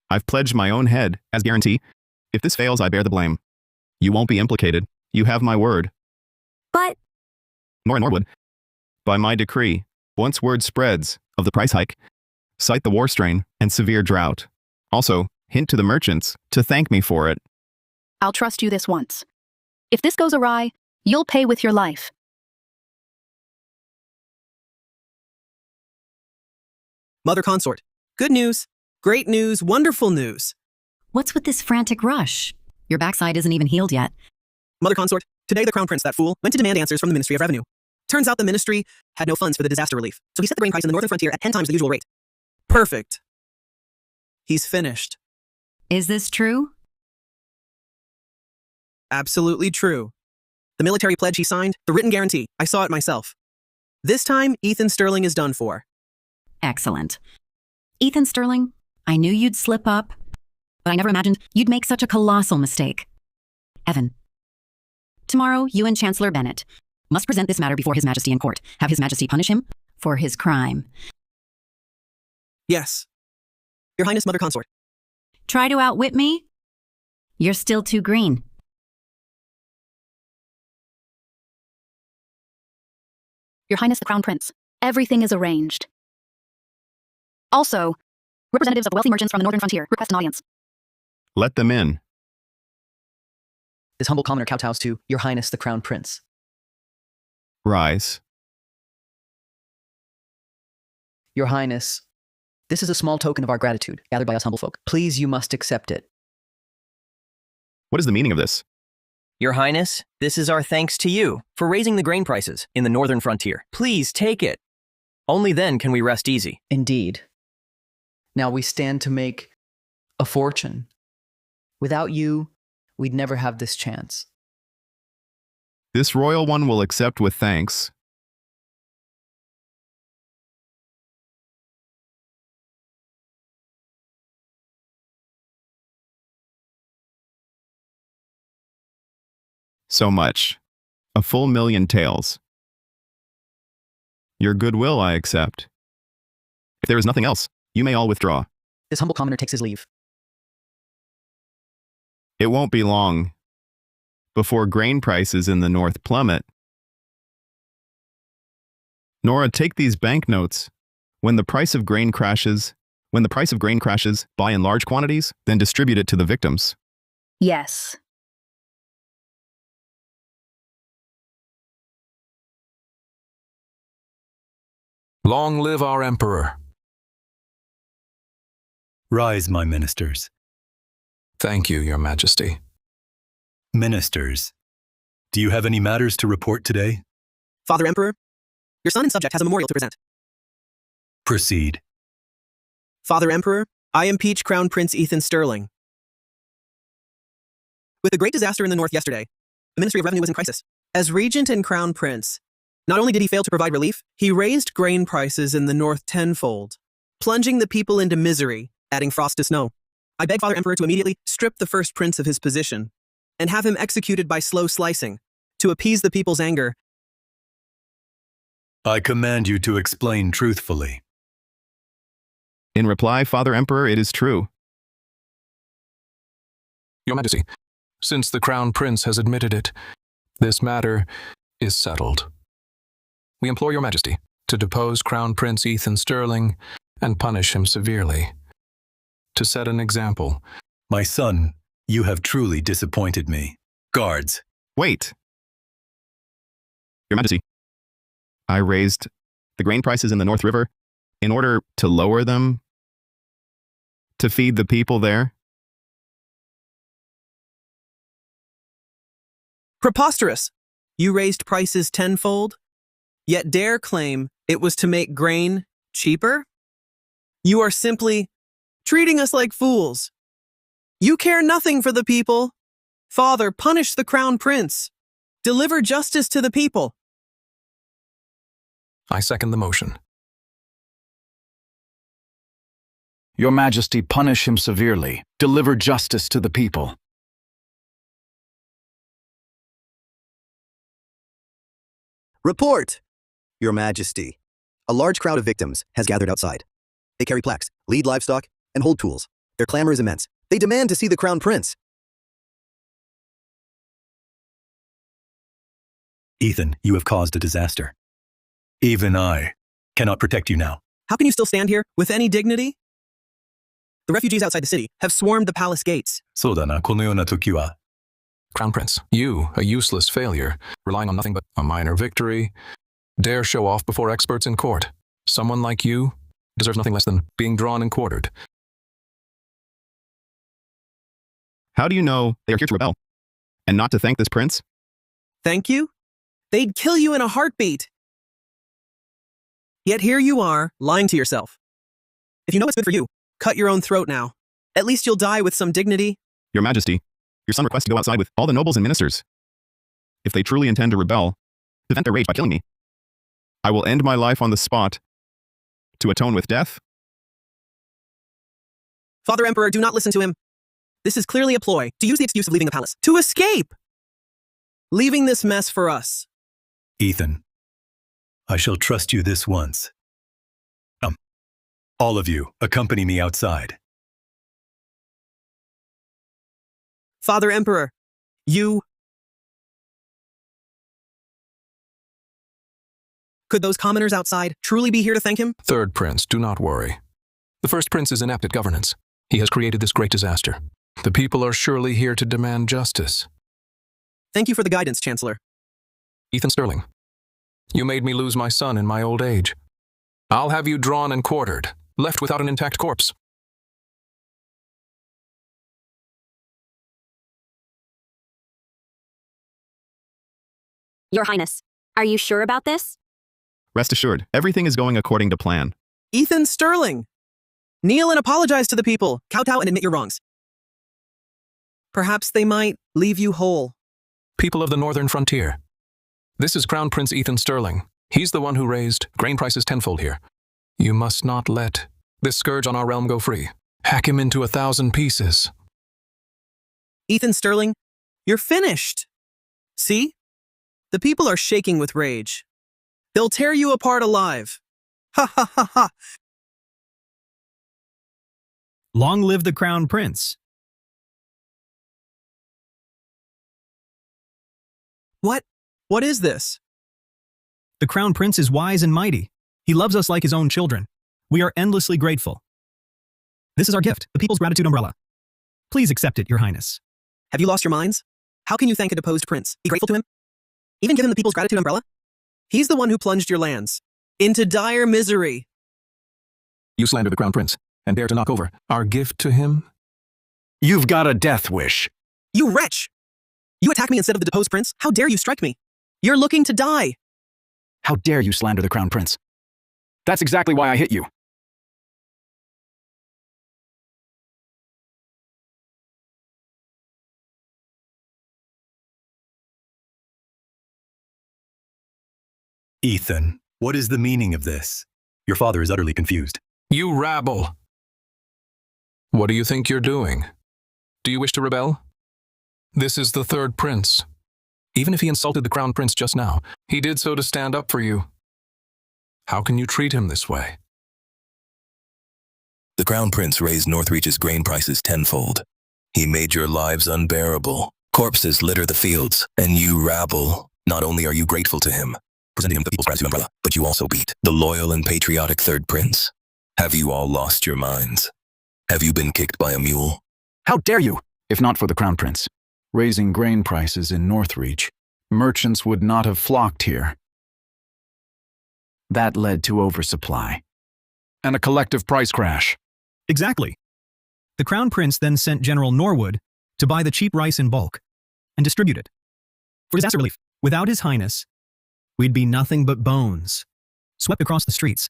I've pledged my own head as guarantee. If this fails, I bear the blame. You won't be implicated. You have my word. But... Nor would. By my decree, once word spreads of the price hike, cite the war strain and severe drought. Also, hint to the merchants to thank me for it. I'll trust you this once. If this goes awry, you'll pay with your life. Mother consort. Good news. Great news. Wonderful news. What's with this frantic rush? Your backside isn't even healed yet. Mother consort. Today the Crown Prince, that fool, went to demand answers from the Ministry of Revenue. Turns out the ministry had no funds for the disaster relief, so he set the grain price in the northern frontier at 10 times the usual rate. Perfect. He's finished. Is this true? Absolutely true. The military pledge he signed, the written guarantee, I saw it myself. This time, Ethan Sterling is done for. Excellent. Ethan Sterling, I knew you'd slip up, but I never imagined you'd make such a colossal mistake. Evan, tomorrow you and Chancellor Bennett must present this matter before His Majesty in court. Have His Majesty punish him for his crime. Yes. Your Highness, Mother Consort. Try to outwit me? You're still too green. Your Highness the Crown Prince, everything is arranged. Also, representatives of wealthy merchants from the northern frontier request an audience. Let them in. This humble commoner kowtows to Your Highness the Crown Prince. Rise. Your Highness, This is a small token of our gratitude, gathered by us humble folk. Please, you must accept it. What is the meaning of this? Your Highness, this is our thanks to you for raising the grain prices in the northern frontier. Please take it. Only then can we rest easy. Indeed. Now we stand to make a fortune. Without you, we'd never have this chance. This royal one will accept with thanks. So much. A full 1,000,000 taels. Your goodwill I accept. If there is nothing else, you may all withdraw. This humble commoner takes his leave. It won't be long before grain prices in the north plummet. Nora, take these banknotes. When the price of grain crashes, buy in large quantities, then distribute it to the victims. Yes. Long live our emperor. Rise, my ministers. Thank you, your majesty. Ministers, do you have any matters to report today? Father Emperor, your son and subject has a memorial to present. Proceed. Father Emperor, I impeach Crown Prince Ethan Sterling. With the great disaster in the north yesterday, the Ministry of Revenue was in crisis. As Regent and Crown Prince, not only did he fail to provide relief, he raised grain prices in the north tenfold, plunging the people into misery, adding frost to snow. I beg Father Emperor to immediately strip the first prince of his position and have him executed by slow slicing to appease the people's anger. I command you to explain truthfully. In reply, Father Emperor, it is true. Your majesty, since the crown prince has admitted it, this matter is settled. We implore your majesty to depose Crown Prince Ethan Sterling and punish him severely. To set an example. My son, you have truly disappointed me. Guards. Wait. Your majesty, I raised the grain prices in the North River in order to lower them, to feed the people there. Preposterous! You raised prices tenfold, yet dare claim it was to make grain cheaper? You are simply treating us like fools. You care nothing for the people. Father, punish the crown prince. Deliver justice to the people. I second the motion. Your Majesty, punish him severely. Deliver justice to the people. Report! Your Majesty, a large crowd of victims has gathered outside. They carry plaques, lead livestock, and hold tools. Their clamor is immense. They demand to see the crown prince. Ethan, you have caused a disaster. Even I cannot protect you now. How can you still stand here with any dignity? The refugees outside the city have swarmed the palace gates. そうだな、このような時は。 Crown Prince, you, a useless failure, relying on nothing but a minor victory, dare show off before experts in court. Someone like you deserves nothing less than being drawn and quartered. How do you know they are here to rebel and not to thank this prince? Thank you? They'd kill you in a heartbeat. Yet here you are, lying to yourself. If you know what's good for you, cut your own throat now. At least you'll die with some dignity. Your Majesty, your son requests to go outside with all the nobles and ministers. If they truly intend to rebel, to vent their rage by killing me, I will end my life on the spot to atone with death. Father Emperor, do not listen to him. This is clearly a ploy to use the excuse of leaving the palace to escape. Leaving this mess for us. Ethan, I shall trust you this once. All of you, accompany me outside. Father Emperor, you... Could those commoners outside truly be here to thank him? Third Prince, do not worry. The first prince is inept at governance. He has created this great disaster. The people are surely here to demand justice. Thank you for the guidance, Chancellor. Ethan Sterling, you made me lose my son in my old age. I'll have you drawn and quartered. left without an intact corpse. Your Highness, are you sure about this? Rest assured, everything is going according to plan. Ethan Sterling! Kneel and apologize to the people. Kowtow and admit your wrongs. Perhaps they might leave you whole. People of the northern frontier. This is Crown Prince Ethan Sterling. He's the one who raised grain prices tenfold here. You must not let this scourge on our realm go free. Hack him into 1,000 pieces. Ethan Sterling, you're finished. See? The people are shaking with rage. They'll tear you apart alive. Ha ha ha ha! Long live the Crown Prince. What is this? The Crown Prince is wise and mighty. He loves us like his own children. We are endlessly grateful. This is our gift, the People's Gratitude Umbrella. Please accept it, Your Highness. Have you lost your minds? How can you thank a deposed prince? Be grateful to him? Even give him the People's Gratitude Umbrella? He's the one who plunged your lands into dire misery. You slander the Crown Prince and dare to knock over our gift to him? You've got a death wish. You wretch! You attack me instead of the deposed prince? How dare you strike me? You're looking to die. How dare you slander the Crown Prince? That's exactly why I hit you. Ethan, what is the meaning of this? Your father is utterly confused. You rabble! What do you think you're doing? Do you wish to rebel? This is the third prince. Even if he insulted the Crown Prince just now, he did so to stand up for you. How can you treat him this way? The Crown Prince raised Northreach's grain prices tenfold. He made your lives unbearable. Corpses litter the fields, and you rabble. Not only are you grateful to him, presenting him the People's Gratitude Umbrella, but you also beat the loyal and patriotic third prince. Have you all lost your minds? Have you been kicked by a mule? How dare you? If not for the Crown Prince raising grain prices in Northreach, merchants would not have flocked here. That led to oversupply and a collective price crash. Exactly. The Crown Prince then sent General Norwood to buy the cheap rice in bulk and distribute it for disaster relief. Without His Highness, we'd be nothing but bones, swept across the streets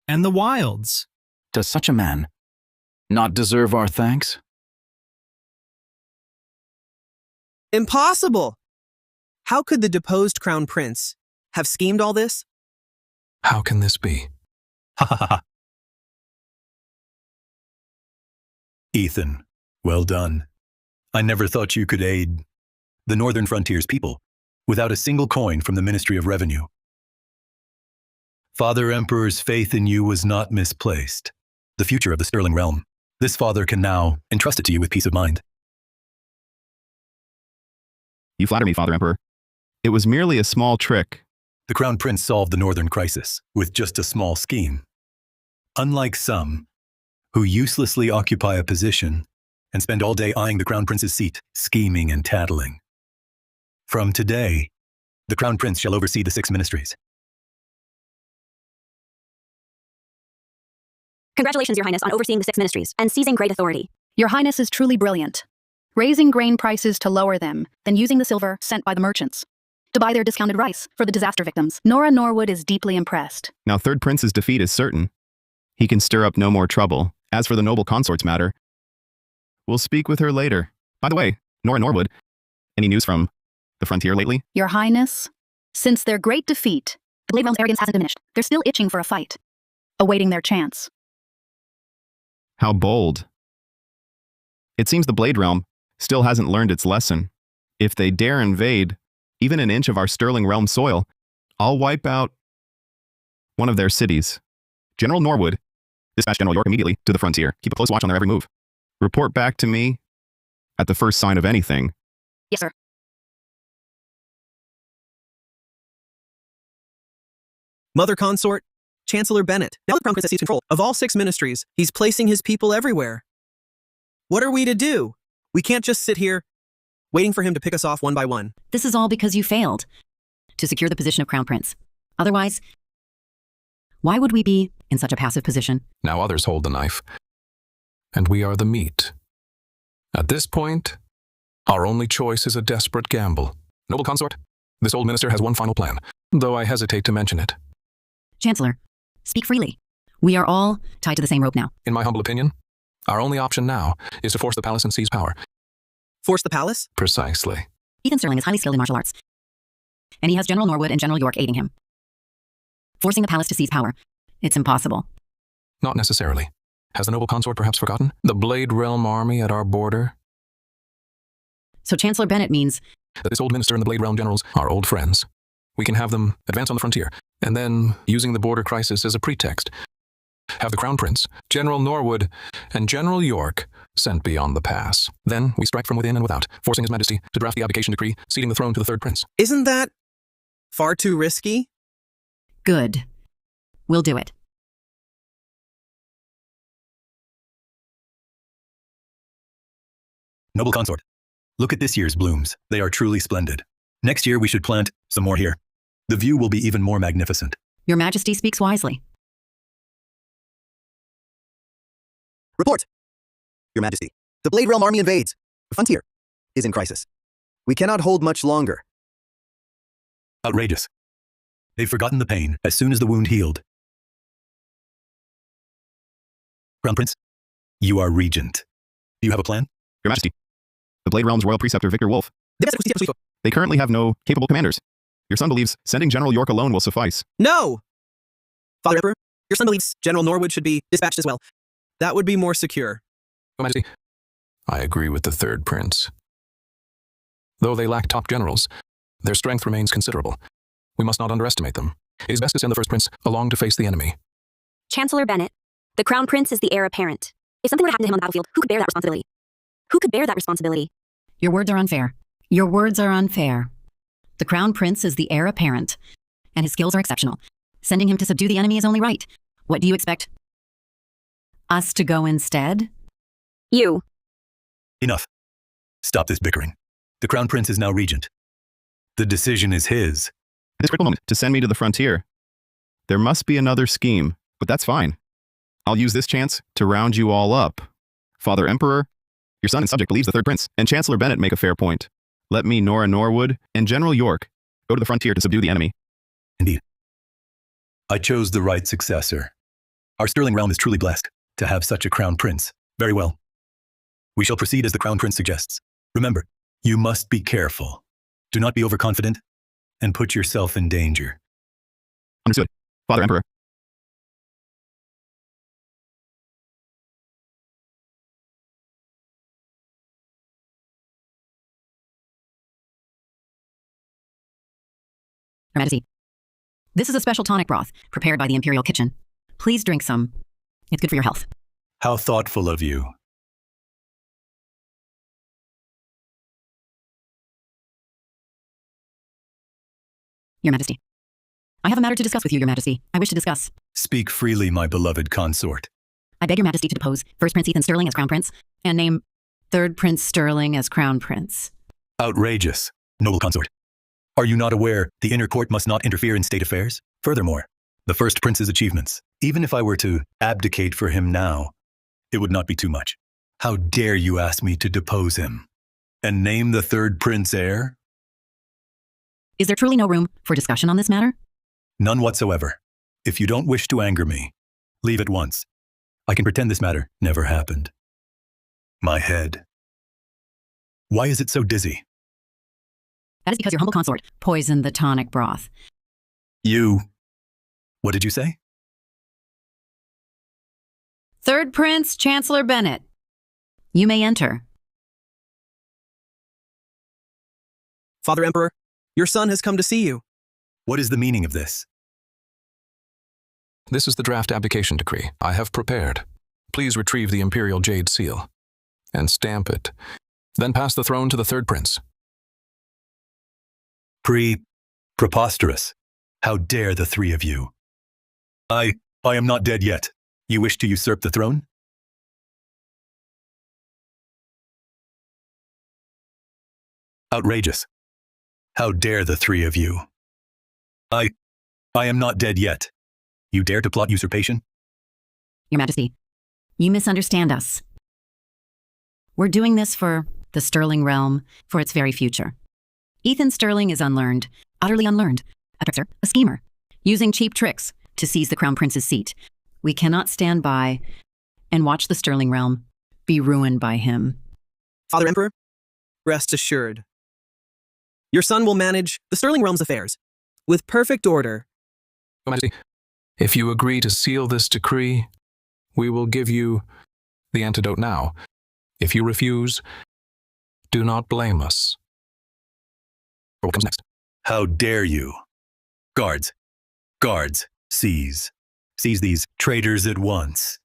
and the wilds. Does such a man not deserve our thanks? Impossible! How could the deposed Crown Prince have schemed all this? How can this be? Ha ha ha. Ethan, well done. I never thought you could aid the Northern Frontier's people without a single coin from the Ministry of Revenue. Father Emperor's faith in you was not misplaced. The future of the Sterling realm. This father can now entrust it to you with peace of mind. You flatter me, Father Emperor. It was merely a small trick. The Crown Prince solved the Northern crisis with just a small scheme. Unlike some who uselessly occupy a position and spend all day eyeing the Crown Prince's seat, scheming and tattling. From today, the Crown Prince shall oversee the 6 ministries. Congratulations, Your Highness, on overseeing the 6 ministries and seizing great authority. Your Highness is truly brilliant. Raising grain prices to lower them, then using the silver sent by the merchants to buy their discounted rice for the disaster victims. Nora Norwood is deeply impressed. Now Third Prince's defeat is certain. He can stir up no more trouble. As for the noble consort's matter, we'll speak with her later. By the way, Nora Norwood, any news from the frontier lately? Your Highness, since their great defeat, the Blade Realm's arrogance hasn't diminished. They're still itching for a fight, awaiting their chance. How bold. It seems the Blade Realm still hasn't learned its lesson. If they dare invade even an inch of our Sterling Realm soil, I'll wipe out one of their cities. General Norwood, dispatch General York immediately to the frontier. Keep a close watch on their every move. Report back to me at the first sign of anything. Yes, sir. Mother Consort, Chancellor Bennett. Now the Crown Prince has seized control of all 6 ministries. He's placing his people everywhere. What are we to do? We can't just sit here waiting for him to pick us off one by one. This is all because you failed to secure the position of Crown Prince. Otherwise, Why would we be in such a passive position? Now others hold the knife, and we are the meat. At this point, our only choice is a desperate gamble. Noble consort, this old minister has one final plan, though I hesitate to mention it. Chancellor, speak freely. We are all tied to the same rope now. In my humble opinion, our only option now is to force the palace and seize power. Force the palace? Precisely. Ethan Sterling is highly skilled in martial arts, and he has General Norwood and General York aiding him. Forcing the palace to seize power, it's impossible. Not necessarily. Has the noble consort perhaps forgotten? The Blade Realm army at our border? So Chancellor Bennett means that this old minister and the Blade Realm generals are old friends. We can have them advance on the frontier, and then, using the border crisis as a pretext, have the Crown Prince, General Norwood, and General York sent beyond the pass. Then we strike from within and without, forcing His Majesty to draft the abdication decree, ceding the throne to the third prince. Isn't that far too risky? good. We'll do it. Noble consort, look at this year's blooms. They are truly splendid. Next year we should plant some more here. The view will be even more magnificent. Your Majesty speaks wisely. Report! Your Majesty, the Blade Realm army invades. The frontier is in crisis. We cannot hold much longer. Outrageous. They've forgotten the pain as soon as the wound healed. Crown Prince, you are regent. Do you have a plan? Your Majesty, the Blade Realm's royal preceptor Victor Wolf. They currently have no capable commanders. Your son believes sending General York alone will suffice. No! Father Emperor, your son believes General Norwood should be dispatched as well. That would be more secure. Your Majesty, I agree with the third prince. Though they lack top generals, their strength remains considerable. We must not underestimate them. It is best to send the first prince along to face the enemy. Chancellor Bennett, the Crown Prince is the heir apparent. If something were to happen to him on the battlefield, who could bear that responsibility? Who could bear that responsibility? Your words are unfair. Your words are unfair. The Crown Prince is the heir apparent, and his skills are exceptional. Sending him to subdue the enemy is only right. What do you expect? Us to go instead? You. Enough. Stop this bickering. The Crown Prince is now regent. The decision is his. At this critical moment, to send me to the frontier. There must be another scheme, but that's fine. I'll use this chance to round you all up. Father Emperor, your son and subject believes the third prince, and Chancellor Bennett make a fair point. Let me, Nora Norwood, and General York go to the frontier to subdue the enemy. Indeed. I chose the right successor. Our Sterling realm is truly blessed to have such a Crown Prince. Very well. We shall proceed as the Crown Prince suggests. Remember, you must be careful. Do not be overconfident and put yourself in danger. Understood, Father Emperor. Your Majesty, this is a special tonic broth prepared by the Imperial Kitchen. Please drink some. It's good for your health. How thoughtful of you. Your Majesty, I have a matter to discuss with you, Your Majesty. I wish to discuss. Speak freely, my beloved consort. I beg Your Majesty to depose First Prince Ethan Sterling as Crown Prince and name Third Prince Sterling as Crown Prince. Outrageous, noble consort. Are you not aware the inner court must not interfere in state affairs? Furthermore, the first prince's achievements, even if I were to abdicate for him now, it would not be too much. How dare you ask me to depose him and name the third prince heir? Is there truly no room for discussion on this matter? None whatsoever. If you don't wish to anger me, leave at once. I can pretend this matter never happened. My head. Why is it so dizzy? That is because your humble consort poisoned the tonic broth. You. What did you say? Third Prince Chancellor Bennett, you may enter. Father Emperor, your son has come to see you. What is the meaning of this? This is the draft abdication decree I have prepared. Please retrieve the Imperial Jade Seal and stamp it. Then pass the throne to the third prince. Preposterous. How dare the three of you? I am not dead yet. You wish to usurp the throne? Outrageous. How dare the three of you? I am not dead yet. You dare to plot usurpation? Your Majesty, you misunderstand us. We're doing this for the Sterling realm, for its very future. Ethan Sterling is unlearned, utterly unlearned, a trickster, a schemer, using cheap tricks to seize the Crown Prince's seat. We cannot stand by and watch the Sterling realm be ruined by him. Father Emperor, rest assured. Your son will manage the Sterling realm's affairs with perfect order. Your Majesty, if you agree to seal this decree, we will give you the antidote now. If you refuse, do not blame us. For what comes next? How dare you? Guards, guards, seize. Seize these traitors at once.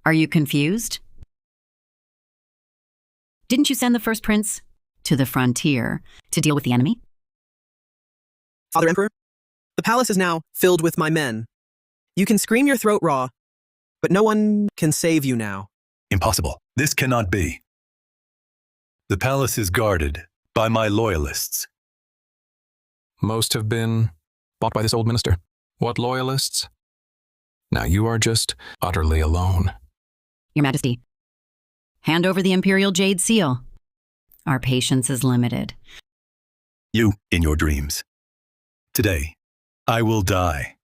Are you confused? Didn't you send the first prince to the frontier to deal with the enemy? Father Emperor, the palace is now filled with my men. You can scream your throat raw, but no one can save you now. Impossible. This cannot be. The palace is guarded by my loyalists. Most have been bought by this old minister. What loyalists? Now you are just utterly alone. Your Majesty, hand over the Imperial Jade Seal. Our patience is limited. You in your dreams. Today, I will die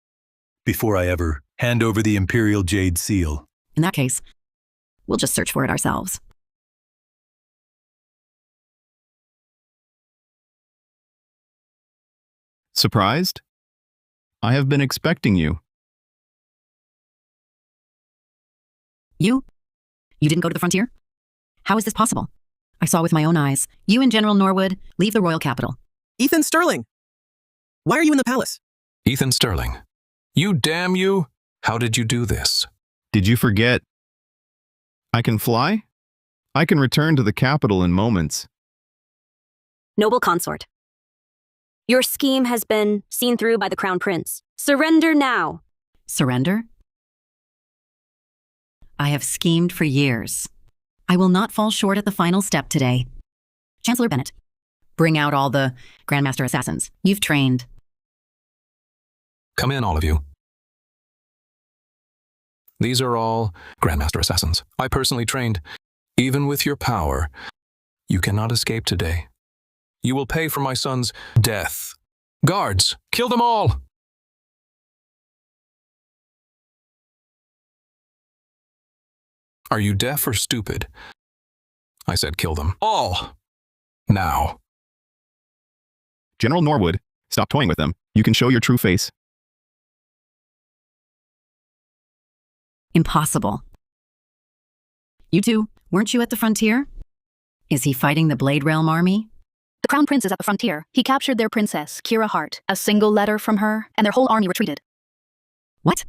before I ever hand over the Imperial Jade Seal. In that case, we'll just search for it ourselves. Surprised? I have been expecting you. You? You didn't go to the frontier? How is this possible? I saw with my own eyes. You and General Norwood leave the royal capital. Ethan Sterling! Why are you in the palace? Ethan Sterling. You damn you! How did you do this? Did you forget? I can fly? I can return to the capital in moments. Noble consort, your scheme has been seen through by the Crown Prince. Surrender now. Surrender? I have schemed for years. I will not fall short at the final step today. Chancellor Bennett, bring out all the Grandmaster assassins you've trained. Come in, all of you. These are all Grandmaster assassins. I personally trained. Even with your power, you cannot escape today. You will pay for my son's death. Guards, kill them all! Are you deaf or stupid? I said kill them all. Now. General Norwood, stop toying with them. You can show your true face. Impossible. You two, weren't you at the frontier? Is he fighting the Blade Realm army? The Crown Prince is at the frontier. He captured their princess, Kira Hart. A single letter from her, and their whole army retreated. What?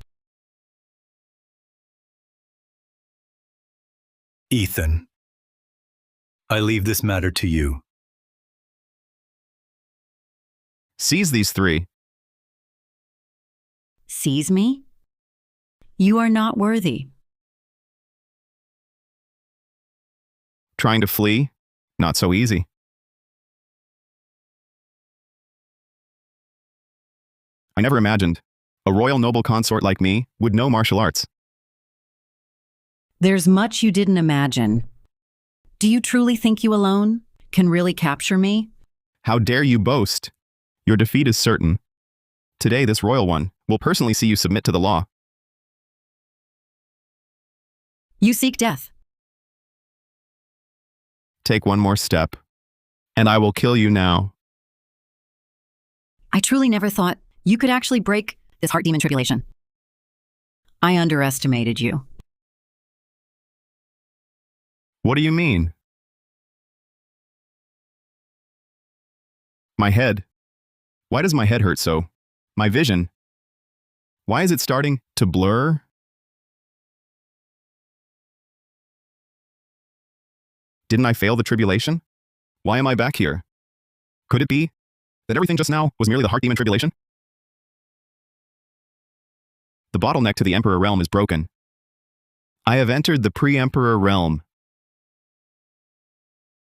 Ethan, I leave this matter to you. Seize these three. Seize me? You are not worthy. Trying to flee? Not so easy. I never imagined a royal noble consort like me would know martial arts. There's much you didn't imagine. Do you truly think you alone can really capture me? How dare you boast? Your defeat is certain. Today, this royal one will personally see you submit to the law. You seek death. Take one more step, and I will kill you now. I truly never thought you could actually break this heart demon tribulation. I underestimated you. What do you mean? My head. Why does my head hurt so? My vision. Why is it starting to blur? Didn't I fail the tribulation? Why am I back here? Could it be that everything just now was merely the heart demon tribulation? The bottleneck to the Emperor realm is broken. I have entered the pre-Emperor realm.